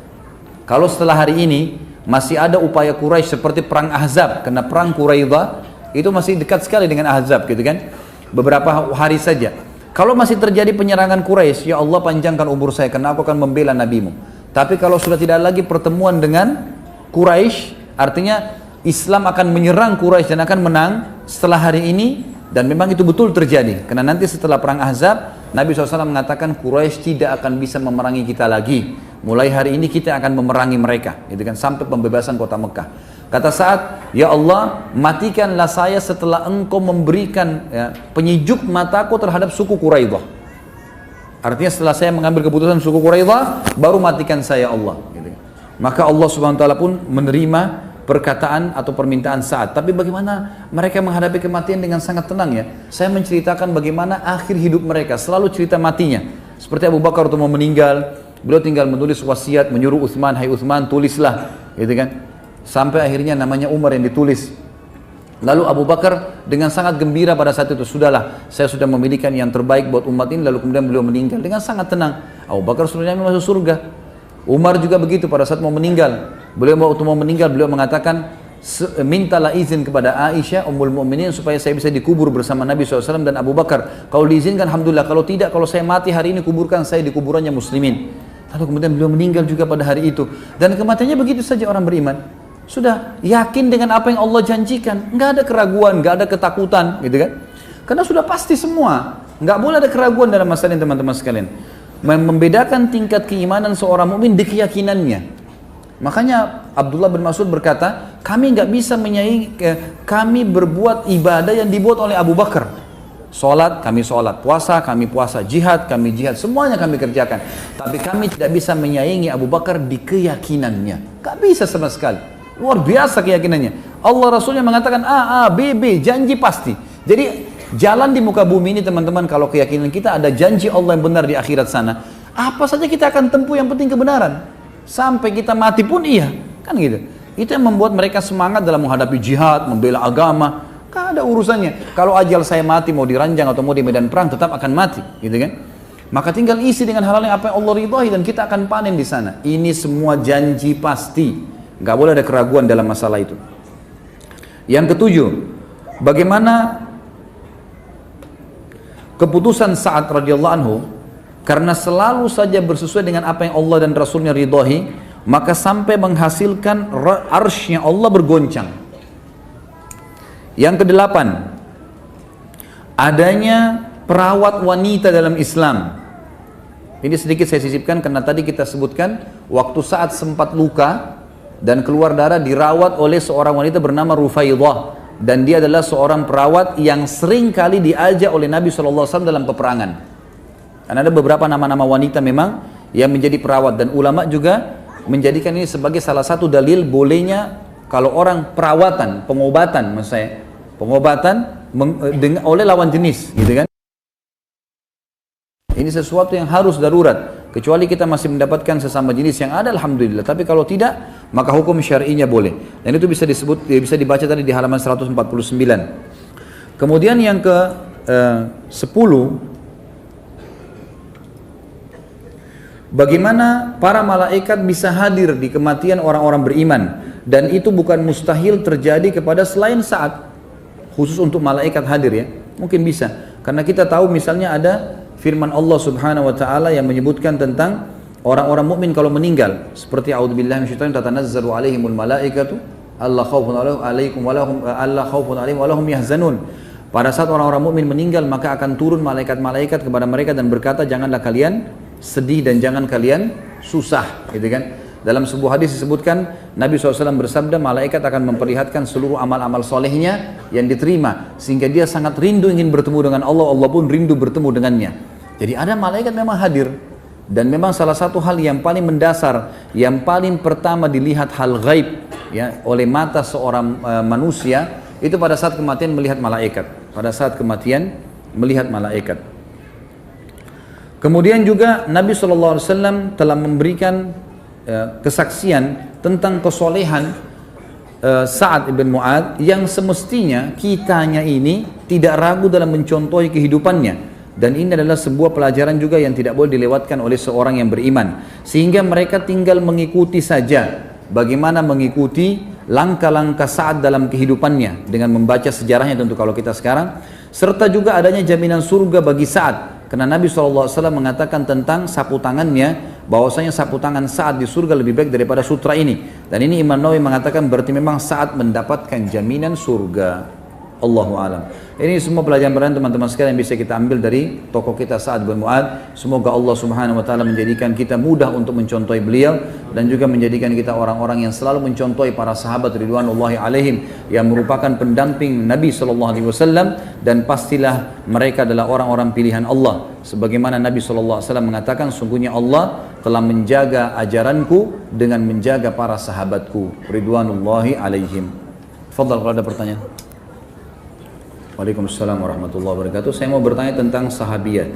Kalau setelah hari ini masih ada upaya Quraisy seperti perang Ahzab, karena perang Quraidah itu masih dekat sekali dengan Ahzab, gitu kan, beberapa hari saja. Kalau masih terjadi penyerangan Quraisy, ya Allah panjangkan umur saya karena aku akan membela nabimu. Tapi kalau sudah tidak lagi pertemuan dengan Quraisy, artinya Islam akan menyerang Quraisy dan akan menang setelah hari ini. Dan memang itu betul terjadi, karena nanti setelah perang Ahzab Nabi SAW mengatakan Quraisy tidak akan bisa memerangi kita lagi. Mulai hari ini kita akan memerangi mereka, gitu kan, sampai pembebasan kota Mekah. Kata Sa'ad, ya Allah, matikanlah saya setelah engkau memberikan ya, penyejuk mataku terhadap suku Quraidah. Artinya setelah saya mengambil keputusan suku Quraidah, baru matikan saya Allah, gitu kan. Maka Allah Subhanahu wa taala pun menerima perkataan atau permintaan Sa'ad. Tapi bagaimana mereka menghadapi kematian dengan sangat tenang ya. Saya menceritakan bagaimana akhir hidup mereka, selalu cerita matinya. Seperti Abu Bakar waktu mau meninggal, beliau tinggal menulis wasiat, menyuruh Utsman, hai Utsman tulislah, gitu kan. Sampai akhirnya namanya Umar yang ditulis. Lalu Abu Bakar dengan sangat gembira pada saat itu, sudahlah, saya sudah memiliki yang terbaik buat umat ini. Lalu kemudian beliau meninggal dengan sangat tenang. Abu Bakar sudah masuk surga. Umar juga begitu pada saat mau meninggal. Beliau waktu mau meninggal, beliau mengatakan, mintalah izin kepada Aisyah Ummul Mukminin supaya saya bisa dikubur bersama Nabi SAW dan Abu Bakar. Kalau diizinkan alhamdulillah, kalau tidak, kalau saya mati hari ini, kuburkan saya di kuburannya muslimin. Lalu kemudian beliau meninggal juga pada hari itu. Dan kematiannya begitu saja orang beriman. Sudah yakin dengan apa yang Allah janjikan, nggak ada keraguan, nggak ada ketakutan, gitu kan? Karena sudah pasti semua, nggak boleh ada keraguan dalam masalah ini teman-teman sekalian. membedakan tingkat keimanan seorang mukmin di keyakinannya. Makanya Abdullah bin Mas'ud berkata, kami nggak bisa menyaingi, kami berbuat ibadah yang dibuat oleh Abu Bakar. Sholat, kami sholat. Puasa, kami puasa. Jihad, kami jihad. Semuanya kami kerjakan. Tapi kami tidak bisa menyaingi Abu Bakar di keyakinannya. Gak bisa sama sekali. Luar biasa keyakinannya. Allah Rasulnya mengatakan A, B, B. Janji pasti. Jadi jalan di muka bumi ini teman-teman, kalau keyakinan kita ada janji Allah yang benar di akhirat sana, apa saja kita akan tempuh, yang penting kebenaran. Sampai kita mati pun iya. Kan gitu. Itu yang membuat mereka semangat dalam menghadapi jihad, membela agama. Gak ada urusannya. Kalau ajal saya mati, mau diranjang atau mau di medan perang, tetap akan mati, gitu kan? Maka tinggal isi dengan hal-hal yang apa yang Allah ridhai dan kita akan panen di sana. Ini semua janji pasti. Gak boleh ada keraguan dalam masalah itu. Yang ketujuh, bagaimana keputusan Sa'ad radhiyallahu anhu, karena selalu saja bersesuai dengan apa yang Allah dan Rasulnya ridhai, maka sampai menghasilkan arsy-Nya Allah bergoncang. Yang kedelapan, adanya perawat wanita dalam Islam. Ini sedikit saya sisipkan karena tadi kita sebutkan waktu saat sempat luka dan keluar darah dirawat oleh seorang wanita bernama Rufaidah, dan dia adalah seorang perawat yang sering kali diajak oleh Nabi SAW dalam peperangan. Karena ada beberapa nama-nama wanita memang yang menjadi perawat, dan ulama juga menjadikan ini sebagai salah satu dalil bolehnya kalau orang perawatan, pengobatan, maksud saya pengobatan oleh lawan jenis, gitu kan? Ini sesuatu yang harus darurat, kecuali kita masih mendapatkan sesama jenis yang ada, alhamdulillah. Tapi kalau tidak, maka hukum syar'inya boleh. Dan itu bisa disebut, bisa dibaca tadi di halaman 149. Kemudian yang ke 10, bagaimana para malaikat bisa hadir di kematian orang-orang beriman, dan itu bukan mustahil terjadi kepada selain Sa'ad. Khusus untuk malaikat hadir ya, mungkin bisa. Karena kita tahu misalnya ada firman Allah Subhanahu wa taala yang menyebutkan tentang orang-orang mukmin kalau meninggal, seperti a'udzubillahi minasyaitonir tatanazzalu alaihimul malaikatu alla khaufun alaikum wa lahum yahzanun. Pada saat orang-orang mukmin meninggal, maka akan turun malaikat-malaikat kepada mereka dan berkata, janganlah kalian sedih dan jangan kalian susah, gitu kan? Dalam sebuah hadis disebutkan Nabi SAW bersabda, malaikat akan memperlihatkan seluruh amal-amal solehnya yang diterima, sehingga dia sangat rindu ingin bertemu dengan Allah, Allah pun rindu bertemu dengannya. Jadi ada malaikat memang hadir, dan memang salah satu hal yang paling mendasar, yang paling pertama dilihat hal gaib ya oleh mata seorang manusia, itu pada saat kematian melihat malaikat. Pada saat kematian melihat malaikat. Kemudian juga Nabi SAW telah memberikan kesaksian tentang kesolehan Sa'ad ibn Mu'ad, yang semestinya kitanya ini tidak ragu dalam mencontohi kehidupannya, dan ini adalah sebuah pelajaran juga yang tidak boleh dilewatkan oleh seorang yang beriman, sehingga mereka tinggal mengikuti saja bagaimana mengikuti langkah-langkah Sa'ad dalam kehidupannya dengan membaca sejarahnya tentu kalau kita sekarang, serta juga adanya jaminan surga bagi Sa'ad. Karena Nabi SAW mengatakan tentang sapu tangannya, bahwasanya sapu tangan Sa'ad di surga lebih baik daripada sutra ini. Dan ini Imam Nawawi mengatakan berarti memang Sa'ad mendapatkan jaminan surga. Allahu a'lam. Ini semua pelajaran teman-teman sekalian yang bisa kita ambil dari tokoh kita Sa'ad bin Mu'ad. Semoga Allah Subhanahu wa taala menjadikan kita mudah untuk mencontohi beliau, dan juga menjadikan kita orang-orang yang selalu mencontohi para sahabat ridwanullahi alaihim yang merupakan pendamping Nabi sallallahu alaihi wasallam, dan pastilah mereka adalah orang-orang pilihan Allah. Sebagaimana Nabi sallallahu alaihi wasallam mengatakan, sungguhnya Allah telah menjaga ajaranku dengan menjaga para sahabatku ridwanullahi alaihim. Fadhal, kalau ada pertanyaan. Waalaikumsalam warahmatullahi wabarakatuh. Saya mau bertanya tentang sahabiat.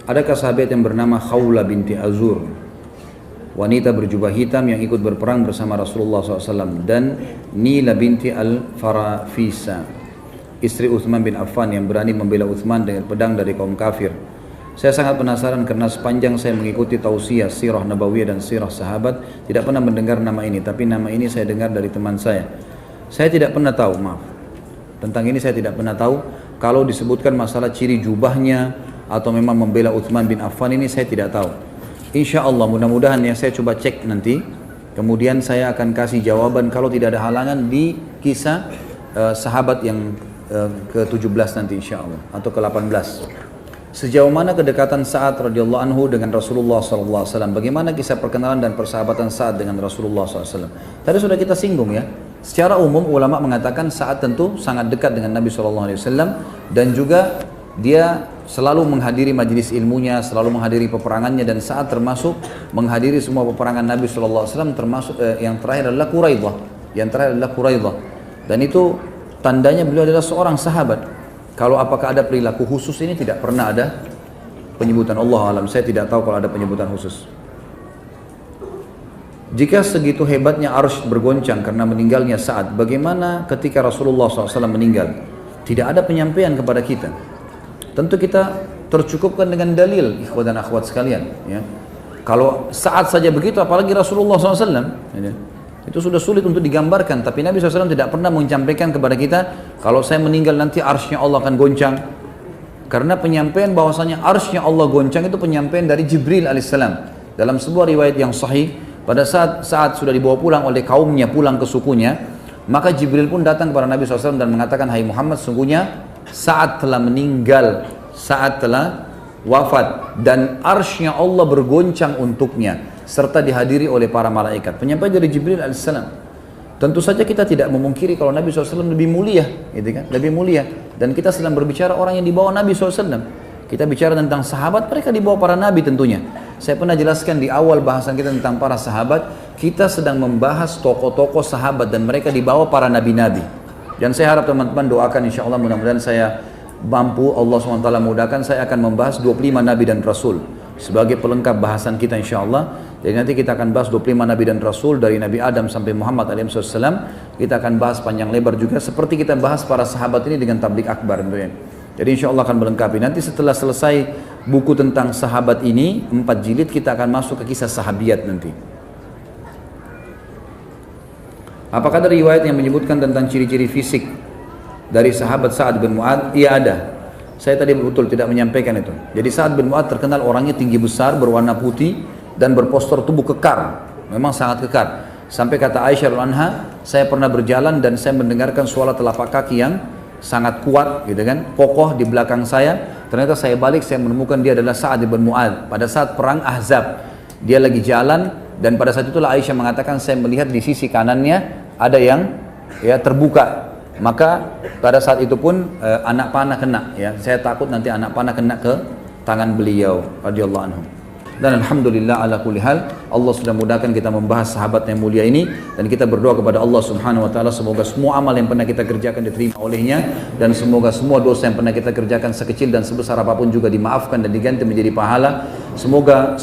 Adakah sahabat yang bernama Khawla binti Azur, wanita berjubah hitam yang ikut berperang bersama Rasulullah SAW, dan Nila binti Al-Farafisa, istri Uthman bin Affan yang berani membela Uthman dengan pedang dari kaum kafir? Saya sangat penasaran karena sepanjang saya mengikuti tausiah, sirah nabawiyah dan sirah sahabat, tidak pernah mendengar nama ini, tapi nama ini saya dengar dari teman saya. Saya tidak pernah tahu, tentang ini saya tidak pernah tahu. Kalau disebutkan masalah ciri jubahnya atau memang membela Uthman bin Affan, ini saya tidak tahu. Insya Allah mudah-mudahan ya, saya coba cek nanti, kemudian saya akan kasih jawaban kalau tidak ada halangan di kisah sahabat yang ke-17 nanti insya Allah, atau ke-18. Sejauh mana kedekatan Sa'ad radhiyallahu anhu dengan Rasulullah sallallahu alaihi wasallam? Bagaimana kisah perkenalan dan persahabatan Sa'ad dengan Rasulullah sallallahu alaihi wasallam? Tadi sudah kita singgung ya. Secara umum ulama mengatakan Sa'ad tentu sangat dekat dengan Nabi sallallahu alaihi wasallam dan juga dia selalu menghadiri majelis ilmunya, selalu menghadiri peperangannya, dan Sa'ad termasuk menghadiri semua peperangan Nabi sallallahu alaihi wasallam, termasuk yang terakhir adalah Quraidah. Yang terakhir adalah Quraidah. Dan itu tandanya beliau adalah seorang sahabat. Kalau apakah ada perilaku khusus, ini tidak pernah ada penyebutan, Allah alam, saya tidak tahu kalau ada penyebutan khusus. Jika segitu hebatnya arsy bergoncang karena meninggalnya Sa'ad, bagaimana ketika Rasulullah SAW meninggal? Tidak ada penyampaian kepada kita. Tentu kita tercukupkan dengan dalil, ikhwat dan akhwat sekalian. Ya. Kalau Sa'ad saja begitu, apalagi Rasulullah SAW. Ya. Itu sudah sulit untuk digambarkan, tapi Nabi SAW tidak pernah menyampaikan kepada kita, kalau saya meninggal nanti arsy-nya Allah akan goncang. Karena penyampaian bahwasanya arsy-nya Allah goncang itu penyampaian dari Jibril alaihissalam. Dalam sebuah riwayat yang sahih, pada saat sudah dibawa pulang oleh kaumnya, pulang ke sukunya, maka Jibril pun datang kepada Nabi SAW dan mengatakan, hai Muhammad, sungguhnya Sa'ad telah meninggal, Sa'ad telah wafat, dan arsy-nya Allah bergoncang untuknya, serta dihadiri oleh para malaikat. Penyampaian dari Jibril alaihissalam. Tentu saja kita tidak memungkiri kalau Nabi SAW lebih mulia, gitu kan? Lebih mulia. Dan kita sedang berbicara orang yang dibawa Nabi SAW. Kita bicara tentang sahabat, mereka dibawa para nabi tentunya. Saya pernah jelaskan di awal bahasan kita tentang para sahabat, kita sedang membahas tokoh-tokoh sahabat dan mereka dibawa para nabi-nabi. Dan saya harap teman-teman doakan, insya Allah mudah-mudahan saya mampu, Allah SWT mudahkan, saya akan membahas 25 nabi dan rasul sebagai pelengkap bahasan kita insya Allah. Jadi nanti kita akan bahas 25 nabi dan rasul dari Nabi Adam sampai Muhammad alaihissalam. Kita akan bahas panjang lebar juga seperti kita bahas para sahabat ini dengan tablik akbar tentunya. Jadi insya Allah akan melengkapi. Nanti setelah selesai buku tentang sahabat ini 4 jilid, kita akan masuk ke kisah sahabiat nanti. Apakah ada riwayat yang menyebutkan tentang ciri-ciri fisik dari sahabat Sa'ad bin Mu'adz? Iya ada. Saya tadi betul tidak menyampaikan itu. Jadi Sa'ad bin Mu'adz terkenal orangnya tinggi besar, berwarna putih, dan berpostur tubuh kekar. Memang sangat kekar. Sampai kata Aisyah radhiyallahu, saya pernah berjalan dan saya mendengarkan suara telapak kaki yang sangat kuat, gitu kan, kokoh di belakang saya. Ternyata saya balik, saya menemukan dia adalah Sa'ad bin Mu'adz pada saat perang Ahzab. Dia lagi jalan, dan pada saat itulah Aisyah mengatakan, saya melihat di sisi kanannya ada yang ya terbuka. Maka pada saat itu pun anak panah kena, ya. Saya takut nanti anak panah kena ke tangan beliau radhiyallahu anhu. Dan alhamdulillah ala kulli hal, Allah sudah mudahkan kita membahas sahabat yang mulia ini, dan kita berdoa kepada Allah Subhanahu wa taala semoga semua amal yang pernah kita kerjakan diterima olehnya, dan semoga semua dosa yang pernah kita kerjakan sekecil dan sebesar apapun juga dimaafkan dan diganti menjadi pahala. Semoga